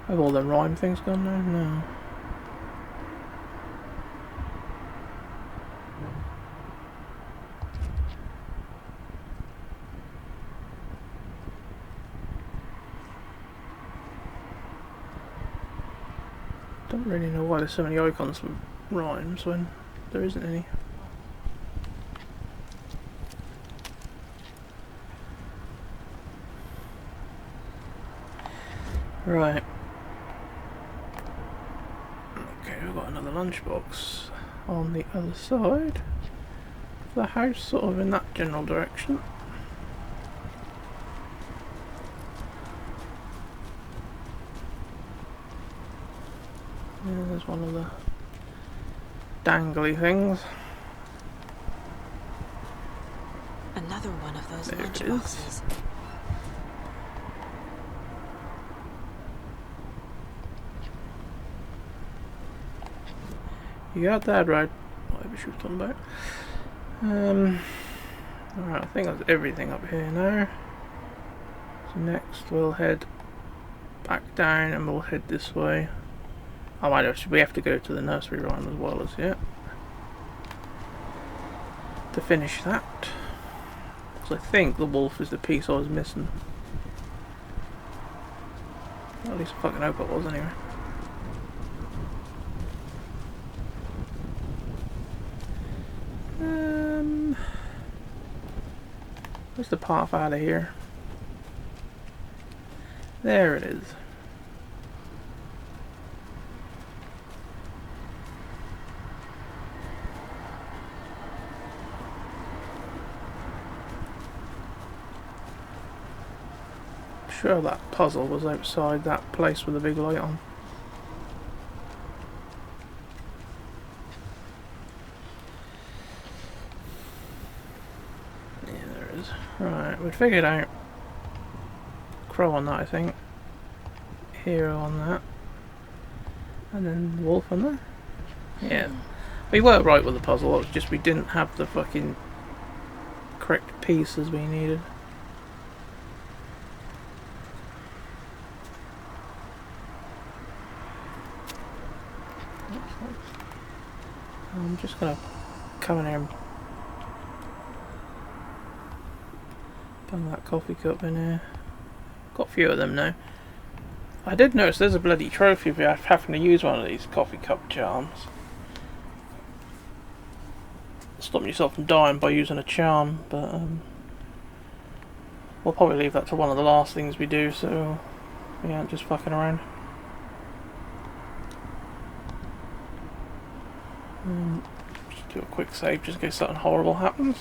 Have all the rhyme things gone now? No. Don't really know why there's so many icons for rhymes when there isn't any. Right. Okay, we've got another lunchbox on the other side of the house, sort of in that general direction. Yeah, there's one of the dangly things. Another one of those There it lunchboxes. You got that right. Whatever she was talking about. Alright, I think that's everything up here now. So next we'll head back down and we'll head this way. Oh, I don't, we have to go to the nursery rhyme as well as yet. To finish that. Because I think the wolf is the piece I was missing. Well, at least I fucking hope it was anyway. Where's the path out of here? There it is. Sure that puzzle was outside that place with the big light on. Yeah, there is. Right, we figured out Crow on that, I think. Hero on that. And then Wolf on there. Yeah. We were right with the puzzle, it was just we didn't have the fucking correct pieces we needed. I'm just gonna come in here and bung that coffee cup in here. Got a few of them now. I did notice there's a bloody trophy for having to use one of these coffee cup charms. Stop yourself from dying by using a charm, but we'll probably leave that to one of the last things we do, so we aren't just fucking around. Just do a quick save just in case something horrible happens.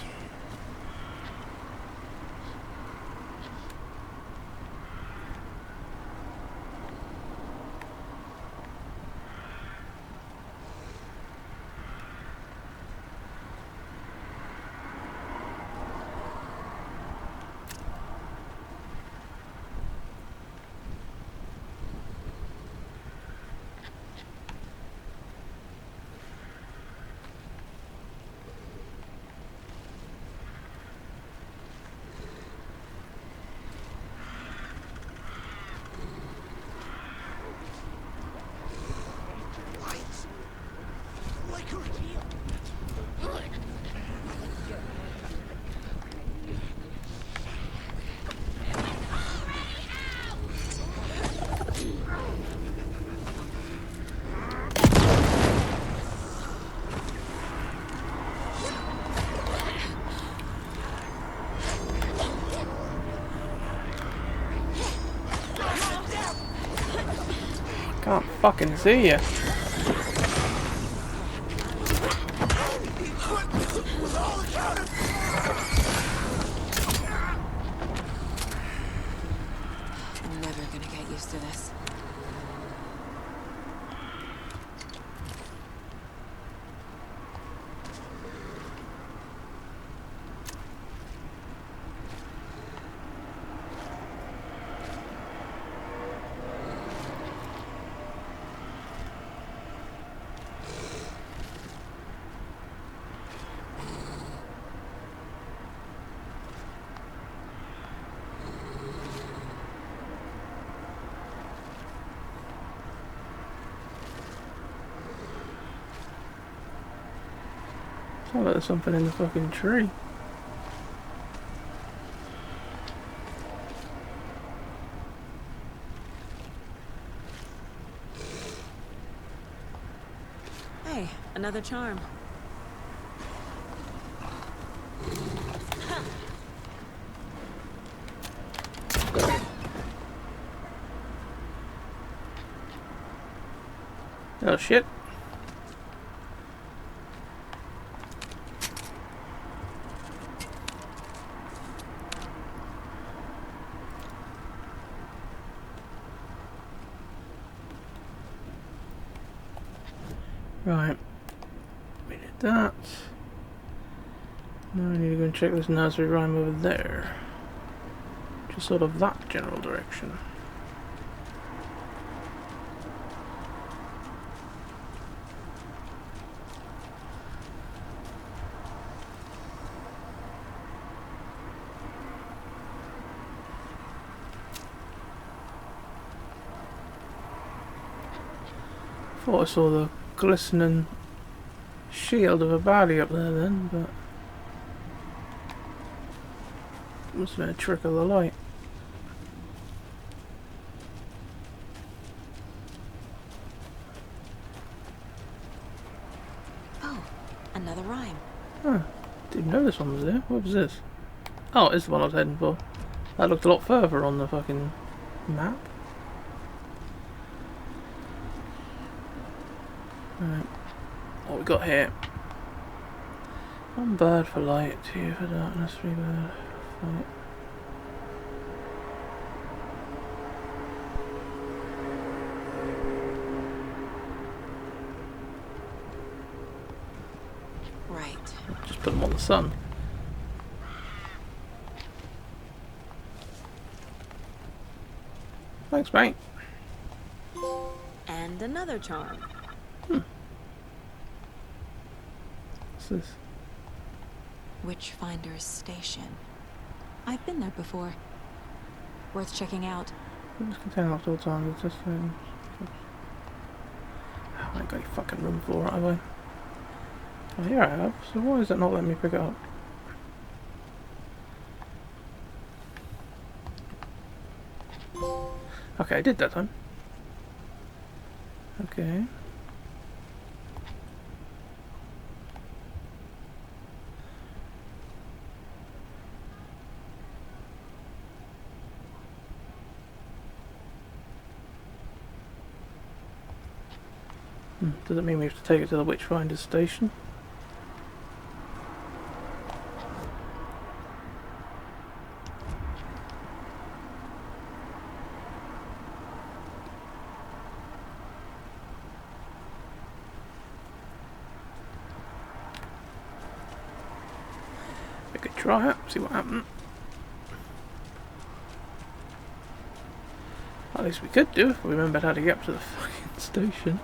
Can't fucking see you. I'm never gonna get used to this. Oh, there's something in the fucking tree. Hey, another charm. Oh shit. Right, we did that. Now we need to go and check this nursery rhyme over there. Just sort of that general direction. Thought I saw the glistening shield of a baddie up there then, but must have been a trick of the light. Oh, another rhyme. Huh, didn't know this one was there. What was this? Oh, it's the one I was heading for. That looked a lot further on the fucking map. Right. What we got here? 1 bird for light, 2 for darkness, 3 bird for light. Right. Just put them on the sun. Thanks, mate. And another charm. What's this? Witchfinder's Station. I've been there before. Worth checking out. It's contained locked all times. It's just I ain't got any fucking room for it, have I? Oh, here I have. So why is it not letting me pick it up? Okay, I did that time. Okay. Does it mean we have to take it to the Witchfinder's Station? We could try it, see what happens. At least we could do if we remembered how to get up to the fucking station.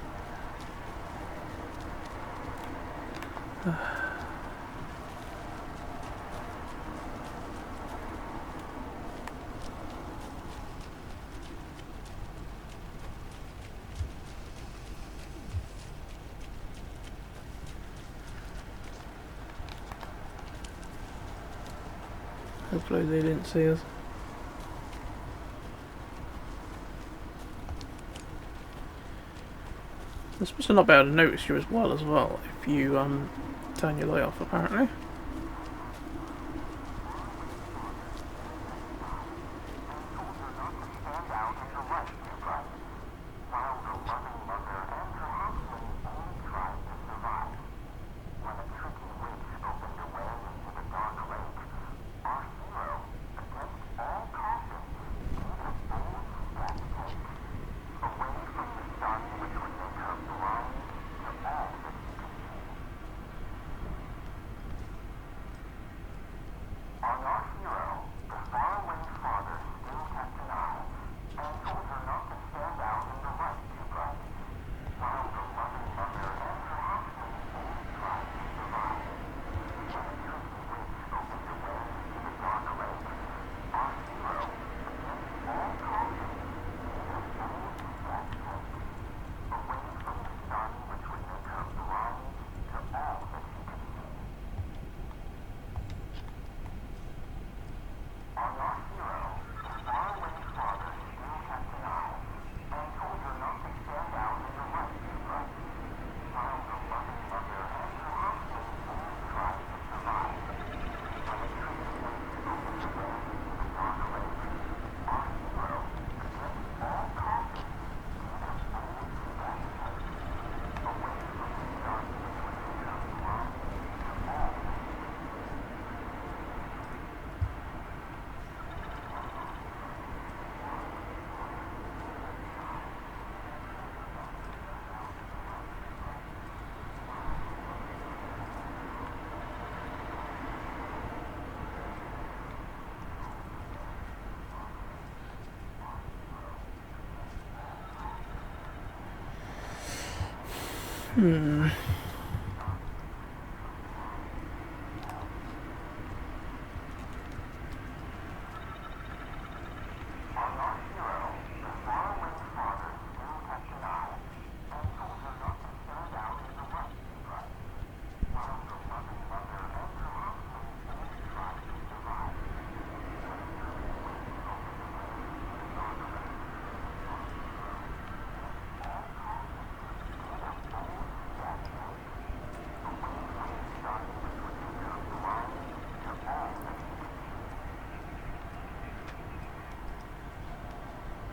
Hopefully they didn't see us. They're supposed to not be able to notice you as well if you turn your light off apparently.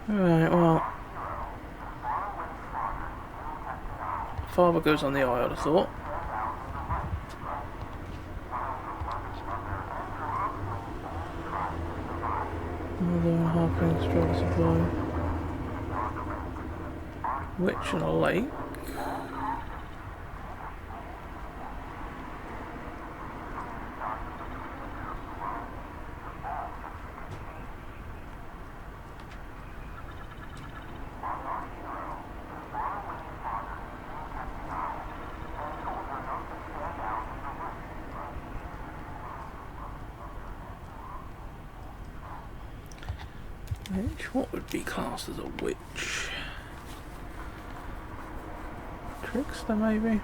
Right, well, Father goes on the eye, I'd have thought. Another halfling struggle supply. Witch and a lake. Witch? What would be classed as a witch? Trickster, maybe?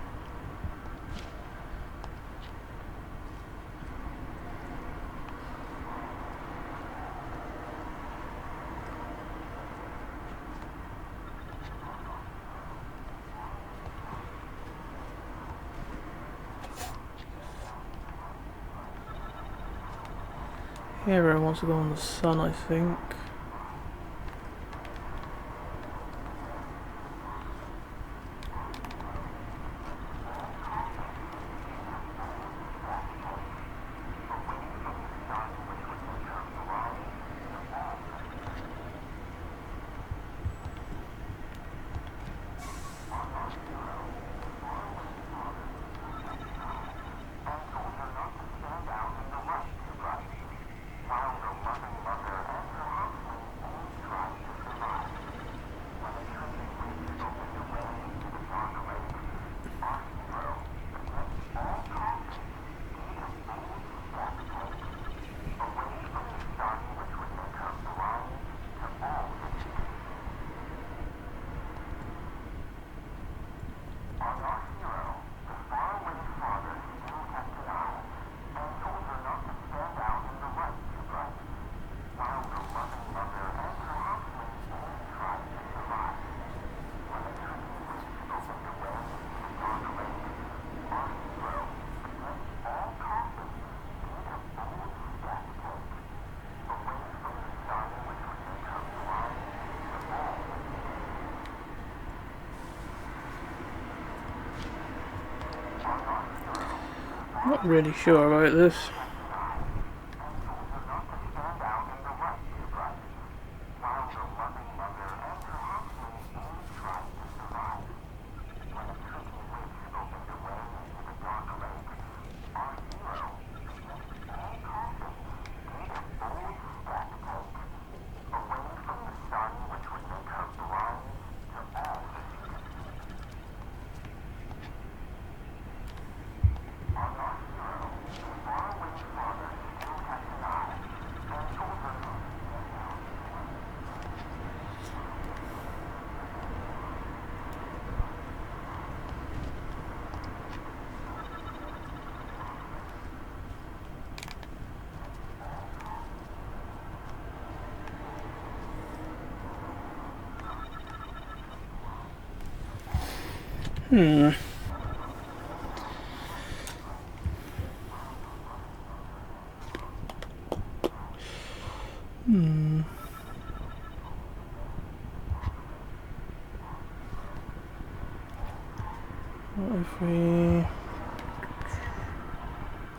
Hero wants to go on the sun, I think. Not really sure about this. Hmm. What if we...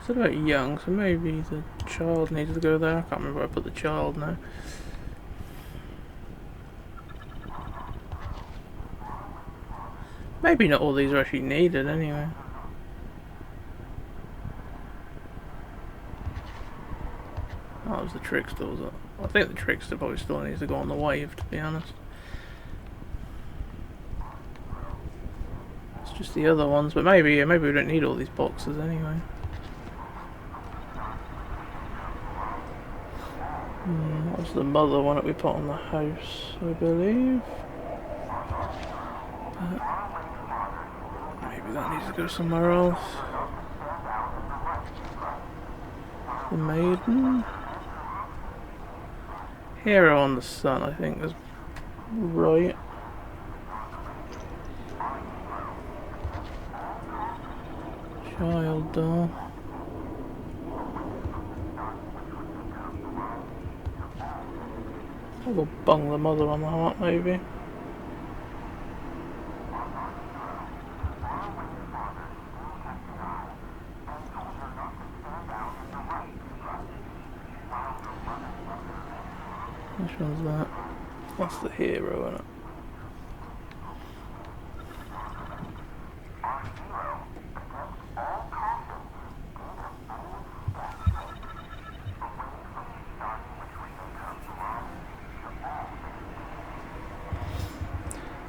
It's about young, so maybe the child needs to go there. I can't remember where I put the child now. Maybe not all these are actually needed anyway. Oh, it was the trickster, was it? I think the trickster probably still needs to go on the wave, to be honest. It's just the other ones, but maybe, yeah, maybe we don't need all these boxes anyway. That was the mother one that we put on the house, I believe. Maybe that needs to go somewhere else. The maiden. Hero on the sun, I think is right. Child doll. I'll go bung the mother on the heart, maybe. Which one's that? That's the hero, isn't it?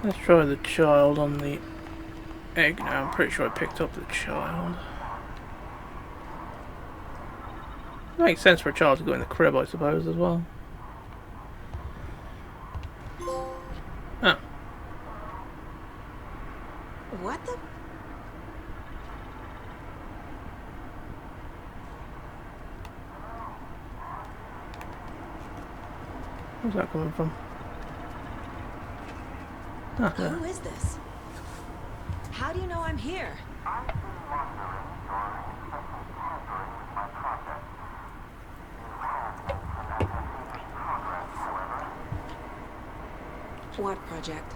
Let's try the child on the egg now. I'm pretty sure I picked up the child. Makes sense for a child to go in the crib, I suppose, as well. Where's that coming from? Ah, there. Who is this? How do you know I'm here? What project?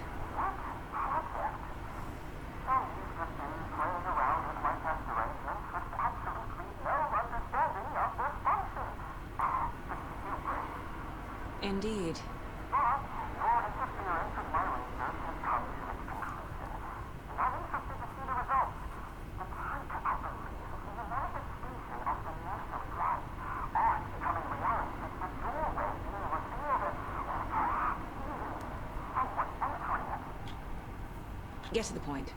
Indeed. Get to the point.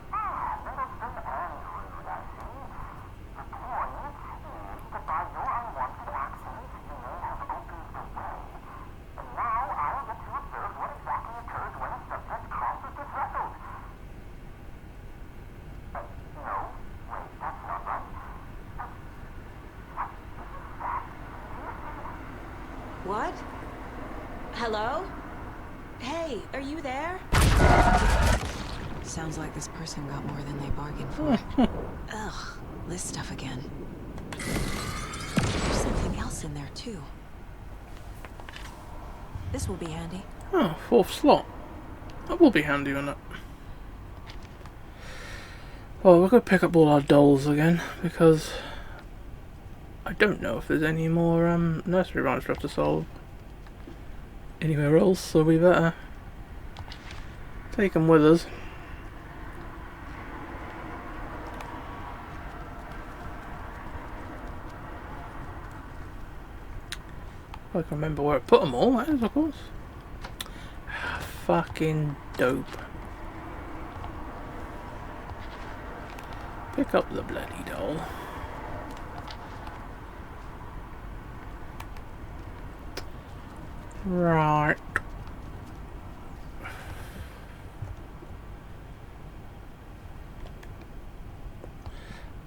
What? Hello? Hey, are you there? Sounds like this person got more than they bargained for. Ugh, this stuff again. There's something else in there, too. This will be handy. Oh, 4th slot. That will be handy, won't it? Well, we're going to pick up all our dolls again, because I don't know if there's any more nursery rhymes for us to solve anywhere else, so we better take them with us. I can remember where I put them all, that is, of course. Fucking dope. Pick up the bloody doll. Right.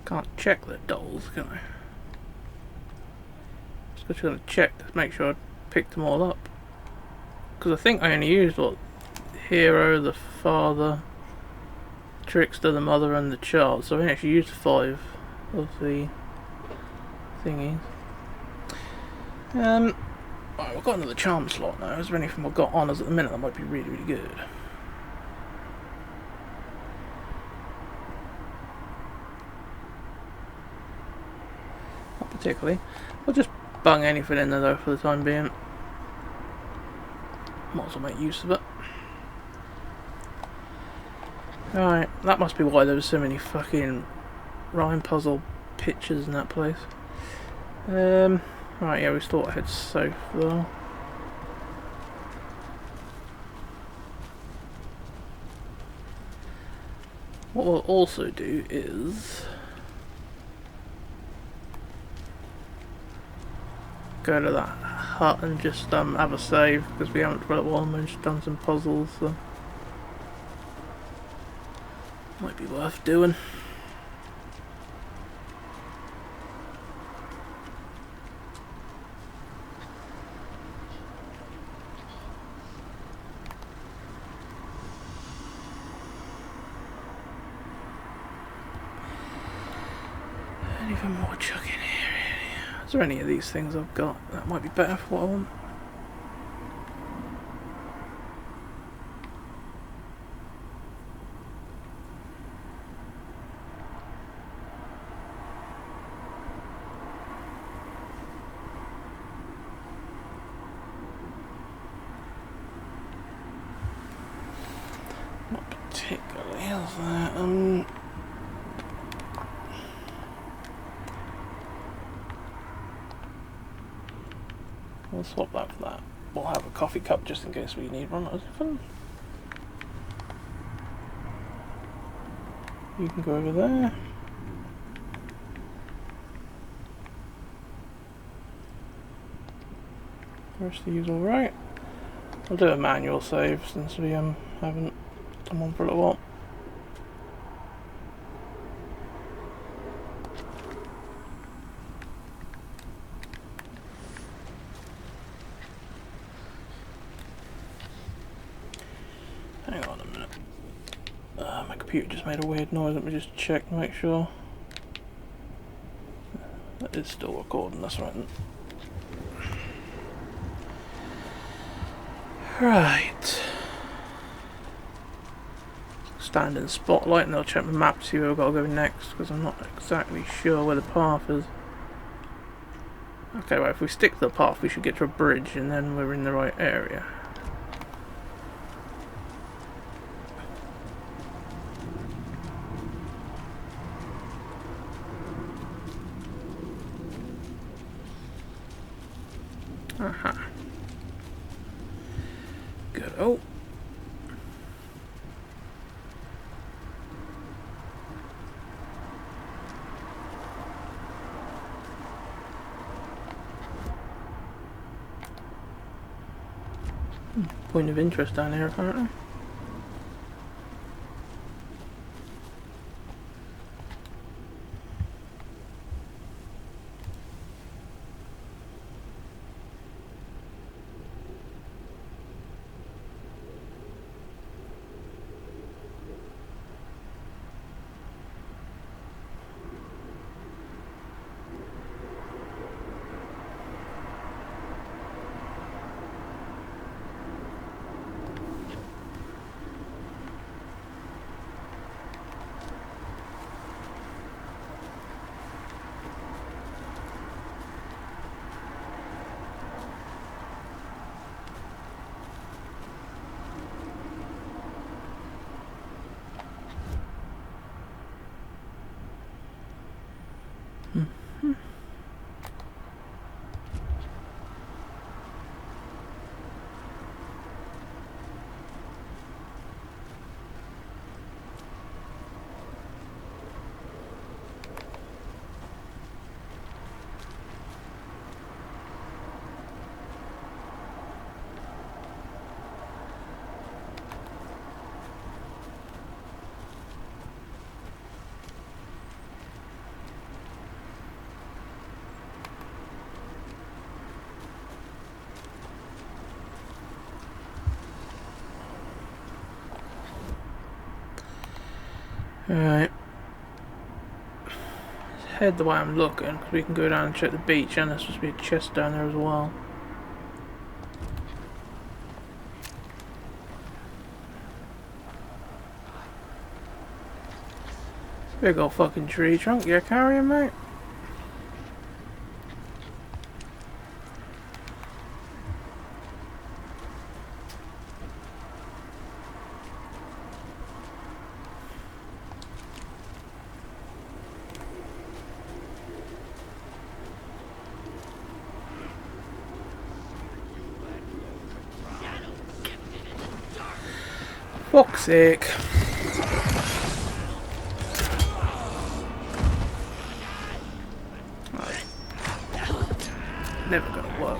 Can't check the dolls, can I? Just gonna check to make sure I picked them all up. Because I think I only used what? Hero, the father, Trickster, the mother, and the child. So I actually used 5 of the thingies. Right, we've got another charm slot now. Is there anything we've got on us at the minute that might be really, really good? Not particularly. We'll just bung anything in there though for the time being. Might as well make use of it. Right, that must be why there were so many fucking rhyme puzzle pictures in that place. Right, yeah, we thought I had south though. What we'll also do is go to that hut and just have a save, because we haven't for a while and just done some puzzles, so might be worth doing. Anything more chuck in here? Is there any of these things I've got that might be better for what I want? Not particularly, is there? We'll swap that for that. We'll have a coffee cup just in case we need one or something. You can go over there. The rest of you's alright. I'll do a manual save since we haven't done one for a little while. My computer just made a weird noise. Let me just check to make sure. That is still recording, that's right. Right. Stand in the spotlight and I'll check my map to see where I've got to go next, because I'm not exactly sure where the path is. Okay, right, if we stick to the path we should get to a bridge and then we're in the right area. Aha. Good. Oh. Point of interest down here apparently. Alright. Let's head the way I'm looking, because we can go down and check the beach, and there's supposed to be a chest down there as well. Big old fucking tree trunk you're carrying, mate. Fuck's sake. Never gonna work.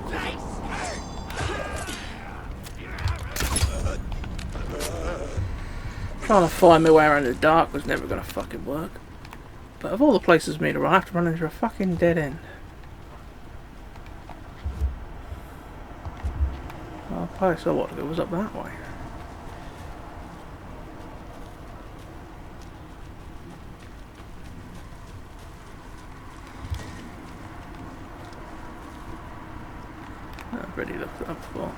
Trying to find my way around in the dark was never gonna fucking work. But of all the places for me to run, I have to run into a fucking dead end. Well, I saw what it was up that way. I've already looked it up before.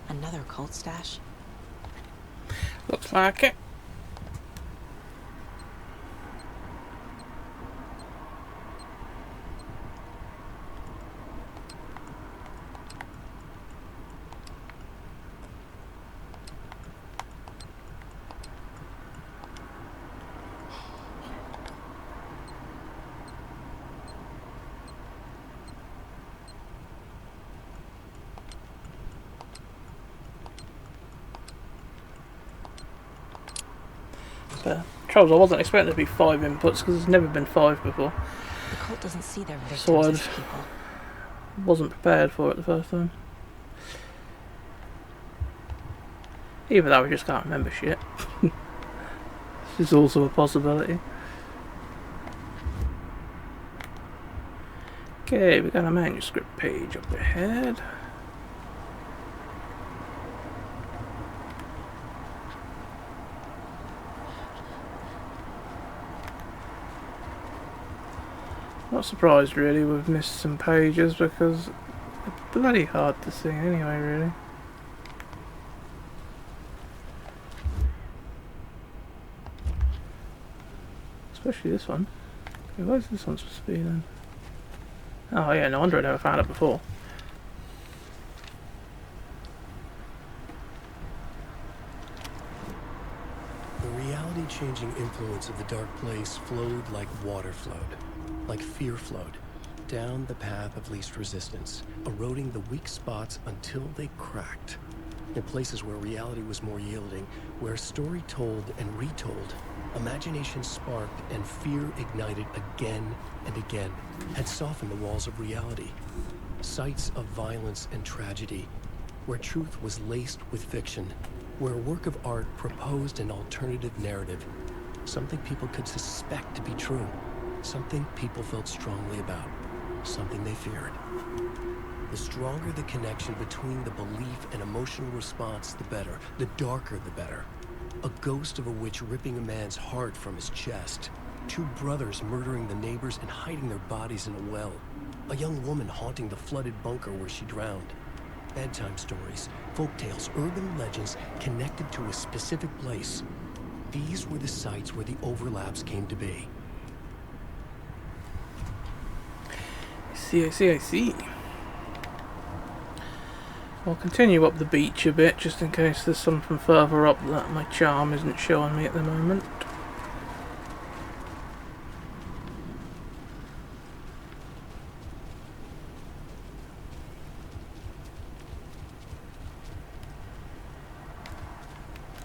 Another cult stash? Looks like it. But trouble is, I wasn't expecting it to be 5 inputs because there's never been 5 before. The cult doesn't see their victims So I as people. wasn't prepared for it the first time. Either that, we just can't remember shit. This is also a possibility. Okay, we got a manuscript page up ahead. Not surprised really we've missed some pages because they're bloody hard to see anyway, really. Especially this one. Okay, where's this one supposed to be then? Oh yeah, no wonder I never found it before. The reality-changing influence of the Dark Place flowed like water flowed, like fear flowed, down the path of least resistance, eroding the weak spots until they cracked. In places where reality was more yielding, where story told and retold, imagination sparked and fear ignited again and again, had softened the walls of reality. Sites of violence and tragedy, where truth was laced with fiction, where a work of art proposed an alternative narrative, something people could suspect to be true, something people felt strongly about, something they feared. The stronger the connection between the belief and emotional response, the better. The darker, the better. A ghost of a witch ripping a man's heart from his chest. 2 brothers murdering the neighbors and hiding their bodies in a well. A young woman haunting the flooded bunker where she drowned. Bedtime stories, folktales, urban legends connected to a specific place. These were the sites where the overlaps came to be. I see. I'll continue up the beach a bit just in case there's something further up that my charm isn't showing me at the moment.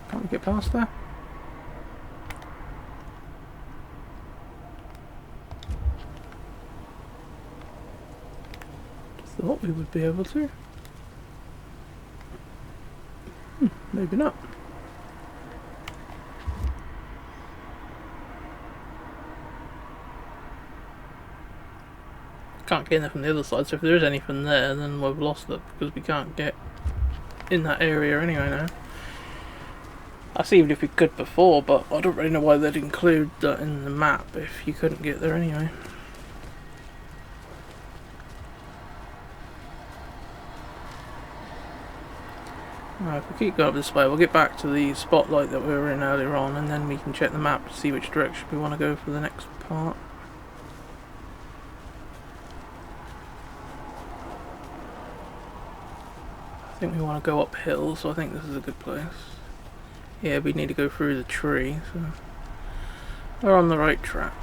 Can't we get past there? Thought we would be able to. Maybe not. Can't get in from the other side, so if there is anything there, then we've lost it because we can't get in that area anyway now. I see even if we could before, but I don't really know why they'd include that in the map if you couldn't get there anyway. Alright, if we keep going up this way, we'll get back to the spotlight that we were in earlier on, and then we can check the map to see which direction we want to go for the next part. I think we want to go uphill, so I think this is a good place. Yeah, we need to go through the tree, so we're on the right track.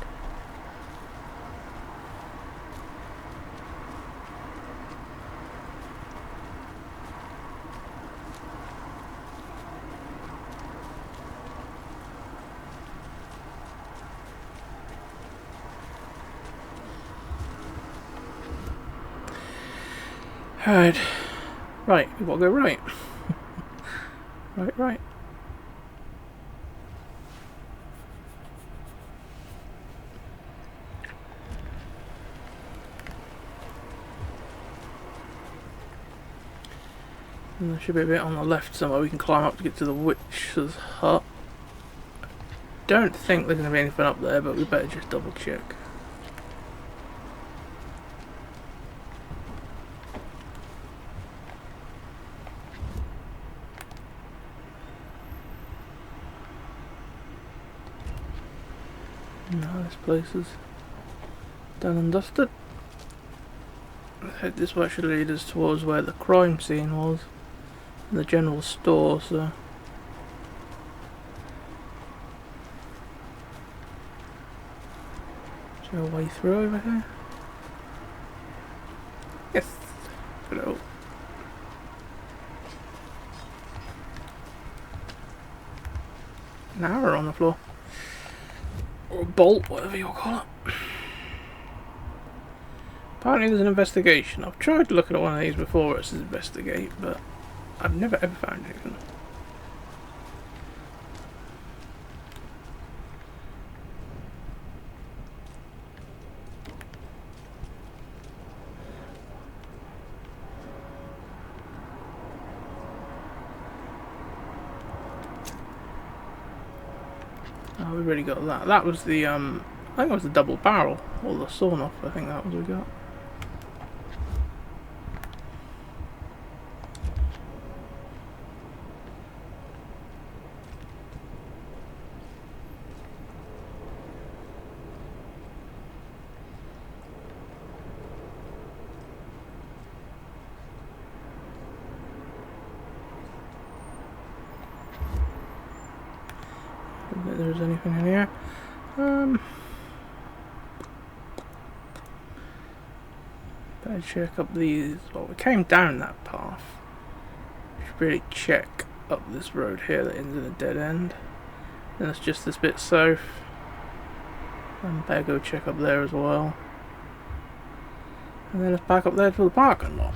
Alright. Right, we gotta go right. Right. And there should be a bit on the left somewhere we can climb up to get to the witch's hut. Don't think there's going to be anything up there, but we better just double check. No, this place is done and dusted. I think this way should lead us towards where the crime scene was, and the general store, so... Is there a way through over here? Yes! Hello. An arrow on the floor. Or a bolt, whatever you call it. Apparently there's an investigation. I've tried looking at one of these before, it says investigate, but I've never ever found anything. Oh, we already got that. That was the, I think it was the double barrel, or the sawn off, I think that was what we got. I don't think there's anything in here. Better check up these. Well, we came down that path. We should really check up this road here that ends in a dead end. Then it's just this bit south. And better go check up there as well. And then it's back up there to the parking lot.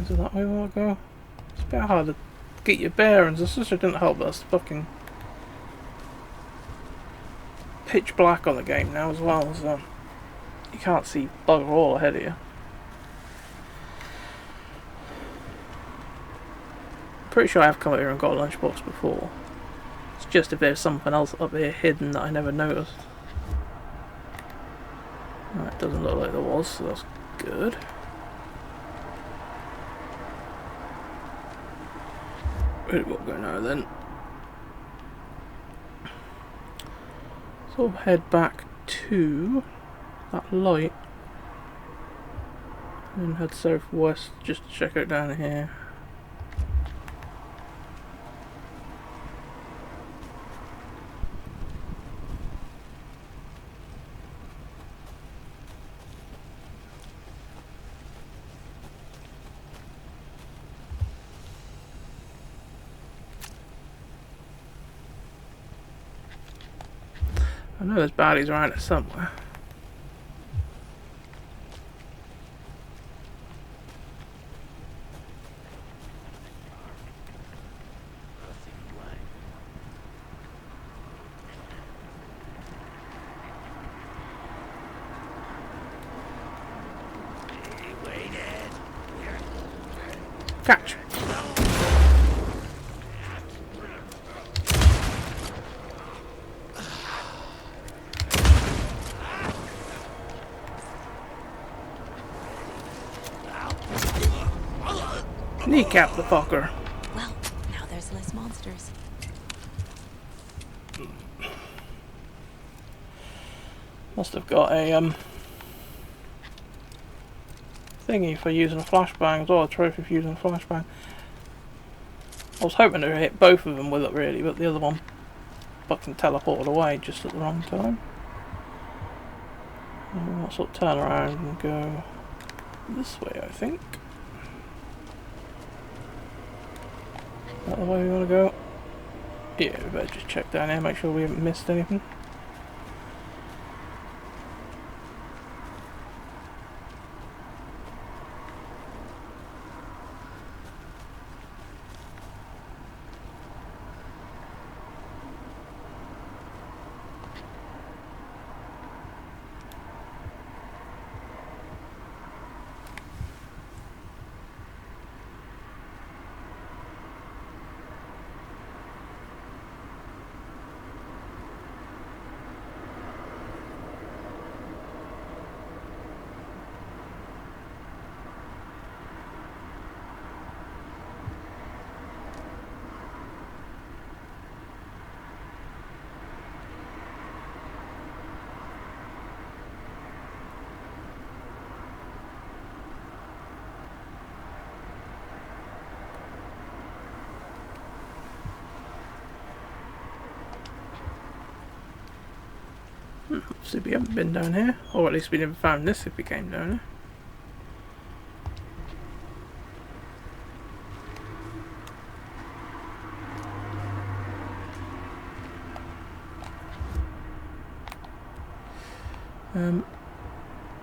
Is that way we want to go? It's a bit hard to get your bearings. The sister didn't help us. Fucking pitch black on the game now as well, so you can't see bugger all ahead of you. Pretty sure I've come up here and got a lunchbox before. It's just if there's something else up here hidden that I never noticed. It doesn't look like there was, so that's good. Where do we go now then? So we'll head back to that light and head southwest just to check out down here. I know there's baddies around it somewhere. Catch. Kneecap the fucker. Well, now there's less monsters. Must have got a thingy for using a flashbang as well, a trophy for using a flashbang. I was hoping to hit both of them with it really, but the other one fucking teleported away just at the wrong time. I'll sort of turn around and go this way, I think. Is that the way we want to go? Yeah, we better just check down here, make sure we haven't missed anything. Obviously we haven't been down here, or at least we never found this if we came down here.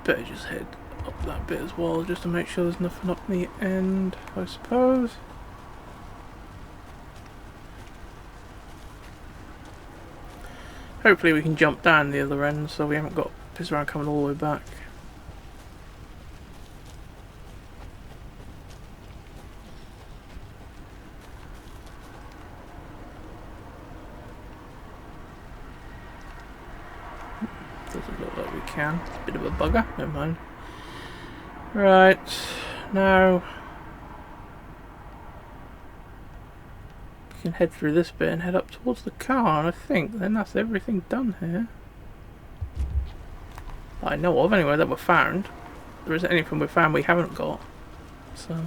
Better just head up that bit as well, just to make sure there's nothing up the end, I suppose. Hopefully we can jump down the other end, so we haven't got to piss around coming all the way back. Doesn't look like we can. It's a bit of a bugger. Never mind. Right, now we can head through this bit and head up towards the car, and I think then that's everything done here. I know of, anyway, that we've found. There isn't anything we found we haven't got. So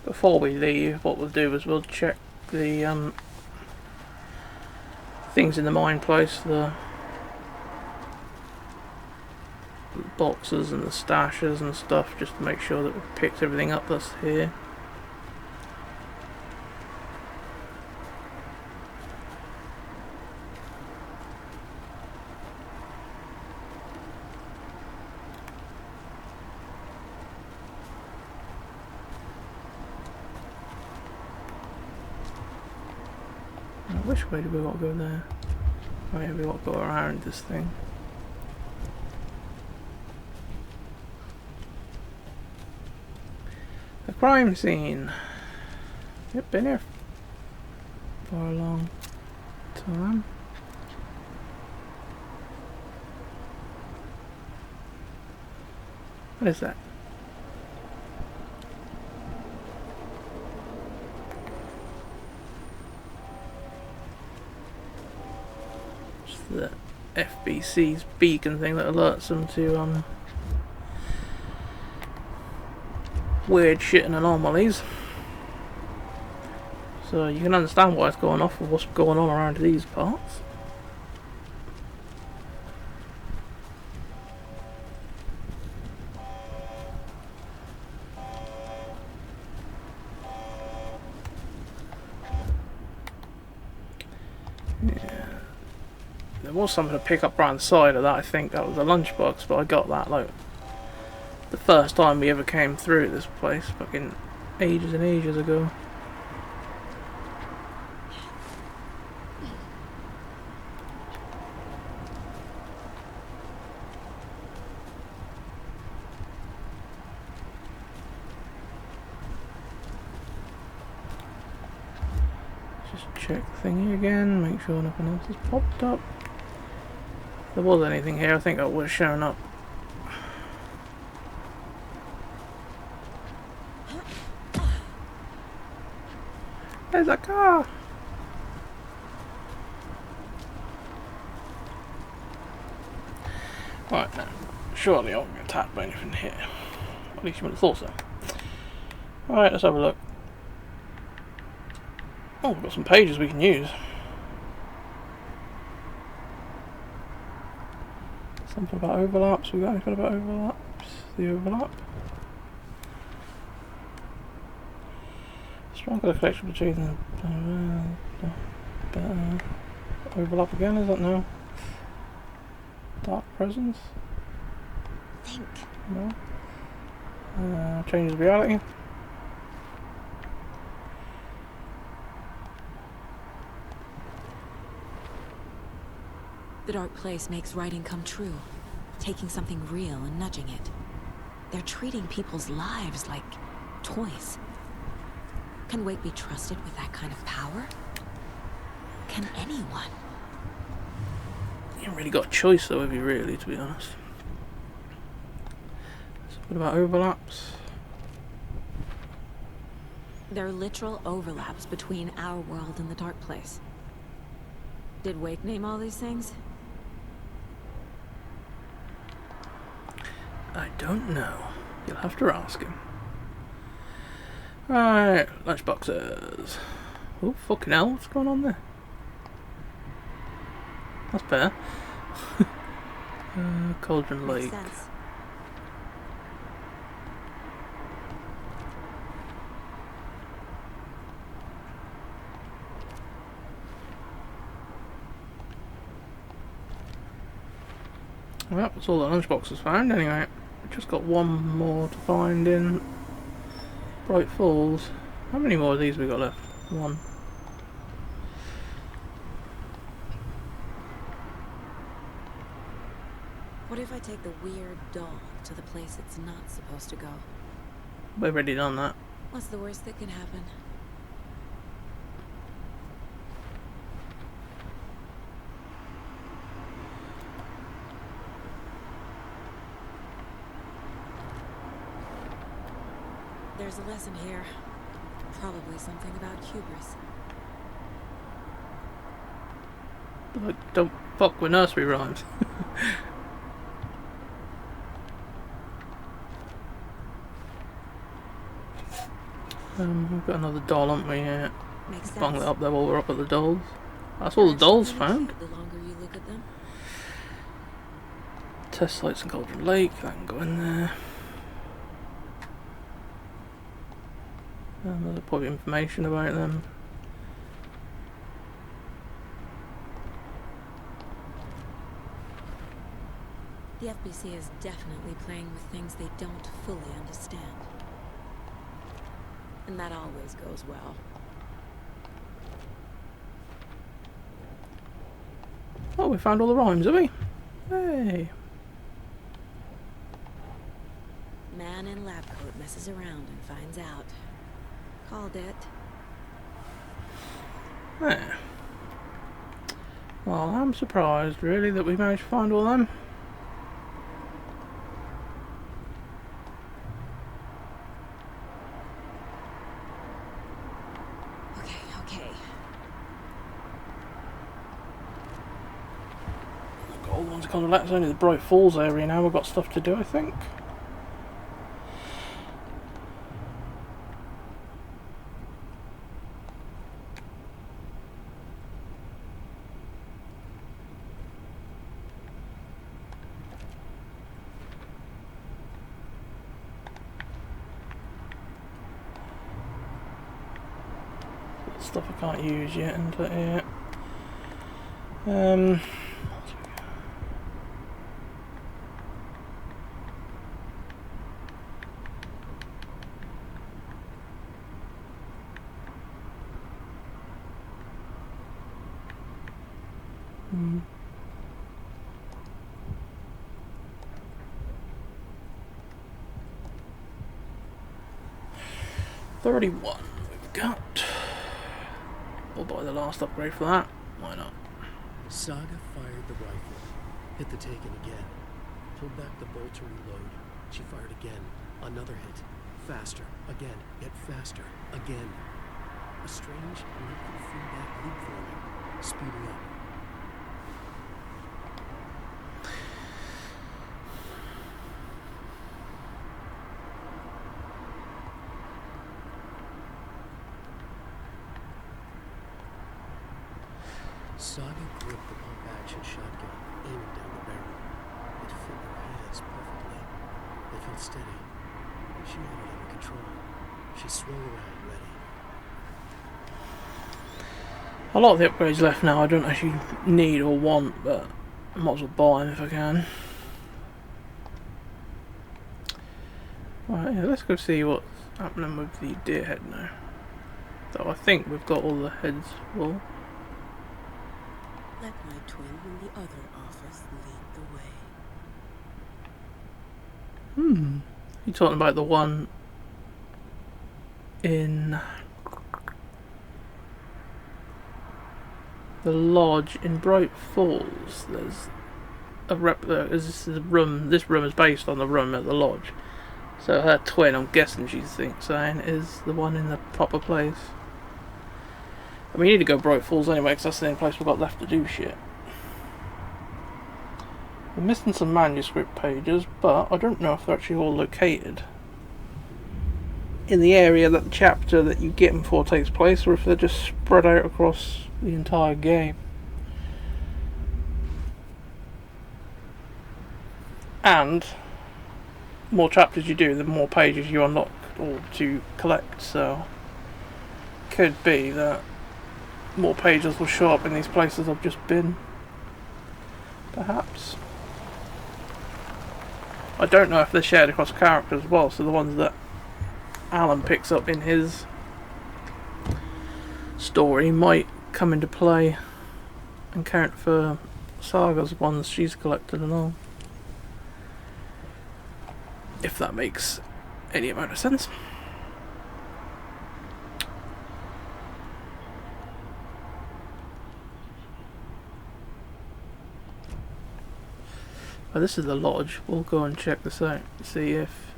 before we leave, what we'll do is we'll check the things in the mine place, the boxes and the stashes and stuff, just to make sure that we've picked everything up that's here. Which way do we want to go there? Oh yeah, we want to go around this thing. The crime scene. Yep, been here for a long time. What is that? The FBC's beacon thing that alerts them to weird shit and anomalies. So you can understand why it's going off with what's going on around these parts. There was something to pick up around the side of that. I think that was a lunchbox, but I got that like the first time we ever came through this place, fucking ages and ages ago. Just check the thingy again, make sure nothing else has popped up. If there was anything here, I think that would have shown up. There's a car! Right now, surely I won't get attacked by anything here. At least you would have thought so. Right, let's have a look. Oh, we've got some pages we can use. Something about overlaps. We got anything about overlaps? The overlap. Stronger the connection between the overlap again, is that now? Dark presence? Think. No. Changes reality. The dark place makes writing come true, taking something real and nudging it. They're treating people's lives like toys. Can Wake be trusted with that kind of power? Can anyone? You haven't really got a choice though, have you really, to be honest? So what about overlaps? There are literal overlaps between our world and the dark place. Did Wake name all these things? I don't know. You'll have to ask him. Alright, lunchboxes. Oh, fucking hell, what's going on there? That's better. Cauldron Makes Lake. sense. Well, that's all the lunchboxes found anyway. We've just got one more to find in Bright Falls. How many more of these we got left? One. What if I take the weird doll to the place it's not supposed to go? We've already done that. What's the worst that can happen? There's a lesson here. Probably something about hubris. Like, don't fuck with nursery rhymes. We've got another doll, haven't we? Yeah. Makes sense. Bung it up there while we're up at the dolls. That's all the dolls found. The longer you look at them. Test sites in Cauldron Lake, that can go in there. There's probably information about them. The FBC is definitely playing with things they don't fully understand. And that always goes well. Oh, we found all the rhymes, have we? Hey! Man in lab coat messes around and finds out. Called it. There. Well, I'm surprised, really, that we managed to find all them. Okay. Got all the ones that come to that. It's only the Bright Falls area now. We've got stuff to do, I think. Stuff I can't use yet, and yeah. Hmm. $31 we've got. We'll buy the last upgrade for that. Why not? Saga fired the rifle, hit the taken again, pulled back the bolt to reload. She fired again, another hit, faster, again, yet faster, again. A strange liquid feedback loop forming, speeding up. Saga gripped the pump-action shotgun, aiming down the barrel. It fit her hands perfectly. They felt steady. She had it under control. She swung around, ready. A lot of the upgrades left now I don't actually need or want, but I might as well buy them if I can. Right, yeah, let's go see what's happening with the deer head now. So I think we've got all the heads full. Let my twin in the other office lead the way. You talking about the one in the lodge in Bright Falls? There's a replica. This room is based on the room at the lodge. So her twin, I'm guessing she's saying, is the one in the proper place. And we need to go Bright Falls anyway, because that's the only place we've got left to do shit. We're missing some manuscript pages, but I don't know if they're actually all located in the area that the chapter that you get them for takes place, or if they're just spread out across the entire game. And more chapters you do, the more pages you unlock or to collect, so could be that more pages will show up in these places I've just been. Perhaps. I don't know if they're shared across characters as well, so the ones that Alan picks up in his story might come into play and count for Saga's ones she's collected and all. If that makes any amount of sense. Oh, this is the lodge. We'll go and check this out, see if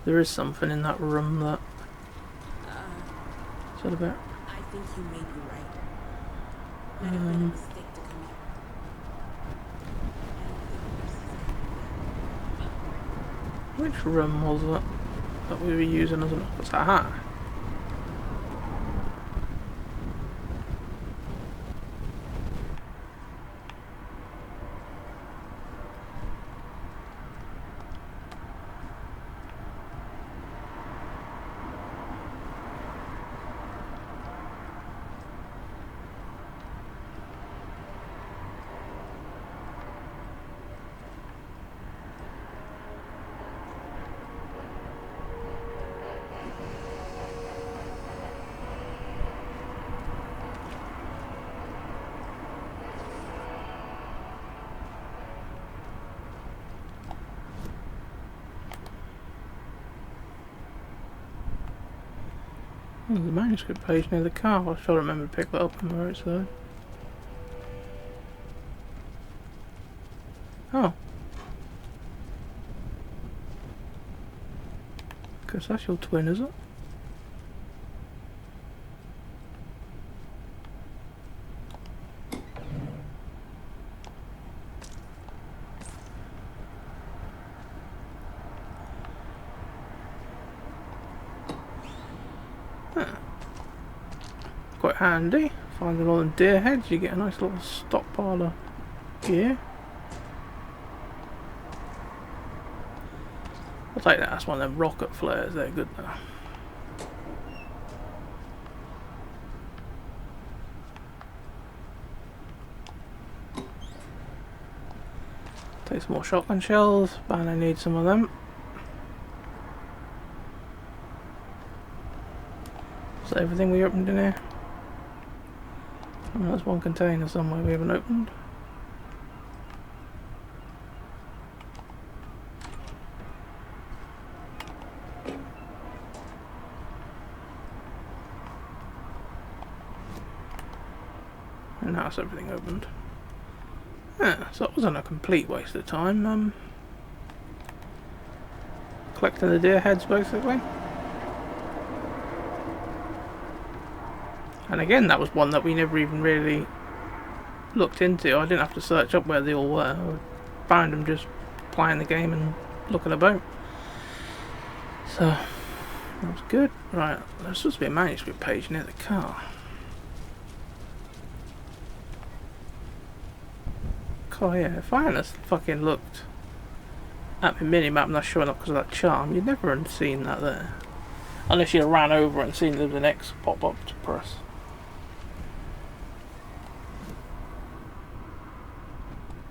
there is something in that room that... What's that about? I think you may be right. Might have been a mistake to come here. Which room was that we were using as an office? Aha! There's a manuscript page near the car. I should remember to pick that up and where it's there. Oh. Guess that's your twin, is it? Quite handy. Finding all them deer heads, you get a nice little stockpile of gear. I'll take that. That's one of them rocket flares. They're good now. Take some more shotgun shells. Man, I need some of them. Is that everything we opened in here? Oh, there's one container somewhere we haven't opened. And that's everything opened. Yeah, so it wasn't a complete waste of time. Collecting the deer heads basically. And again, that was one that we never even really looked into. I didn't have to search up where they all were. I found them just playing the game and looking about. So, that was good. Right, there's supposed to be a manuscript page near the car. Oh yeah, if I hadn't fucking looked at my minimap and that's showing up because of that charm, you'd never have seen that there. Unless you ran over and seen there was an X pop up to press.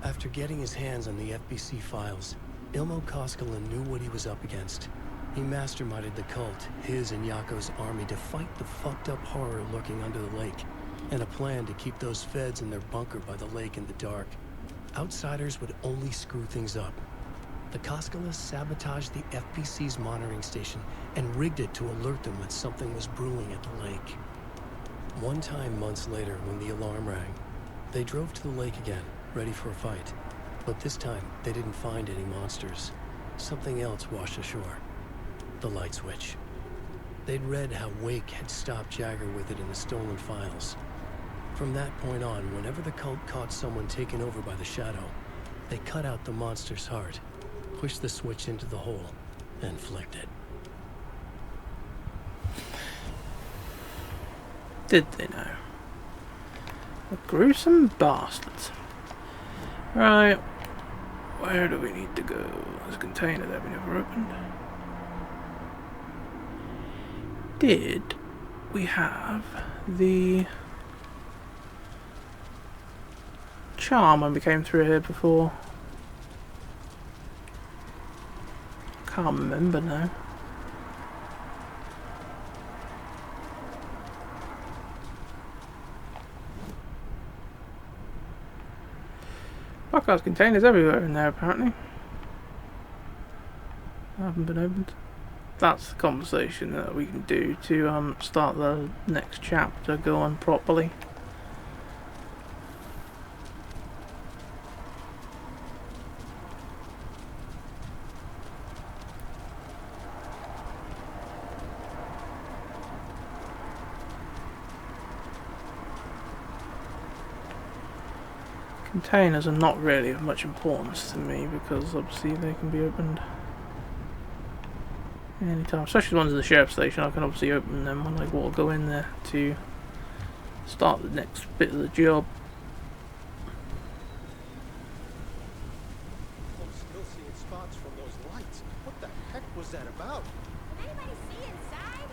After getting his hands on the FBC files, Ilmo Koskela knew what he was up against. He masterminded the cult, his and Yako's army, to fight the fucked up horror lurking under the lake, and a plan to keep those feds in their bunker by the lake in the dark. Outsiders would only screw things up. The Koskelas sabotaged the FBC's monitoring station and rigged it to alert them that something was brewing at the lake. One time months later, when the alarm rang, they drove to the lake again, ready for a fight. But this time, they didn't find any monsters. Something else washed ashore. The light switch. They'd read how Wake had stopped Jagger with it in the stolen files. From that point on, whenever the cult caught someone taken over by the Shadow, they cut out the monster's heart, pushed the switch into the hole, and flicked it. Did they know? The gruesome bastards. Right. Where do we need to go? There's a container that we never opened. Did we have the charm when we came through here before? Can't remember now. Fuck, there's containers everywhere in there apparently. Haven't been opened. That's the conversation that we can do to start the next chapter going properly. Containers are not really of much importance to me because obviously they can be opened anytime, especially the ones in the sheriff's station. I can obviously open them when I want to go in there to start the next bit of the job. I'm still seeing spots from those lights. What the heck was that about? Can anybody see inside?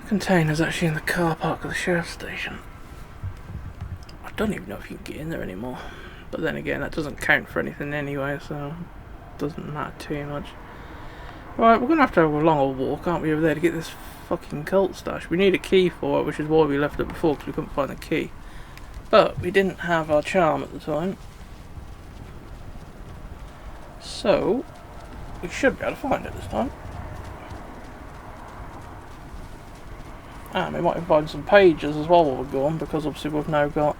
Container's actually in the car park of the sheriff's station. I don't even know if you can get in there anymore. But then again, that doesn't count for anything anyway, so it doesn't matter too much. Right, we're gonna have to have a longer walk, aren't we, over there to get this fucking cult stash. We need a key for it, which is why we left it before, because we couldn't find the key. But we didn't have our charm at the time. So, we should be able to find it this time. And we might find some pages as well while we're going, because obviously we've now got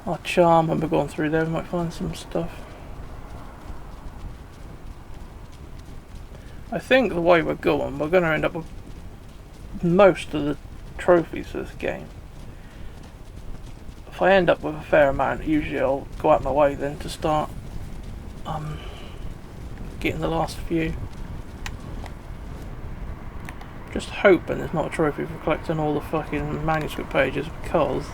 our charm and we're going through there. We might find some stuff. I think the way we're going, we're going to end up with most of the trophies for this game. If I end up with a fair amount, usually I'll go out my way then to start getting the last few. Just hoping there's not a trophy for collecting all the fucking manuscript pages, because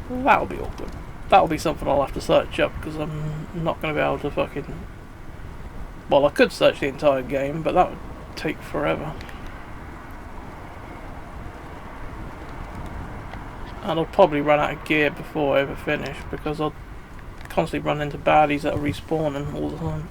that'll be awkward. That'll be something I'll have to search up, because I'm not going to be able to fucking... Well, I could search the entire game, but that would take forever. And I'll probably run out of gear before I ever finish, because I'll constantly run into baddies that are respawning all the time.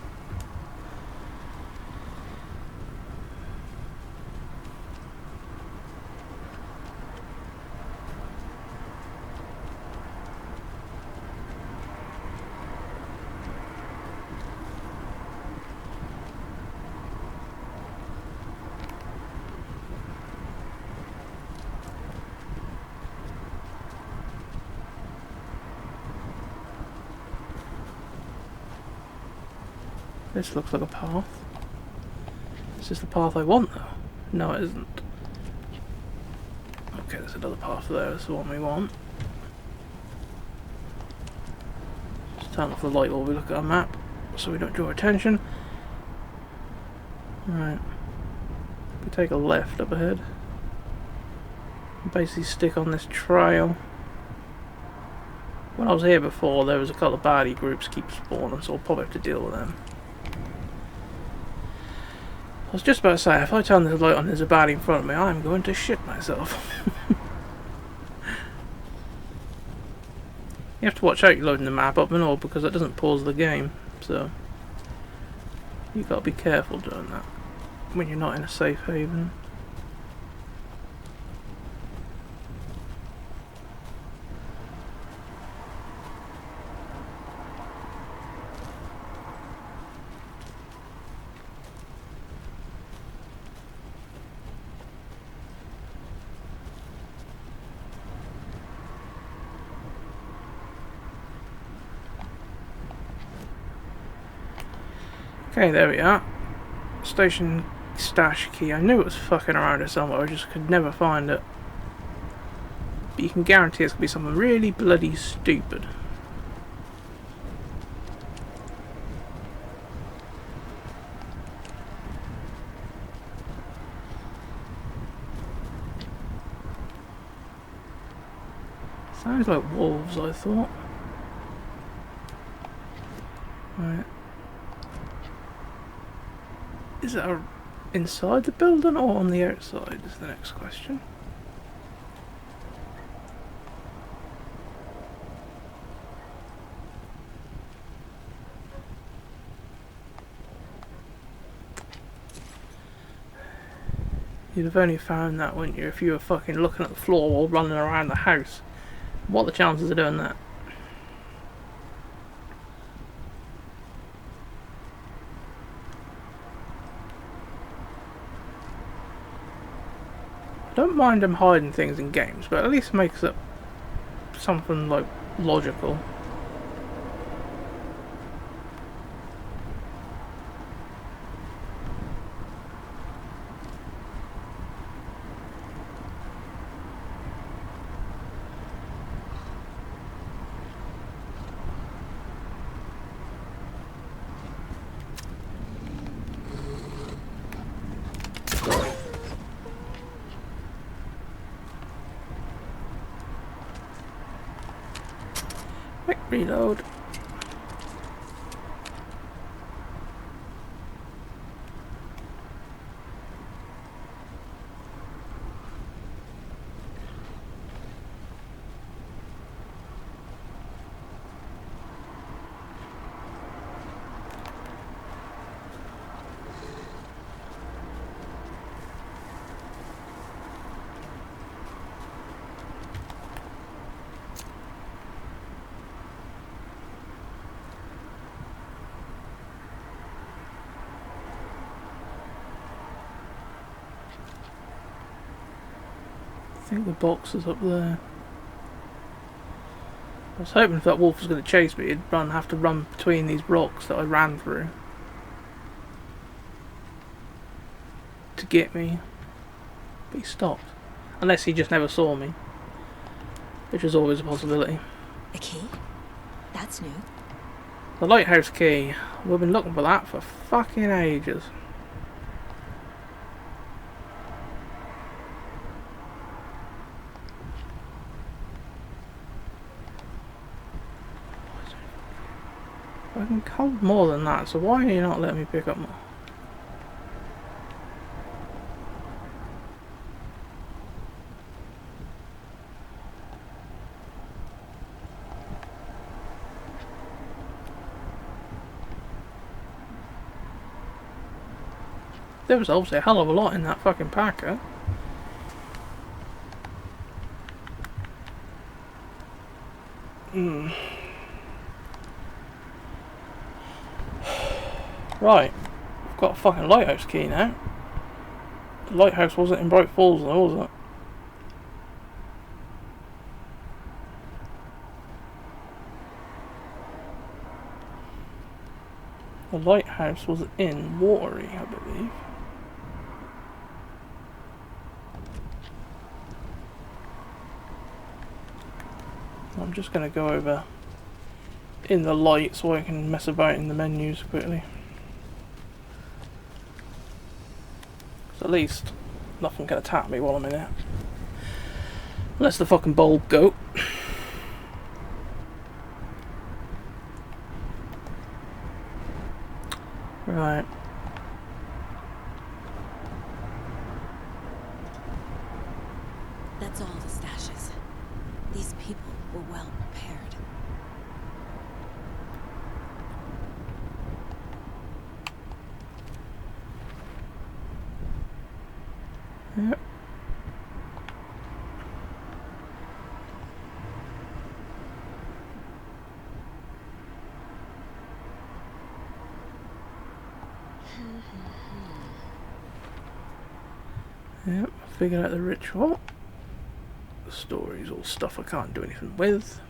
This looks like a path. Is this the path I want though? No, it isn't. Okay, there's another path there, that's the one we want. Just turn off the light while we look at our map, so we don't draw attention. Right. We take a left up ahead. Basically stick on this trail. When I was here before, there was a couple of baddie groups keep spawning, so I'll probably have to deal with them. I was just about to say, if I turn this light on, there's a baddie in front of me, I'm going to shit myself. You have to watch out you're loading the map up and all, because it doesn't pause the game, so you've got to be careful doing that when you're not in a safe haven. Okay, there we are. Station stash key. I knew it was fucking around here somewhere, I just could never find it. But you can guarantee it's going to be something really bloody stupid. Sounds like wolves, I thought. Right. Is it inside the building or on the outside is the next question. You'd have only found that, wouldn't you, if you were fucking looking at the floor while running around the house. What are the chances of doing that? I don't mind them hiding things in games, but at least it makes it something like logical. Quick reload. I think the box is up there. I was hoping if that wolf was going to chase me, he'd have to run between these rocks that I ran through to get me. But he stopped. Unless he just never saw me, which is always a possibility. A key? That's new. The lighthouse key. We've been looking for that for fucking ages. I can hold more than that, so why are you not letting me pick up more? There was obviously a hell of a lot in that fucking packer. Right, I've got a fucking lighthouse key now. The lighthouse wasn't in Bright Falls though, was it? The lighthouse was in Watery, I believe. I'm just going to go over in the light so I can mess about in the menus quickly. So at least nothing can attack me while I'm in it. Unless the fucking bulb goat. Right. That's all the stashes. These people were well prepared. Yep. Yep, figured out the ritual. The story's all stuff I can't do anything with.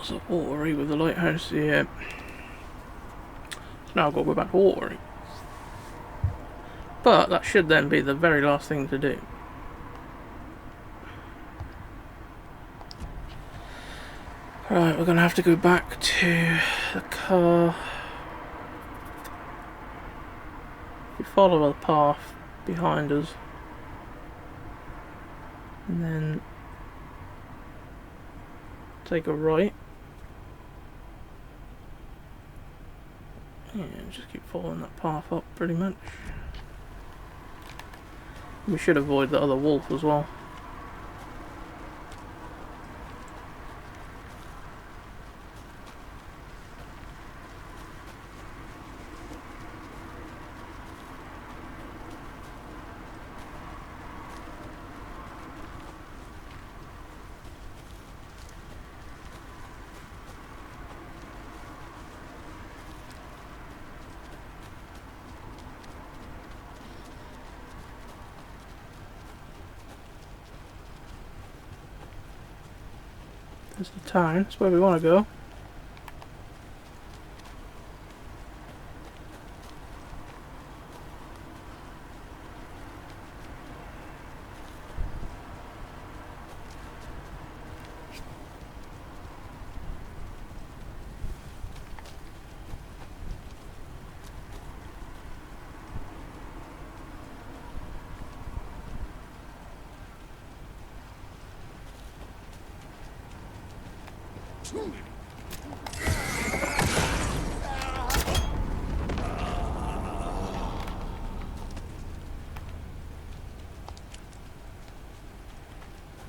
Was it watery with the lighthouse? Yeah. So now I've got to go back to watery. But that should then be the very last thing to do. Right, we're going to have to go back to the car. If you follow the path behind us, and then take a right. Yeah, just keep following that path up pretty much. We should avoid the other wolf as well. There's the town, that's where we want to go.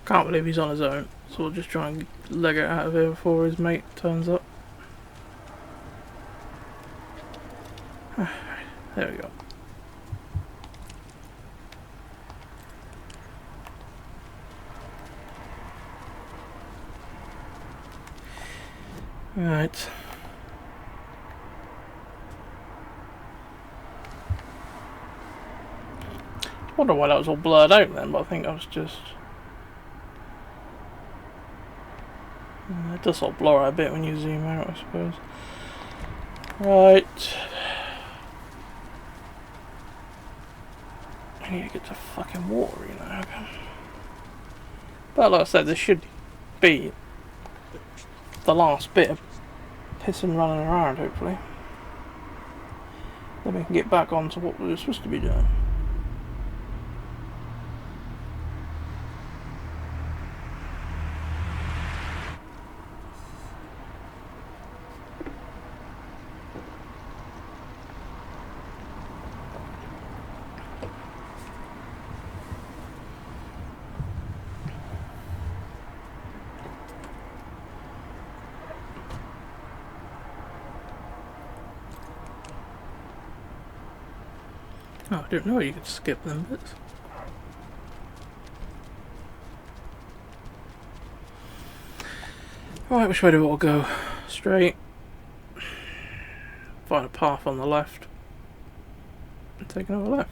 Can't believe he's on his own, so we'll just try and leg it out of here before his mate turns up. There we go. Right. I wonder why that was all blurred out then, but I think I was just... It does sort of blur out a bit when you zoom out, I suppose. Right. I need to get to fucking water, you know. But like I said, this should be the last bit of pissing running around, hopefully. Then we can get back on to what we were supposed to be doing. Oh, I didn't know you could skip them bits. Right, which way do we all go? Straight. Find a path on the left. And take another left.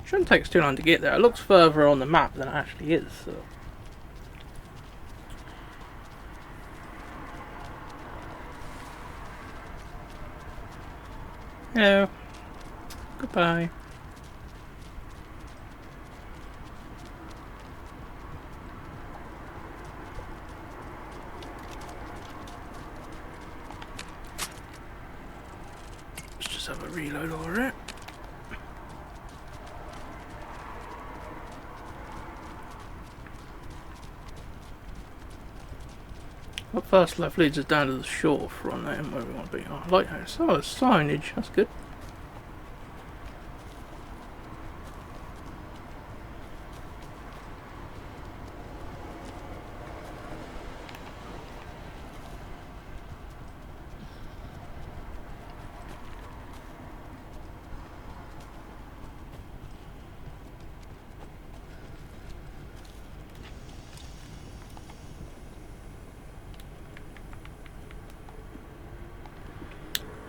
Shouldn't take us too long to get there. It looks further on the map than it actually is, so... Hello. Goodbye. Let's just have a reload over it. That first left leads us down to the shore front there, where we want to be. Oh, lighthouse. Oh, there's signage. That's good.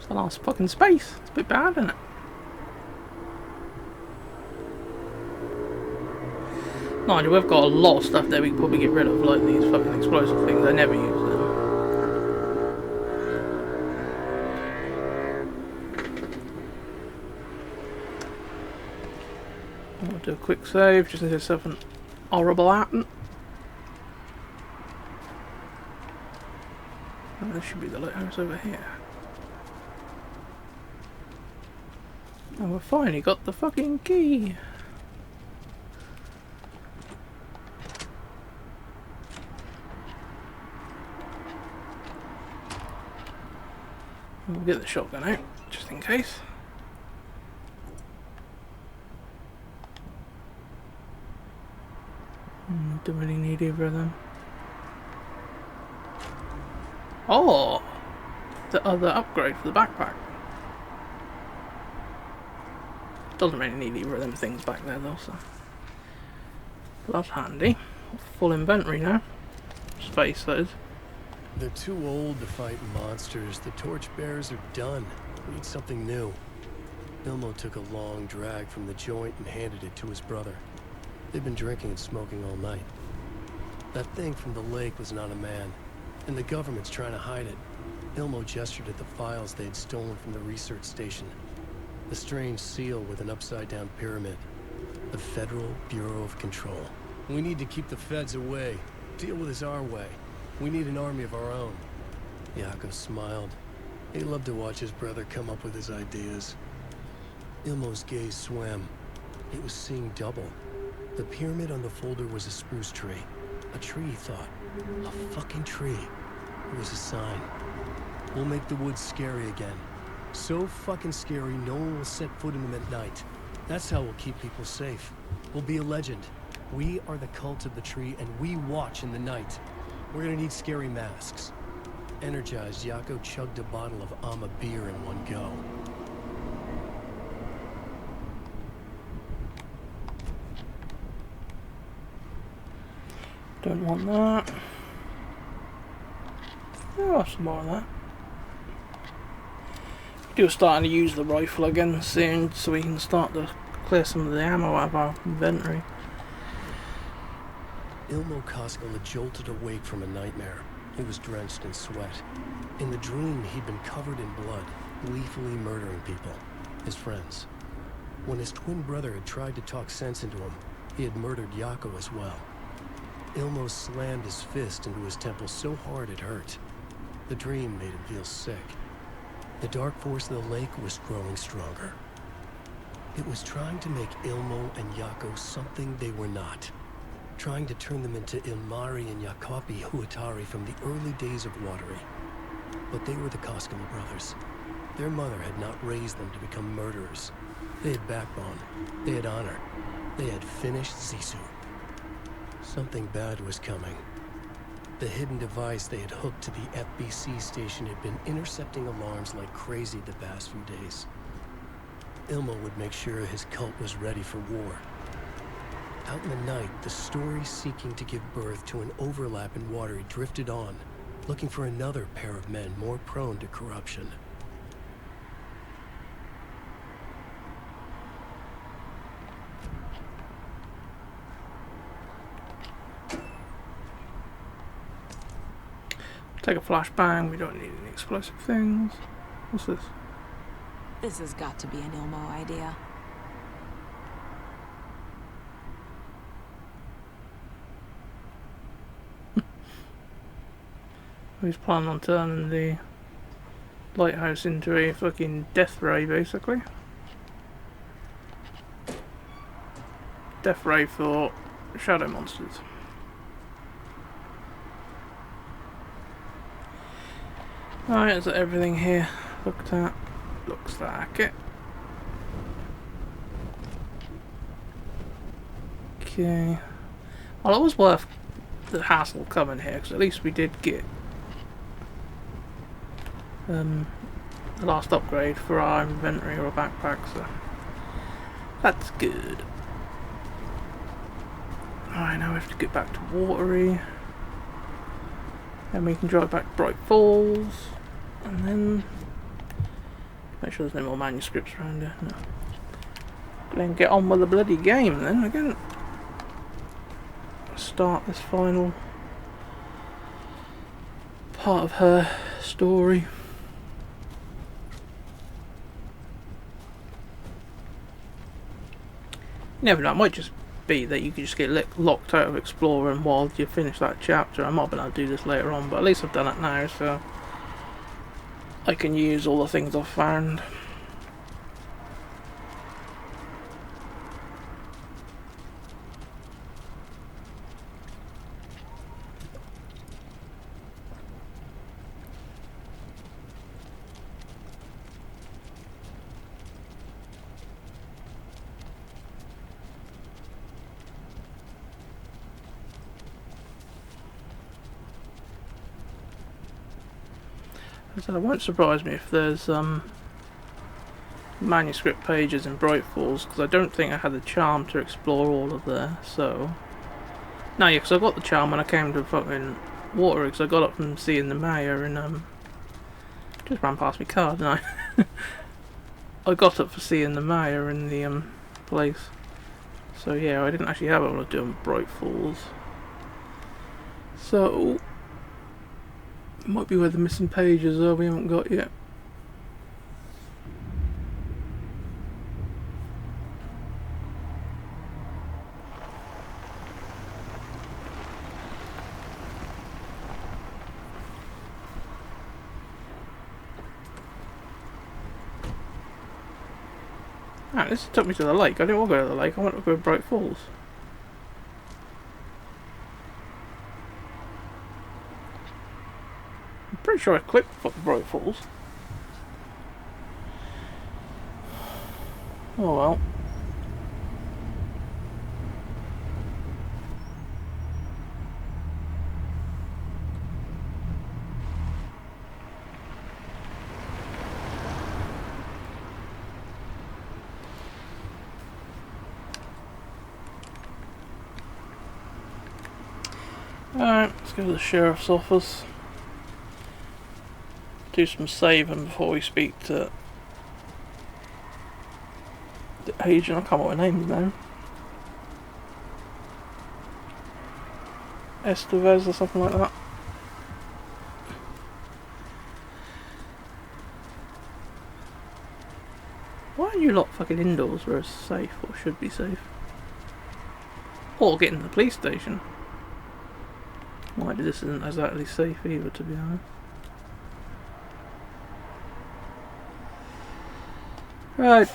The last fucking space. It's a bit bad, isn't it? Mind you, we've got a lot of stuff there we can probably get rid of, like these fucking explosive things. I never use them. Do a quick save, just in case something horrible happen. Oh, this should be the lighthouse over here. And we've finally got the fucking key. We'll get the shotgun out, just in case. Don't really need either of them. Oh! The other upgrade for the backpack. Doesn't really need either of them things back there though, so that's handy. Full inventory now. Space, that is. They're too old to fight monsters. The torchbearers are done. We need something new. Ilmo took a long drag from the joint and handed it to his brother. They'd been drinking and smoking all night. That thing from the lake was not a man, and the government's trying to hide it. Ilmo gestured at the files they had stolen from the research station. The strange seal with an upside-down pyramid. The Federal Bureau of Control. We need to keep the feds away. Deal with this our way. We need an army of our own. Yako smiled. He loved to watch his brother come up with his ideas. Ilmo's gaze swam. He was seeing double. The pyramid on the folder was a spruce tree. A tree, he thought. A fucking tree. It was a sign. We'll make the woods scary again. So fucking scary, no one will set foot in them at night. That's how we'll keep people safe. We'll be a legend. We are the cult of the tree, and we watch in the night. We're gonna need scary masks. Energized, Yako chugged a bottle of Ama beer in one go. Don't want that. Oh, some more of that. We're starting to use the rifle again soon, so we can start to clear some of the ammo out of our inventory. Ilmo Koskela had jolted awake from a nightmare. He was drenched in sweat. In the dream, he'd been covered in blood, gleefully murdering people, his friends. When his twin brother had tried to talk sense into him, he had murdered Yako as well. Ilmo slammed his fist into his temple so hard it hurt. The dream made him feel sick. The dark force of the lake was growing stronger. It was trying to make Ilmo and Yako something they were not. Trying to turn them into Ilmari and Jacopi Huatari from the early days of Watery. But they were the Koskela brothers. Their mother had not raised them to become murderers. They had backbone. They had honor. They had finished Sisu. Something bad was coming. The hidden device they had hooked to the FBC station had been intercepting alarms like crazy the past few days. Ilmo would make sure his cult was ready for war. Out in the night, the story seeking to give birth to an overlap in Watery drifted on, looking for another pair of men more prone to corruption. Take a flashbang, we don't need any explosive things. What's this? This has got to be an Ilmo idea. He's planning on turning the lighthouse into a fucking death ray, basically. Death ray for shadow monsters. Alright, is that everything here looked at? Looks like it. Okay. Well, it was worth the hassle coming here, because at least we did get the last upgrade for our inventory or backpack, so that's good. Alright, now we have to get back to Watery. Then we can drive back to Bright Falls. And then make sure there's no more manuscripts around here. No. Then get on with the bloody game then again. Start this final part of her story. You never know, it might just be that you can just get locked out of exploring while you finish that chapter. I might be able to do this later on, but at least I've done it now, so I can use all the things I've found. So it won't surprise me if there's manuscript pages in Bright Falls, because I don't think I had the charm to explore all of there. So no, yeah, because I got the charm when I came to fucking Water, because I got it from seeing the mayor and just ran past my car, didn't I? I got it for seeing the mayor in the place. So yeah, I didn't actually have it when I was doing Bright Falls. So might be where the missing pages are we haven't got yet. Ah, this took me to the lake. I didn't want to go to the lake, I want to go to Bright Falls. Pretty sure I clicked fucking Bright Falls. Oh well. Alright, let's go to the sheriff's office. Do some saving before we speak to the agent. I can't remember what her name's now. Estevez or something like that. Why are you lot fucking indoors where it's safe, or should be safe? Or getting to the police station. Why this isn't exactly safe either, to be honest. Right,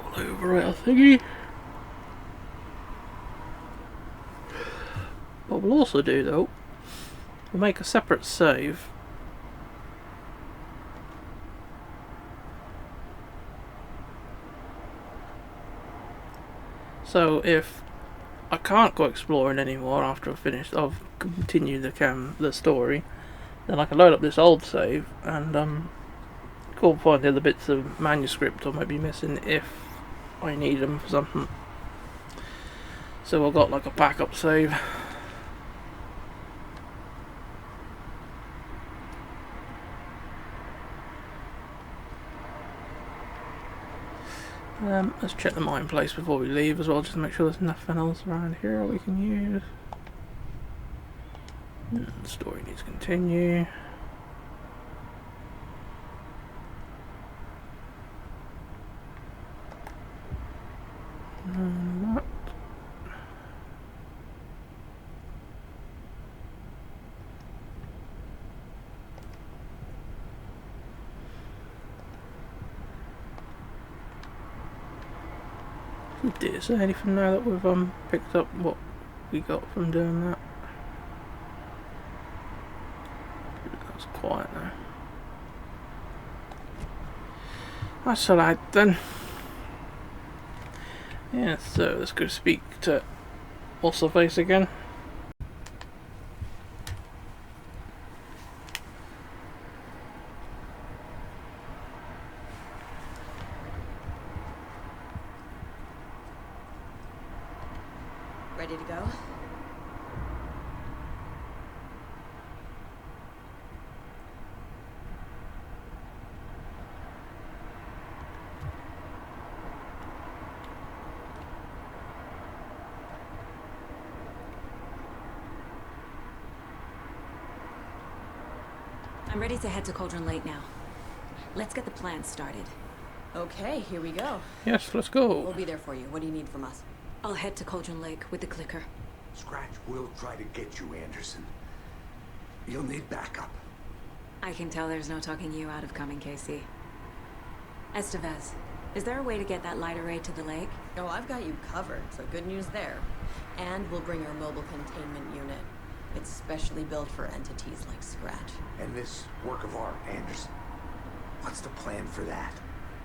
all over our thingy. What we'll also do though, we'll make a separate save. So if I can't go exploring anymore after I've continued the story, then I can load up this old save and go and find the other bits of manuscript I might be missing if I need them for something. So I've got like a backup save. Let's check the mine place before we leave as well, just to make sure there's nothing else around here we can use. The story needs to continue. That. Is there anything now that we've picked up what we got from doing that? That's quiet now. That's alright then. Yeah, so let's go speak to What's Her Face again. Ready to go? I'm ready to head to Cauldron Lake now. Let's get the plan started. Okay, here we go. Yes, let's go. We'll be there for you. What do you need from us? I'll head to Cauldron Lake with the clicker. Scratch will try to get you, Anderson. You'll need backup. I can tell there's no talking you out of coming, Casey. Estevez, is there a way to get that light array to the lake? Oh, I've got you covered, so good news there. And we'll bring our mobile containment unit. It's specially built for entities like Scratch. And this work of art, Anderson. What's the plan for that?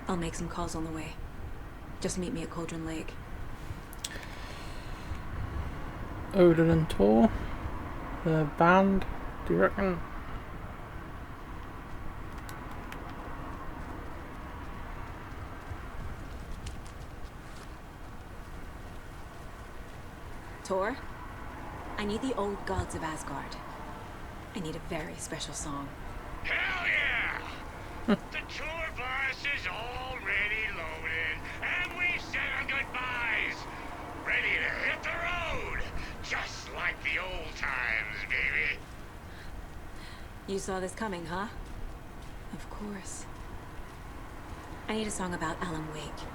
I'll make some calls on the way. Just meet me at Cauldron Lake. Odin and Tor. The band, do you reckon? Tor, I need the old gods of Asgard. I need a very special song. Hell yeah! The tour bus is already loaded, and we said our goodbyes. Ready to hit the road, just like the old times, baby. You saw this coming, huh? Of course. I need a song about Alan Wake.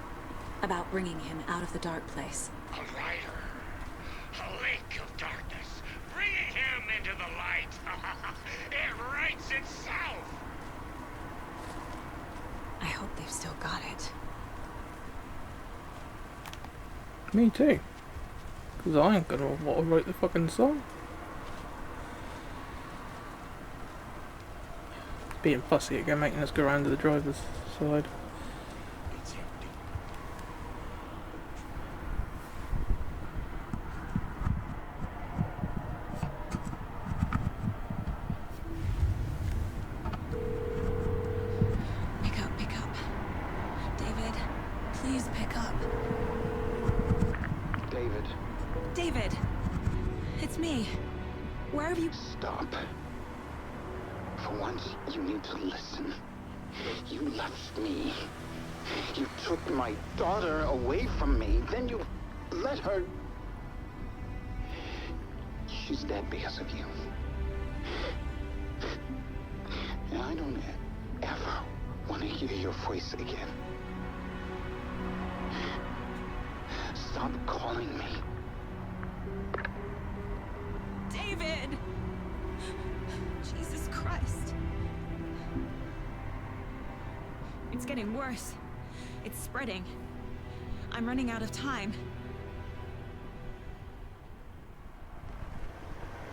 About bringing him out of the dark place. A rider. A lake of darkness. Bringing him into the light. It writes itself. I hope they've still got it. Me too. Because I ain't gonna want to write the fucking song. It's being fussy again, making us go around to the driver's side. It's empty. Pick up. David, please pick up. David. David! It's me. Where have you... Stop. For once, you need to listen. You left me. You took my daughter away from me. Then you let her... She's dead because of you. And I don't ever want to hear your voice again. Stop calling me. David! Jesus Christ. It's getting worse. It's spreading. I'm running out of time.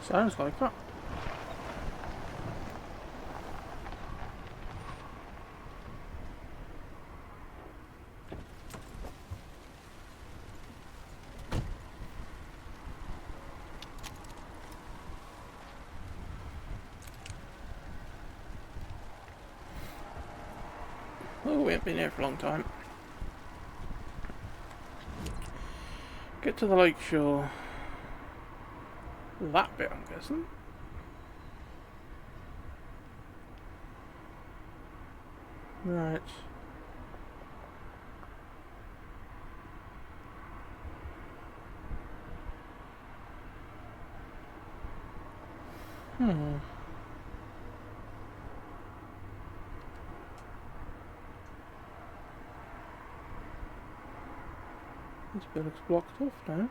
Sounds like that. Oh, we haven't been here for a long time. Get to the lake shore. That bit, I'm guessing. Right. This bit looks blocked off now.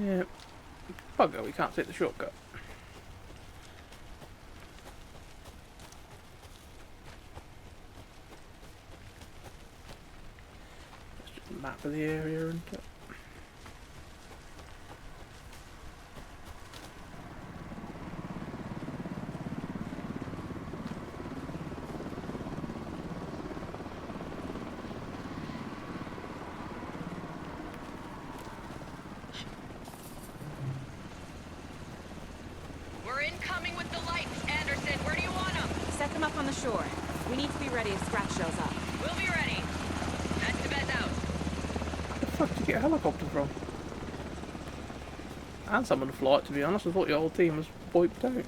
Yeah, bugger, we can't take the shortcut. It's just a map of the area, isn't it? We're incoming with the lights, Anderson. Where do you want them? Set them up on the shore. We need to be ready if Scratch shows up. We'll be ready. Estevez out. Where the fuck did you get a helicopter from? And someone to fly it, to be honest. I thought your whole team was wiped out.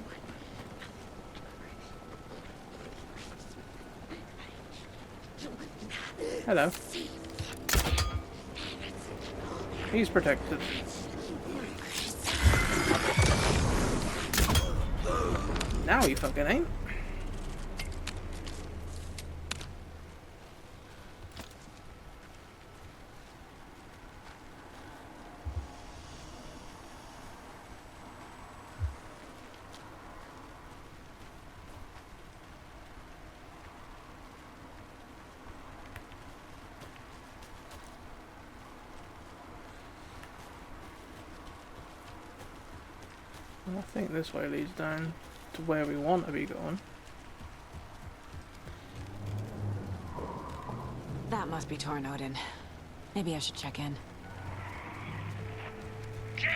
Hello. He's protected. Now he fucking ain't. I think this way leads down to where we want to be going. That must be Torrin Odin. Maybe I should check in. Kiddo!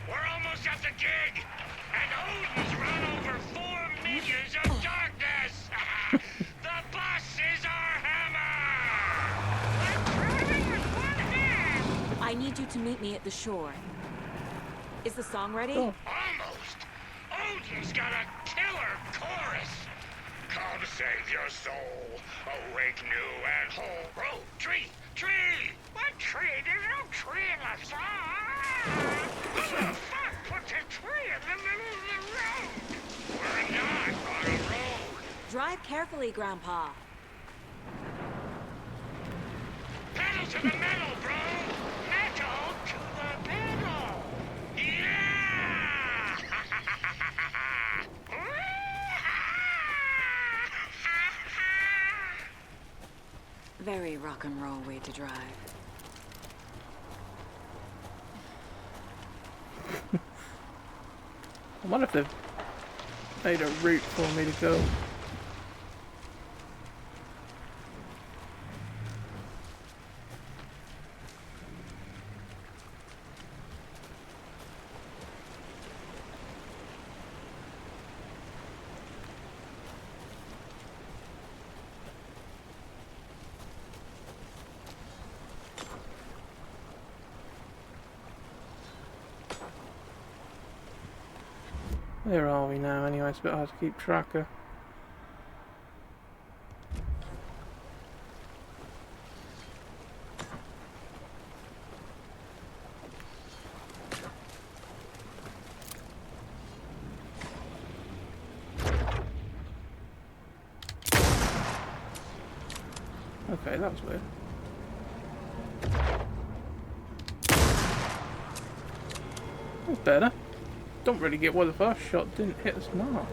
We're almost at the gig! And Odin's run over 4 minions of darkness! The bus is our hammer! We're driving with one hand! I need you to meet me at the shore. Is the song ready? Oh. Almost! Odin's got a killer chorus! Come save your soul, awake new and whole. Bro, tree! Tree! What tree? There's no tree in the song! Who the fuck put the tree in the middle of the road? We're not on a road! Drive carefully, Grandpa. Pedal to the metal, bro! Metal to the pedal! Yeah! Very rock and roll way to drive. I wonder if they've made a route for me to go. Where are we now anyway? It's a bit hard to keep track of. Okay, that was weird. That's better. Don't really get why the first shot didn't hit us mark.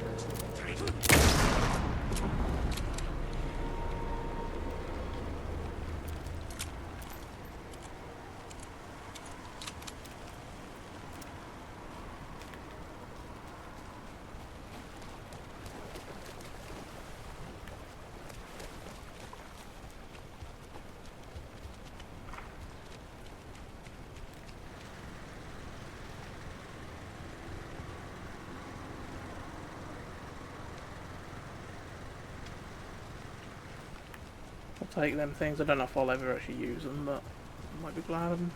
Take them things. I don't know if I'll ever actually use them, but I might be glad of them.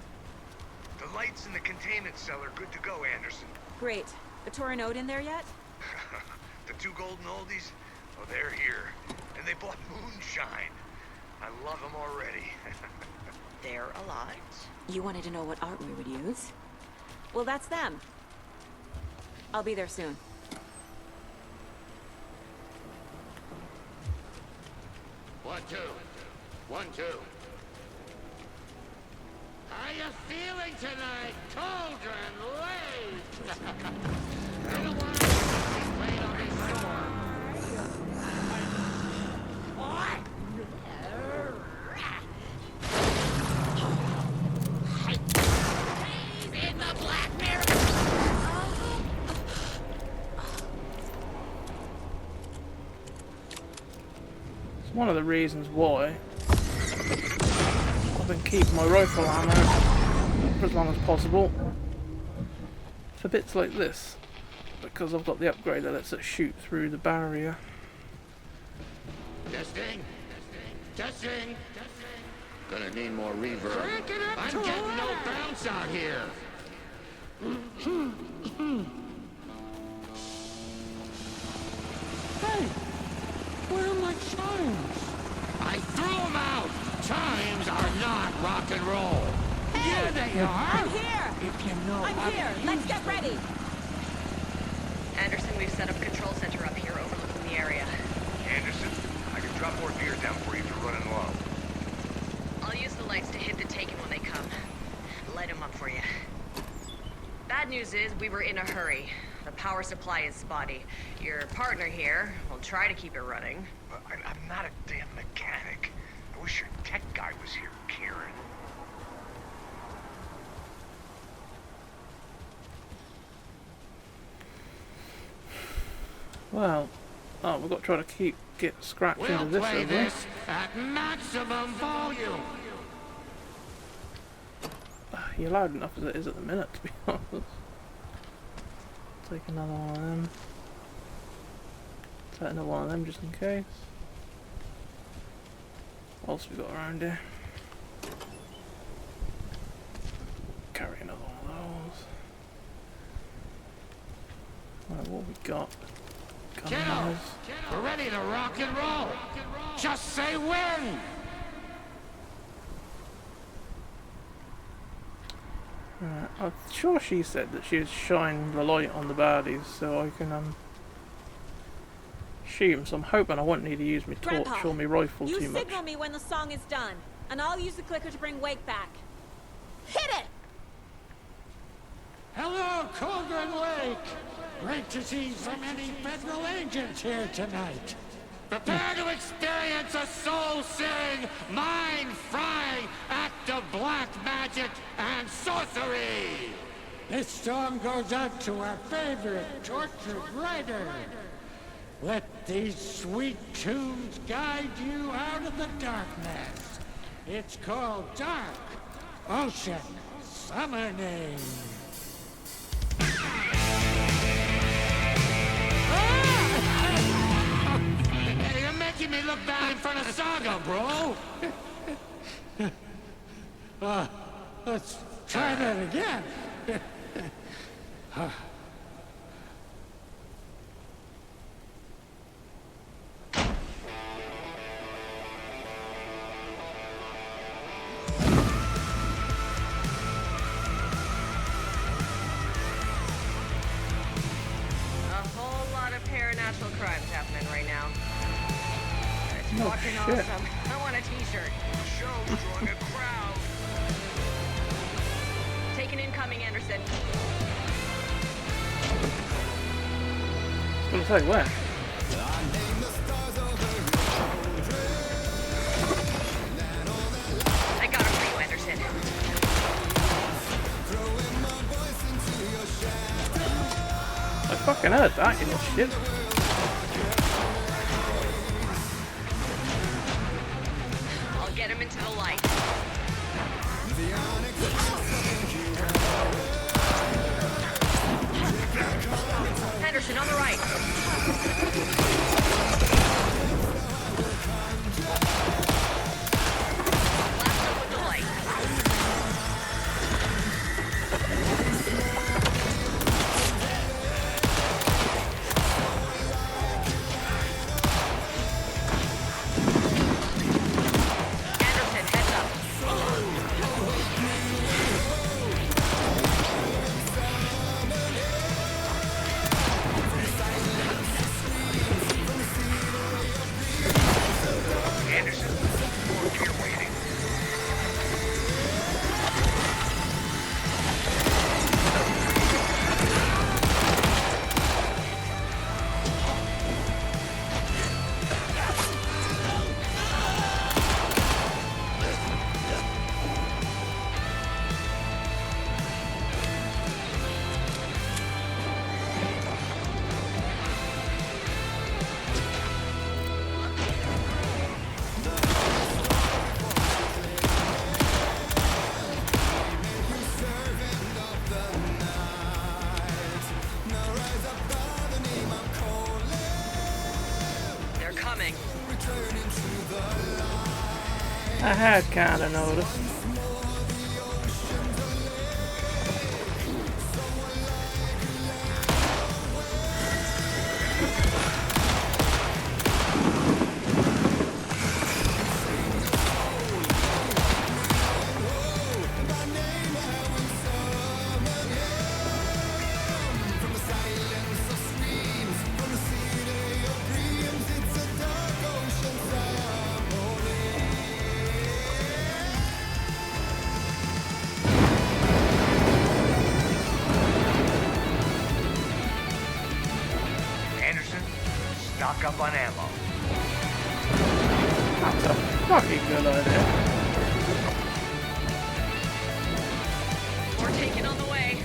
The lights in the containment cell are good to go, Anderson. Great. The Torrin Odin there yet? The 2 golden oldies? Oh, they're here. And they bought moonshine. I love them already. They're alive. You wanted to know what art we would use? Well, that's them. I'll be there soon. One, two. 1, 2. How you feeling tonight, Cauldron Lake? I don't want to wait on this storm. What? He's in the Black Mirror. It's one of the reasons why I've been keeping my rifle ammo for as long as possible for bits like this, because I've got the upgrade that lets it shoot through the barrier. Testing. Testing. Gonna need more reverb. I'm getting no bounce out here. Hey, where are my chimes? I threw them out. rock and roll. Here they are. I'm here! If you know I'm how to here! Let's get ready! Anderson, we've set up a control center up here overlooking the area. Anderson, I can drop more beer down for you if you're running low. I'll use the lights to hit the Taken when they come. Light them up for you. Bad news is, we were in a hurry. The power supply is spotty. Your partner here will try to keep it running. I'm not a damn mechanic. I wish your tech guy was here, Kieran. Well, oh, we've got to try to get Scratch into this, play have we? this at maximum volume. You're loud enough as it is at the minute, to be honest. Take another one of them. Take another one of them just in case. What else we got around here? Carry another one of those. Right, what we got? Kiddo, we're ready to rock and roll. Just say when. Right, I'm sure she said that she would shine the light on the baddies so I can shoot them, so I'm hoping I won't need to use my torch Grandpa, or my rifle you too much. signal me when the song is done, and I'll use the clicker to bring Wake back. Hit it! Hello, Cauldron Lake. Great to see so many federal agents here tonight. Prepare to experience a soul-searing, mind-frying act of black magic and sorcery. This song goes out to our favorite tortured writer. Let these sweet tunes guide you out of the darkness. It's called Dark Ocean Summoning. You're making me look bad in front of Saga, bro. Let's try that again. Paranatural crimes happening right now. It's Oh, fucking shit. awesome. I want a t-shirt. Show's drawing a crowd. Taken incoming, Anderson. It's gonna take where? I got it for you, Anderson. I fucking heard that, you shit. I'll get him into the light. Henderson, on the right. Last up with the light. Anderson, heads up. Anderson, you're waiting. They're coming. I had kinda noticed. up on ammo. That's a fucking good idea. More taken on the way.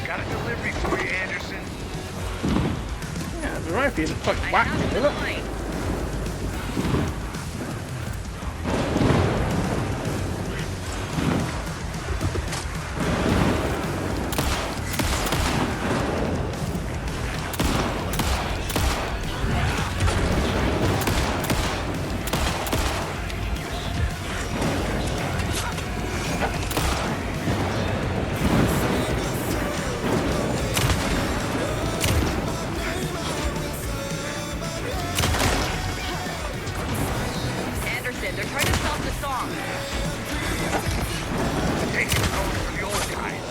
Got a delivery for you, Anderson. Yeah, it's alright if you just fucking whack me with it. Anderson, they're trying to stop the song. Taking code for the old guys.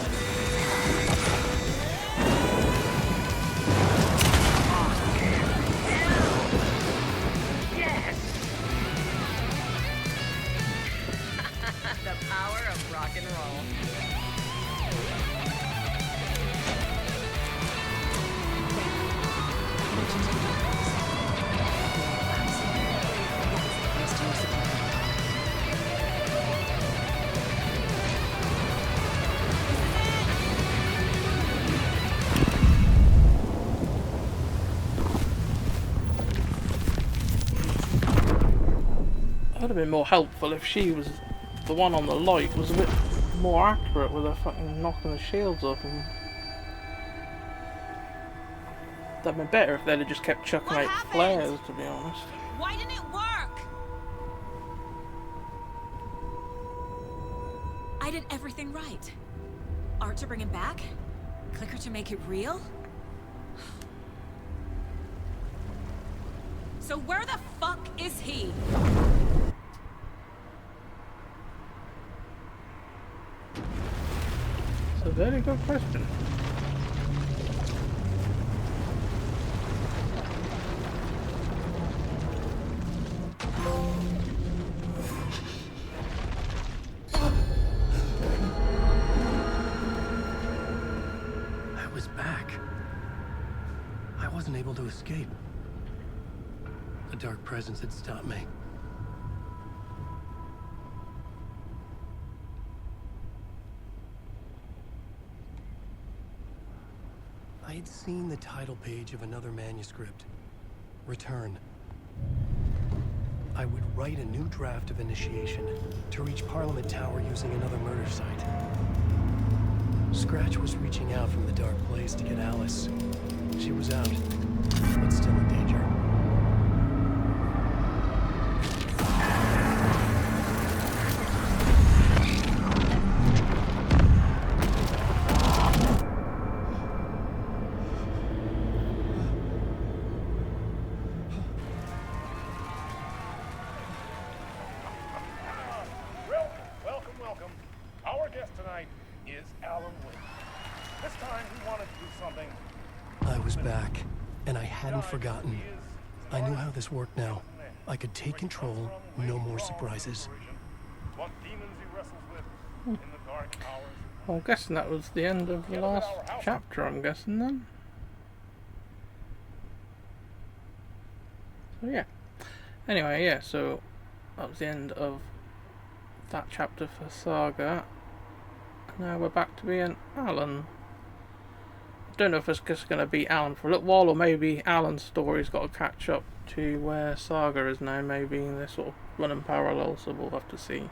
Yes! The power of rock and roll. That would have been more helpful if she was the one on the light was a bit more accurate with her fucking knocking the shields up. And that'd been better if they'd have just kept chucking out flares, to be honest. Why didn't it work? I did everything right. Art to bring him back? Clicker to make it real? So where the fuck is he? It's a very good question. I was back. I wasn't able to escape. A dark presence had stopped me. I had seen the title page of another manuscript. Return. I would write a new draft of initiation to reach Parliament Tower using another murder site. Scratch was reaching out from the dark place to get Alice. She was out, but still in danger. Welcome. Our guest tonight is Alan Wake. This time he wanted to do something. I was back, and I hadn't forgotten. I knew how this worked now. I could take control, no more surprises. What demons he wrestles with in the dark hours. Well, I'm guessing that was the end of the last chapter, I'm guessing then. So yeah. Anyway, yeah, so that was the end of that chapter for Saga. Now we're back to being Alan. I don't know if it's just going to be Alan for a little while, or maybe Alan's story's got to catch up to where Saga is now. Maybe they're sort of running parallel, so we'll have to see.